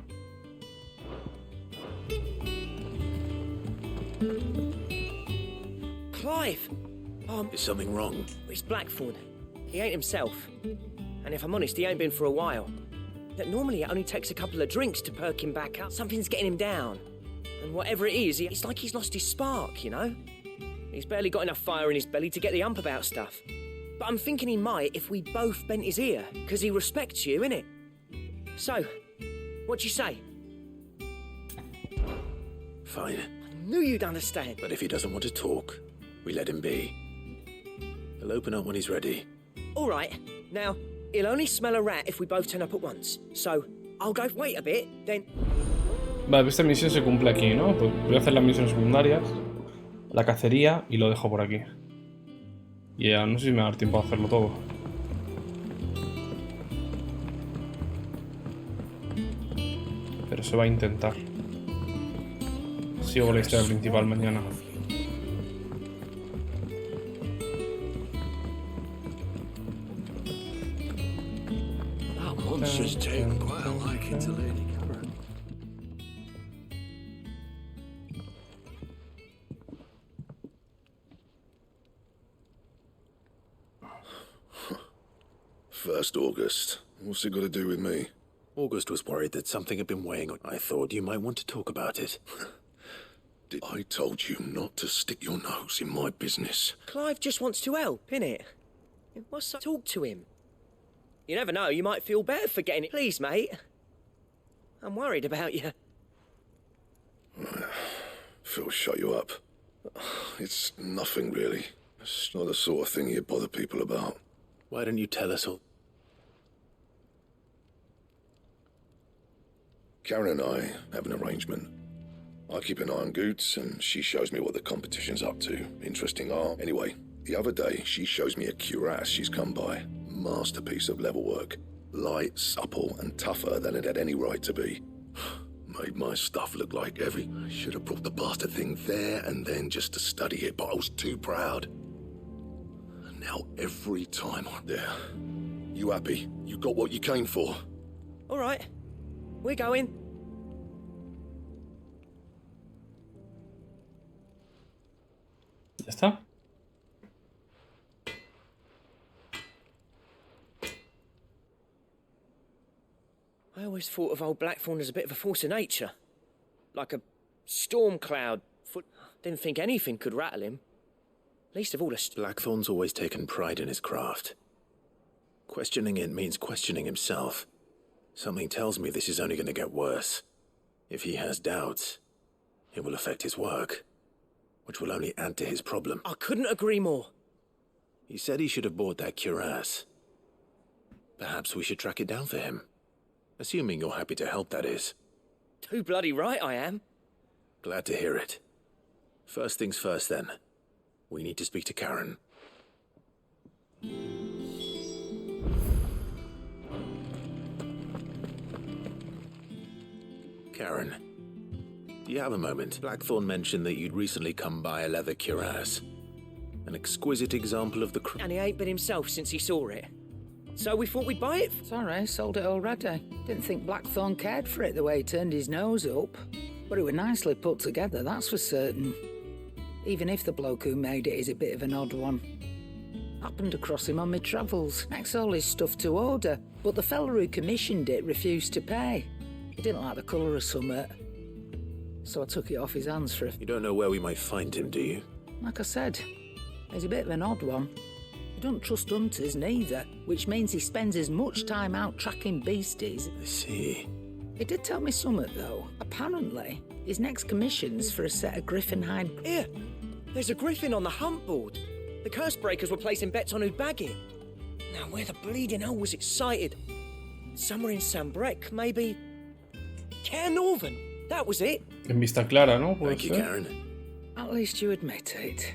Clive! Is something wrong? It's Blackthorn. He ain't himself. And if I'm honest, he ain't been for a while. That normally it only takes a couple of drinks to perk him back up. Something's getting him down. And whatever it is, it's like he's lost his spark, you know? He's barely got enough fire in his belly to get the ump about stuff. But I'm thinking he might if we both bent his ear, because he respects you, innit? So, what you say? Fine. I knew you'd understand. But if he doesn't want to talk, we let him be. He'll open up when he's ready. All right. Now, he'll only smell a rat if we both turn up at once. So, I'll go wait a bit, then... Vale, esta misión se cumple aquí, ¿no? Pues voy a hacer las misiones secundarias, la cacería y lo dejo por aquí. Y ya no sé si me va a dar tiempo a hacerlo todo. Pero se va a intentar. Sigo con la historia principal mañana. That monster's taken quite a liking to Lady Cara. First August. What's it got to do with me? August was worried that something had been weighing on. I thought you might want to talk about it. I told you not to stick your nose in my business. Clive just wants to help, innit? What's up? Talk to him. You never know, you might feel better for getting it. Please, mate. I'm worried about you. Phil, shut you up. It's nothing, really. It's not the sort of thing you bother people about. Why don't you tell us all? Karen and I have an arrangement. I keep an eye on Goots, and she shows me what the competition's up to. Interesting art. Anyway, the other day, she shows me a cuirass she's come by. Masterpiece of level work. Light, supple, and tougher than it had any right to be. Made my stuff look like heavy. I should have brought the bastard thing there and then just to study it, but I was too proud. And now every time I'm there... You happy? You got what you came for? All right. We're going. ¿Ya está? I always thought of old Blackthorn as a bit of a force of nature. Like a storm cloud. Didn't think anything could rattle him. Least of all Blackthorn's always taken pride in his craft. Questioning it means questioning himself. Something tells me this is only going to get worse. If he has doubts, it will affect his work, which will only add to his problem. I couldn't agree more. He said he should have bought that cuirass. Perhaps we should track it down for him. Assuming you're happy to help, that is. Too bloody right I am. Glad to hear it. First things first, then. We need to speak to Karen. Karen, do you have a moment? Blackthorn mentioned that you'd recently come by a leather cuirass. An exquisite example of the... And he ain't been himself since he saw it. So we thought we'd buy it. Sorry, sold it already. Didn't think Blackthorn cared for it the way he turned his nose up. But it was nicely put together, that's for certain. Even if the bloke who made it is a bit of an odd one. Happened across him on my travels. Next all his stuff to order, but the fella who commissioned it refused to pay. He didn't like the colour of summit. So I took it off his hands for a... You don't know where we might find him, do you? Like I said, he's a bit of an odd one. He don't trust hunters neither, which means he spends as much time out tracking beasties. I see. He did tell me something, though. Apparently, his next commission's for a set of griffin hide... Here, there's a griffin on the hunt board. The curse breakers were placing bets on who'd bag it. Now, where the bleeding hell was it sighted? Somewhere in Sambrec, maybe... Care Northern, that was it. En Vista Clara, ¿no? Thank you, Karen. At least you admit it.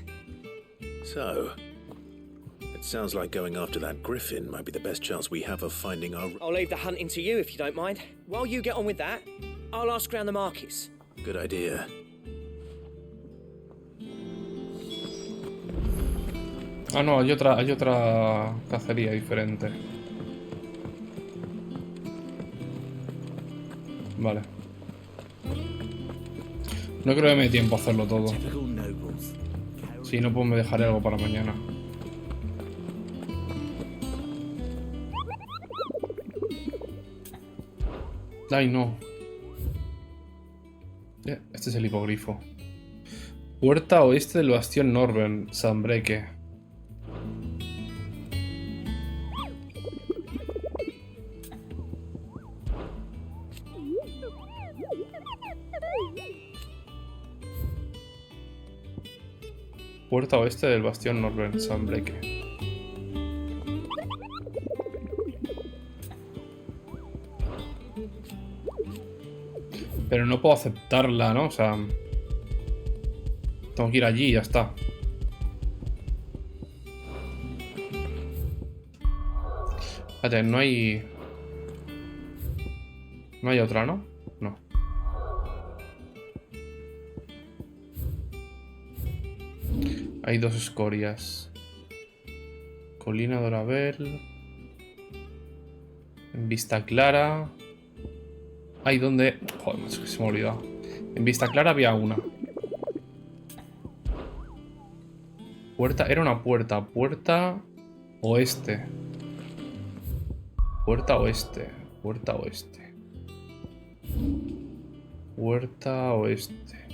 So, it sounds like going after that griffin might be the best chance we have of finding our... I'll leave the hunting to you if you don't mind. While you get on with that, I'll ask around the markets. Good idea. Ah, no, hay otra cacería diferente. Vale. No creo que me dé tiempo a hacerlo todo. Si no, pues me dejaré algo para mañana. Ay, no. Este es el hipogrifo. Puerta oeste del bastión Norben, Sanbreque. Puerta oeste del bastión Norben, Sanbreque. Pero no puedo aceptarla, ¿no? O sea... Tengo que ir allí y ya está. Espérate, no hay... No hay otra, ¿no? No. Hay dos escorias. Colina de Orabel. En Vista Clara. Ay, ¿dónde? Joder, macho, que se me ha olvidado. En Vista Clara había una. Puerta, era una puerta. Puerta oeste. Puerta oeste. Puerta oeste. Puerta oeste.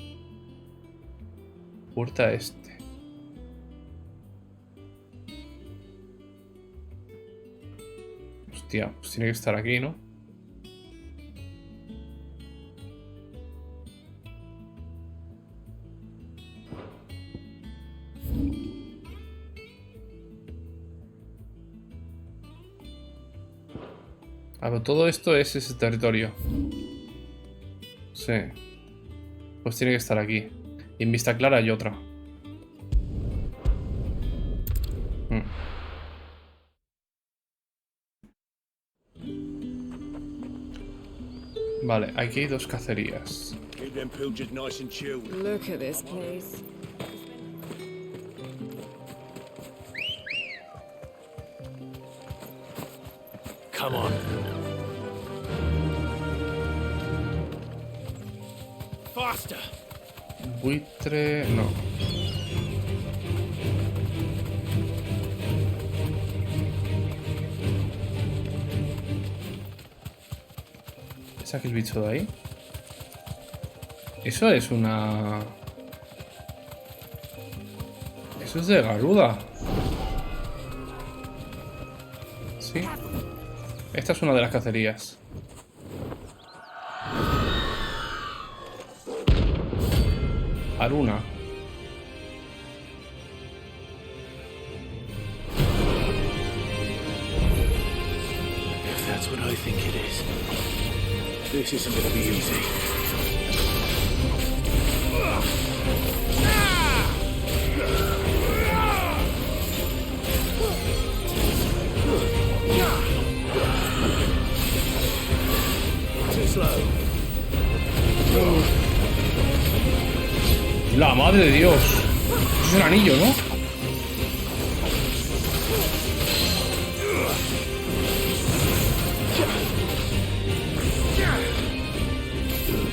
Puerta este. Hostia, pues tiene que estar aquí, ¿no? A ver, todo esto es ese territorio. Sí. Pues tiene que estar aquí. Y en vista clara hay otra. Vale, aquí hay 2 cacerías. Keep them pilgers nice and chilled. Look at this place. Come on. Faster. Buitre... no. ¿Es aquel bicho de ahí? Eso es una... Eso es de Garuda. Sí. Esta es una de las cacerías. Aruna. If that's what I think it is, this isn't gonna be easy. Too slow. La madre de Dios. Eso es un anillo, ¿no?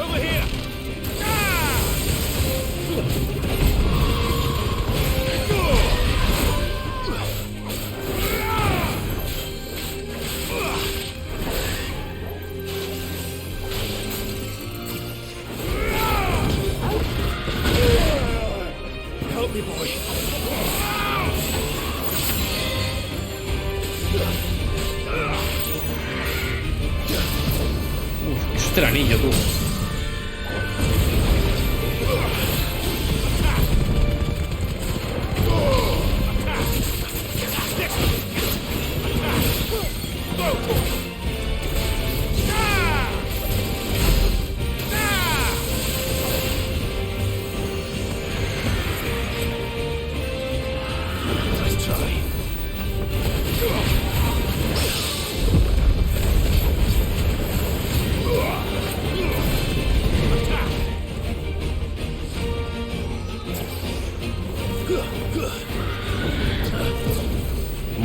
Over here. Help me, boy. Eso es el anillo, tú. Nice try.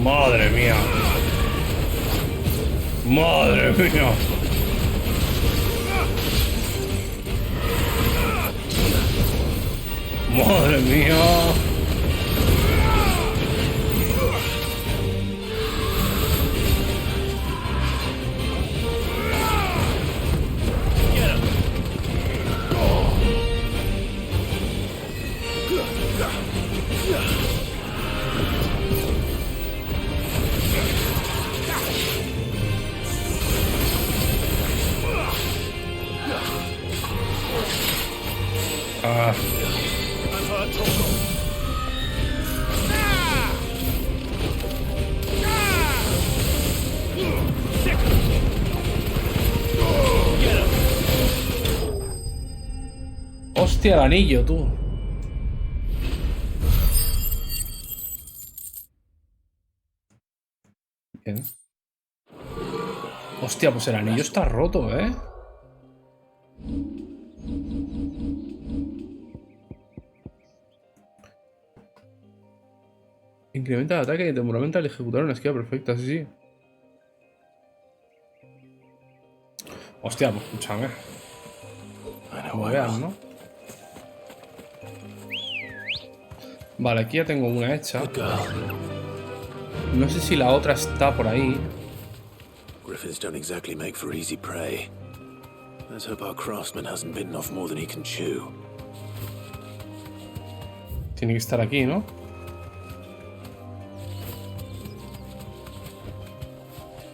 Madre mía. Madre mía. Madre mía. Ah. Hostia, el anillo, tú. Bien. Hostia, pues el anillo está roto, ¿eh? Incrementa el ataque y temporalmente al ejecutar una esquiva perfecta, sí, sí. Hostia, pues escúchame. Como veas, ¿no? Vale, aquí ya tengo una hecha. No sé si la otra está por ahí. Griffins don't exactly make for easy prey. Let's hope our craftsman hasn't bitten off more than he can chew. Tiene que estar aquí, ¿no?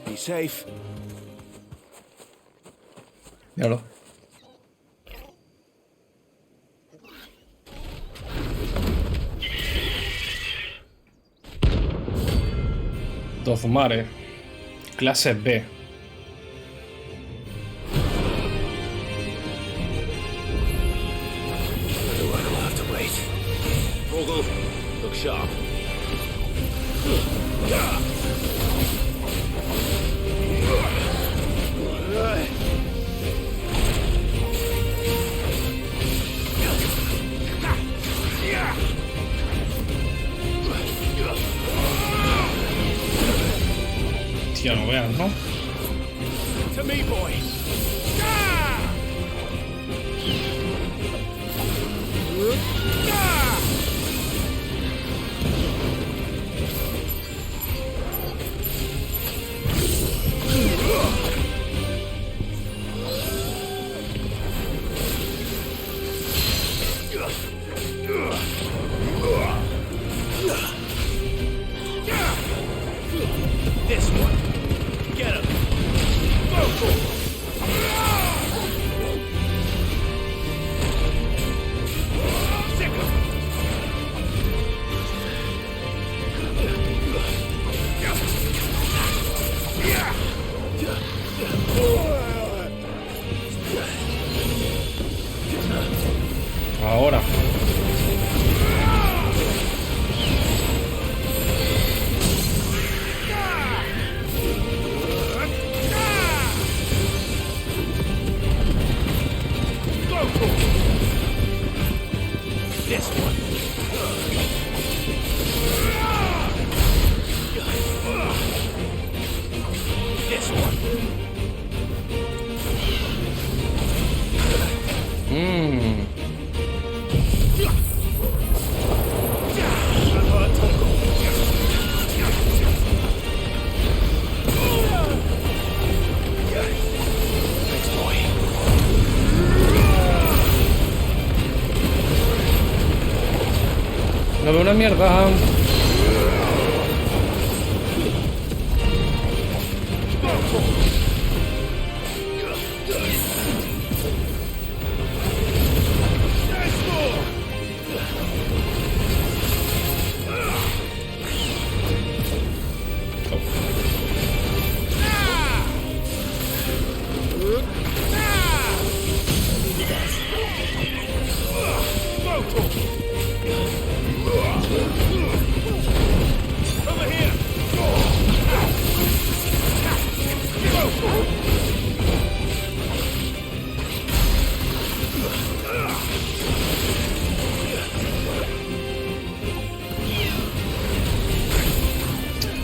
Be safe. Míralo. Dozmare. Clase B. sharp. Tío, no veas, ¿no? To me, boys. This one. Get him. Sick him. Ahora. This one. This one. Thanks, boy. No veo una mierda. Over here.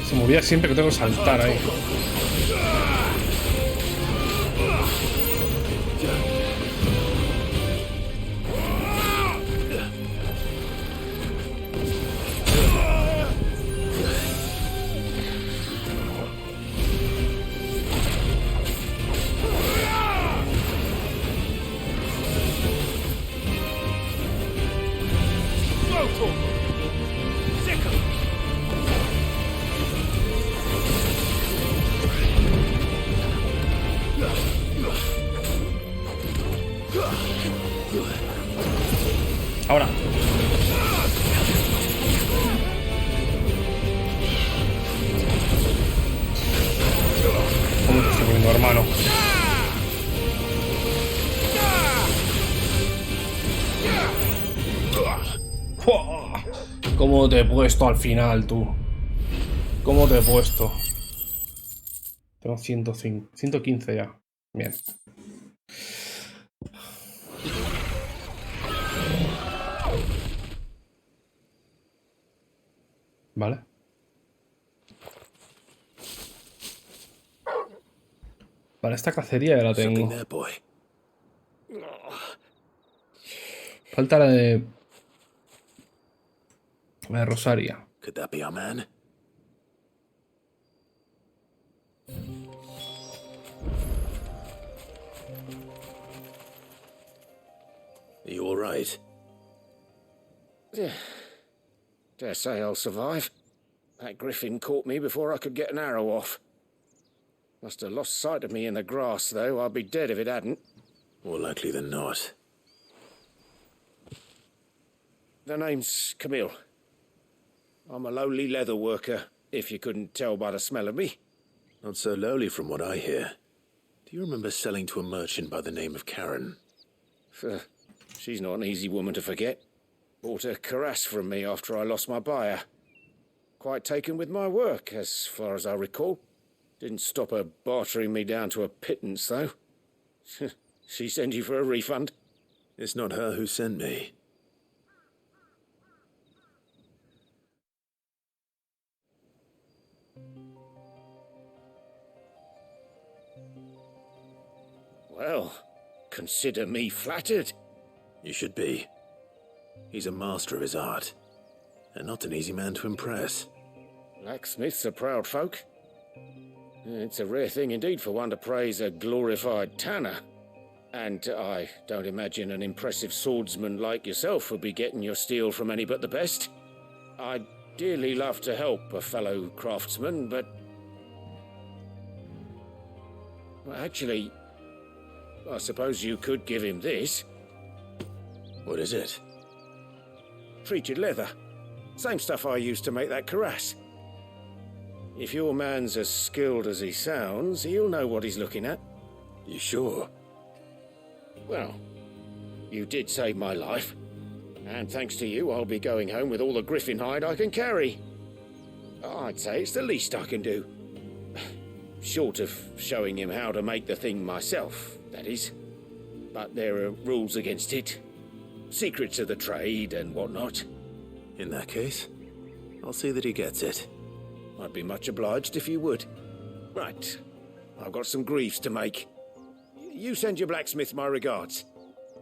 Se movía siempre que tengo que saltar ahí. Ahora. ¿Cómo te estoy poniendo, hermano? ¡Fua! ¿Cómo te he puesto al final, tú? ¿Cómo te he puesto? Tengo 105, 115 ya. Bien. Vale. Vale, esta cacería ya la tengo. Falta la de Rosaria. Could that be our man? Are you all right? Dare say I'll survive. That griffin caught me before I could get an arrow off. Must have lost sight of me in the grass, though. I'd be dead if it hadn't. More likely than not. The name's Camille. I'm a lowly leather worker, if you couldn't tell by the smell of me. Not so lowly from what I hear. Do you remember selling to a merchant by the name of Karen? She's not an easy woman to forget. bought a cuirass from me after I lost my buyer. Quite taken with my work, as far as I recall. Didn't stop her bartering me down to a pittance, though. She sent you for a refund? It's not her who sent me. Well, consider me flattered. You should be. He's a master of his art, and not an easy man to impress. Blacksmiths are proud folk. It's a rare thing indeed for one to praise a glorified tanner. And I don't imagine an impressive swordsman like yourself would be getting your steel from any but the best. I'd dearly love to help a fellow craftsman, but... Well, actually, I suppose you could give him this. What is it? Treated leather. Same stuff I used to make that cuirass. If your man's as skilled as he sounds, he'll know what he's looking at. You sure? Well, you did save my life. And thanks to you, I'll be going home with all the griffin hide I can carry. I'd say it's the least I can do. Short of showing him how to make the thing myself, that is. But there are rules against it. Secrets of the trade and whatnot. In that case, I'll see that he gets it. I'd be much obliged if you would. Right. I've got some greaves to make. You send your blacksmith my regards.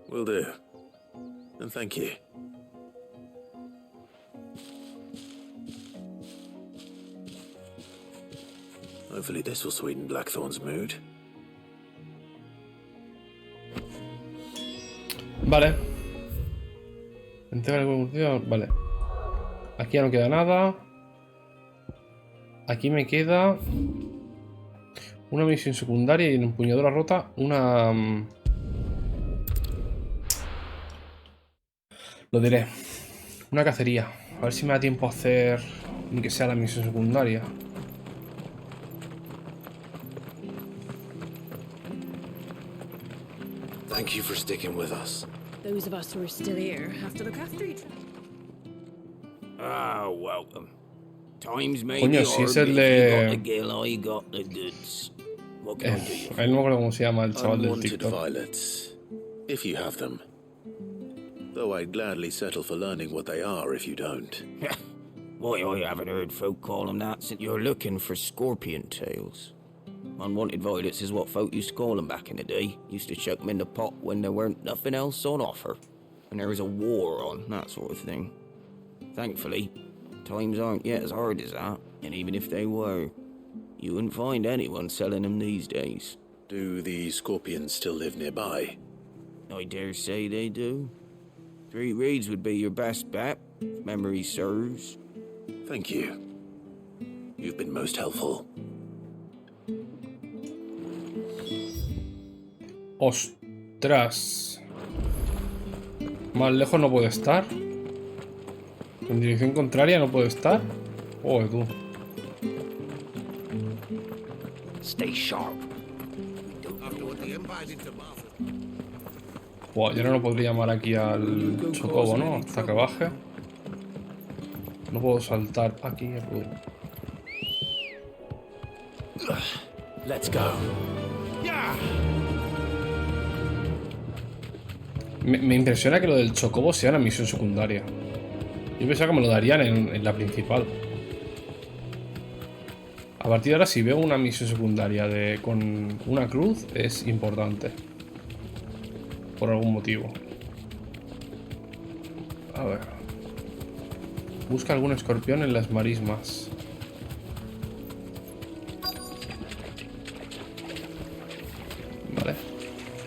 Will do. And thank you. Hopefully this will sweeten Blackthorn's mood. Vale. Entrega el curtido. Vale. Aquí ya no queda nada. Aquí me queda una misión secundaria y en empuñadura rota una... Lo diré. Una cacería. A ver si me da tiempo a hacer ni que sea la misión secundaria. Thank you for sticking with us. Those of us who are still here have to look after each other. Ah, welcome. Times may Coño, be si hard, es but el if de... you got the gill, I got the goods. What can I do you for? No me acuerdo cómo se llama el chaval del Unwanted TikTok. violets, if you have them. Though I'd gladly settle for learning what they are if you don't. Why, I haven't heard folk call them that since you're looking for scorpion tails. Unwanted violets is what folk used to call them back in the day. Used to chuck them in the pot when there weren't nothing else on offer. When there was a war on, that sort of thing. Thankfully, times aren't yet as hard as that. And even if they were, you wouldn't find anyone selling them these days. Do the scorpions still live nearby? I dare say they do. 3 Reeds would be your best bet, if memory serves. Thank you. You've been most helpful. Ostras. Más lejos no puede estar. En dirección contraria no puede estar. Joder, tú. Stay sharp. Buah, yo no lo podría llamar aquí al chocobo, ¿no? Hasta que baje. No puedo saltar. Aquí ya puedo. Let's go. Me impresiona que lo del chocobo sea una misión secundaria. Yo pensaba que me lo darían en la principal. A partir de ahora, si veo una misión secundaria con una cruz, es importante. Por algún motivo. A ver. Busca algún escorpión en las marismas. Vale.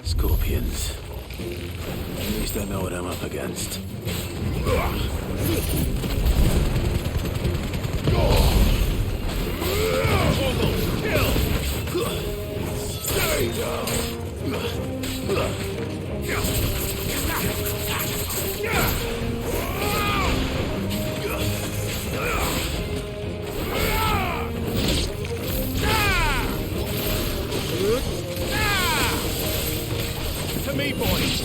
Scorpions. At least I know what I'm up against. To me, boys.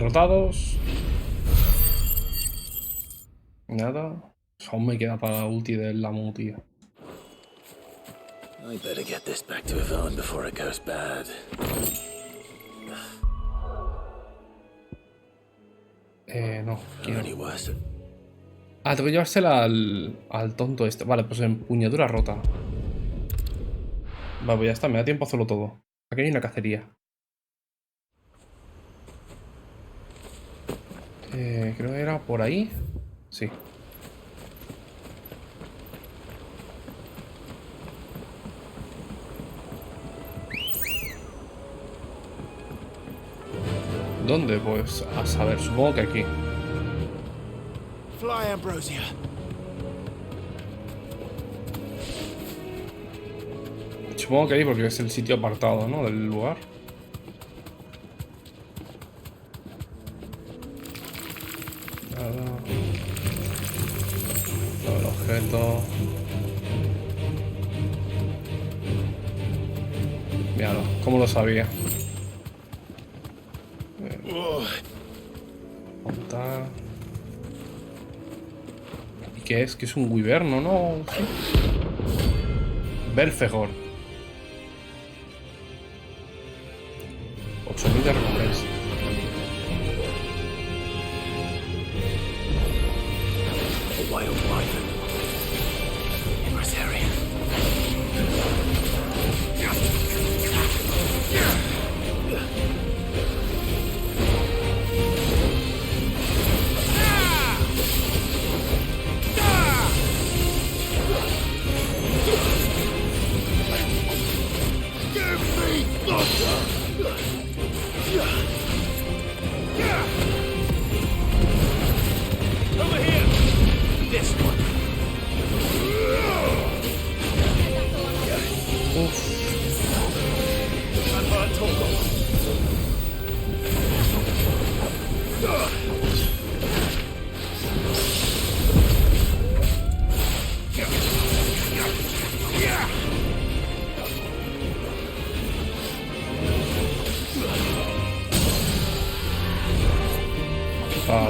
derrotados. Nada. Aún me queda para la ulti del Llama, tío. I better get this back to Yvonne before it goes bad. No. Any worse? Ah, tengo que llevársela al tonto este. Vale, pues empuñadura rota. Vale, pues ya está, me da tiempo a hacerlo todo. Aquí hay una cacería. Creo que era por ahí. Sí. ¿Dónde? Pues a saber, supongo que aquí. Fly, Ambrosia. Supongo que ahí porque es el sitio apartado, ¿no? Del lugar. Nada. Todo el objeto. Míralo, ¿cómo lo sabía? Montar. ¿Y qué es? Que es un wyverno, ¿no? ¿Sí? Belfegor. 8000 de recompensa.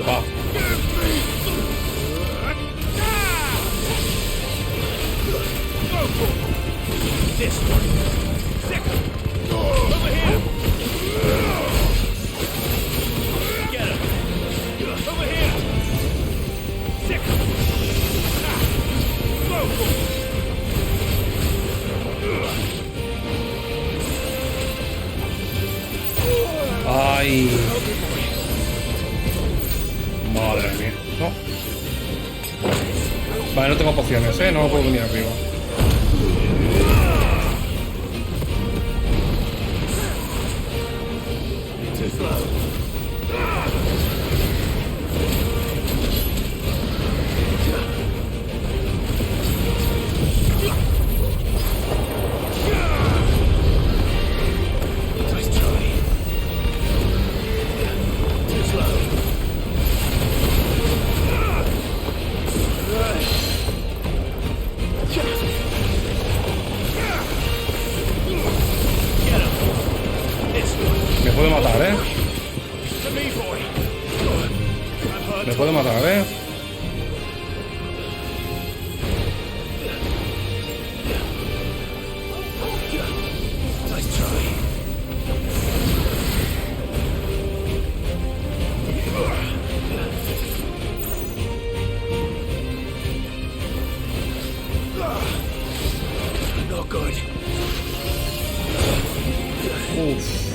Va. Ay. Madre mía. No. Vale, no tengo pociones, no puedo venir arriba. Me puede matar, Me puede matar, No good. Uf.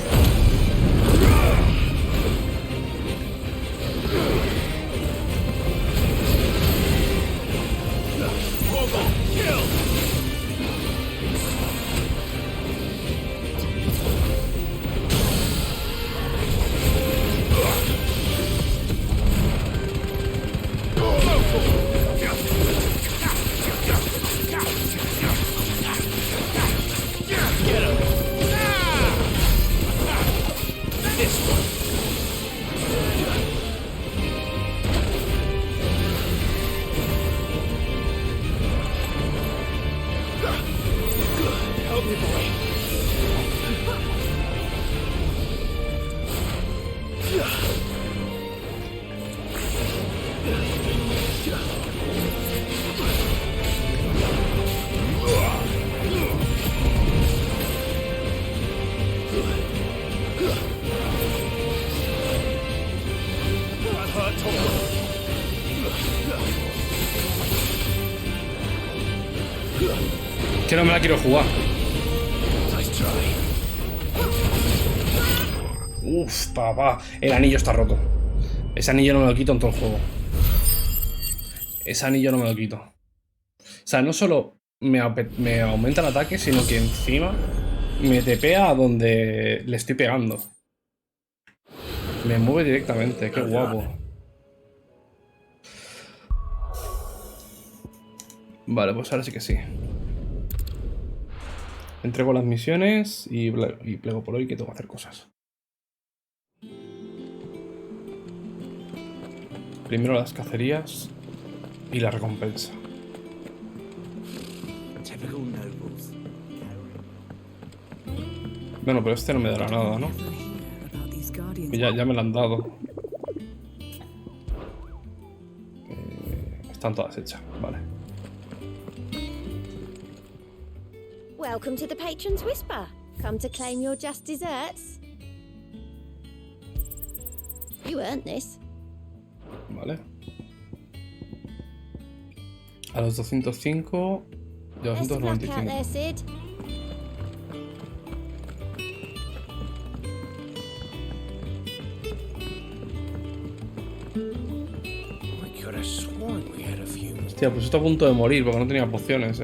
Que no me la quiero jugar. Uf, papá. El anillo está roto. Ese anillo no me lo quito en todo el juego. Ese anillo no me lo quito. O sea, no solo me aumenta el ataque, sino que encima me tepea a donde le estoy pegando. Me mueve directamente, qué guapo. Vale, pues ahora sí que sí. Entrego las misiones y plego por hoy que tengo que hacer cosas. Primero las cacerías y la recompensa. Bueno, pero este no me dará nada, ¿no? Y ya me lo han dado. Están todas hechas, vale. Welcome to the Patron's Whisper. Come to claim your just desserts. You earned this. Vale. A los 205 y a los 295. Hostia, pues estoy a punto de morir porque no tenía pociones,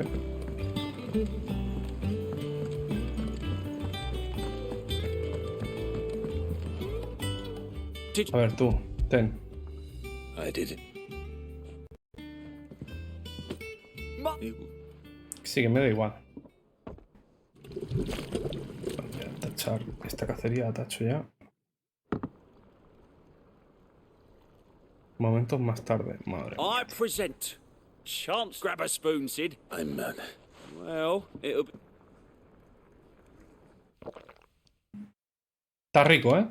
A ver, tú, ten. Sí, que me da igual. Voy a tachar esta cacería, la tacho ya. Momentos más tarde, madre mía. I present. Chance grab a spoon, Sid. I'm mad. Well, it'll be... Está rico, ¿eh?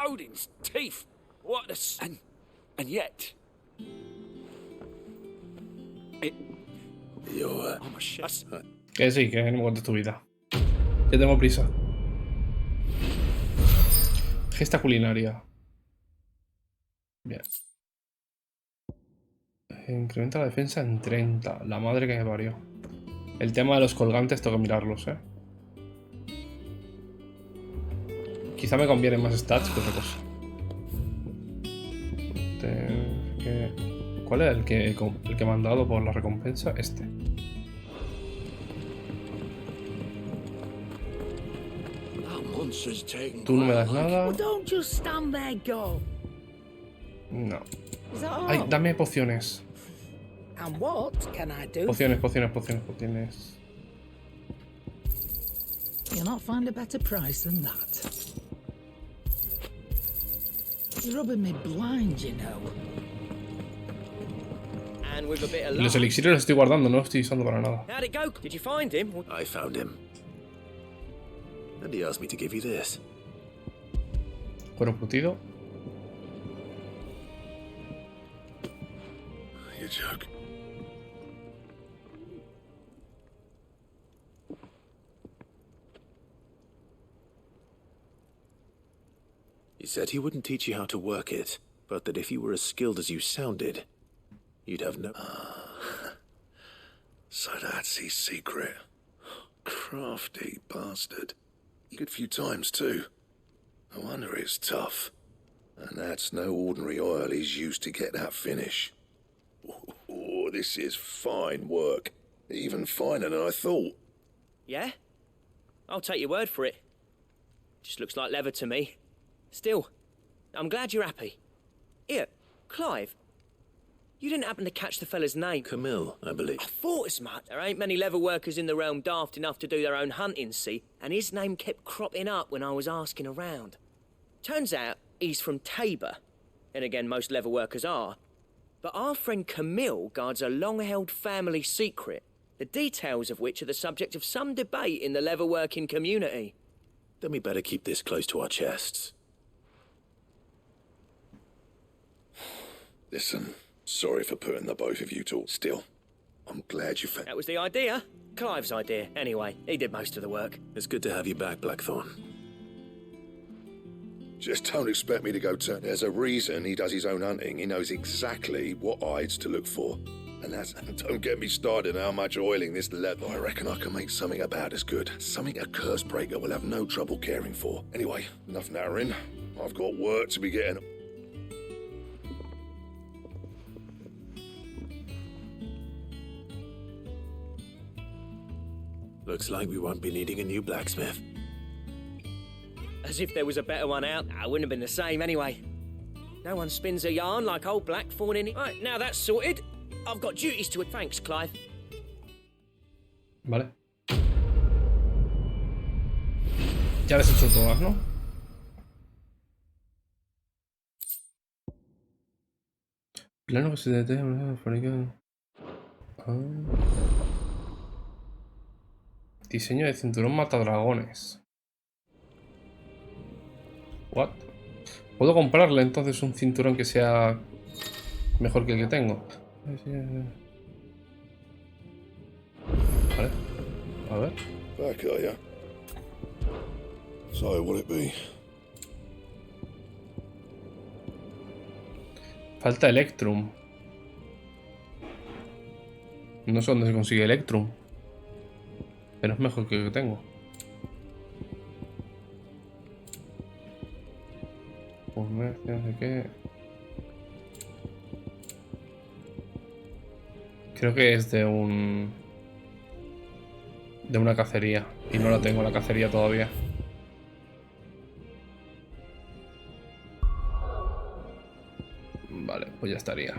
Odin's teeth. What a... And yet... I'm a shit. Que sí, que no me cuentes tu vida. Que tengo prisa. Gesta culinaria. Bien. Incrementa la defensa en 30. La madre que me parió. El tema de los colgantes tengo que mirarlos, Quizá me conviene más stats que otra cosa. ¿Cuál era el que me han dado por la recompensa? Este. Tú no me das nada. No. Ay, dame pociones. Pociones. You'll not find a better price than that. You're rubbing me blind, you know. And with a bit of Los luck. elixires los estoy guardando, no los estoy usando para nada. How'd it go? Did you find him? I found him. And he asked me to give you this. Cuero curtido. You joke. He said he wouldn't teach you how to work it, but that if you were as skilled as you sounded, you'd have no... So that's his secret. Crafty bastard. Good few times, too. No wonder it's tough. And that's no ordinary oil he's used to get that finish. Oh, this is fine work. Even finer than I thought. Yeah? I'll take your word for it. Just looks like leather to me. Still, I'm glad you're happy. Here, Clive. You didn't happen to catch the fella's name? Camille, I believe. I thought as much. There ain't many leather workers in the realm daft enough to do their own hunting, see? And his name kept cropping up when I was asking around. Turns out he's from Tabor. And again, most leather workers are. But our friend Camille guards a long-held family secret, the details of which are the subject of some debate in the leather-working community. Then we better keep this close to our chests. Listen, sorry for putting the both of you to still. I'm glad you found... That was the idea. Clive's idea, anyway. He did most of the work. It's good to have you back, Blackthorn. Just don't expect me to go turn. There's a reason he does his own hunting. He knows exactly what hides to look for. And that's... Don't get me started on how much oiling this leather. I reckon I can make something about as good. Something a curse breaker will have no trouble caring for. Anyway, enough narrowing. I've got work to be getting... Looks like we won't be needing a new blacksmith. As if there was a better one out. I wouldn't have been the same anyway. No one spins a yarn like old Blackthorn in it. Right, now that's sorted. I've got duties to... Thanks, Clive. Vale. Ya les he hecho todas, ¿no? Plano que se detecta. Diseño de cinturón matadragones. What? ¿Puedo comprarle entonces un cinturón que sea mejor que el que tengo? Vale. A ver. Back, haya. So, will it be? Falta Electrum. No sé dónde se consigue Electrum. Pero es mejor que el que tengo. Comercio, no sé qué. Creo que es de un... de una cacería. Y no la tengo la cacería todavía. Vale, pues ya estaría.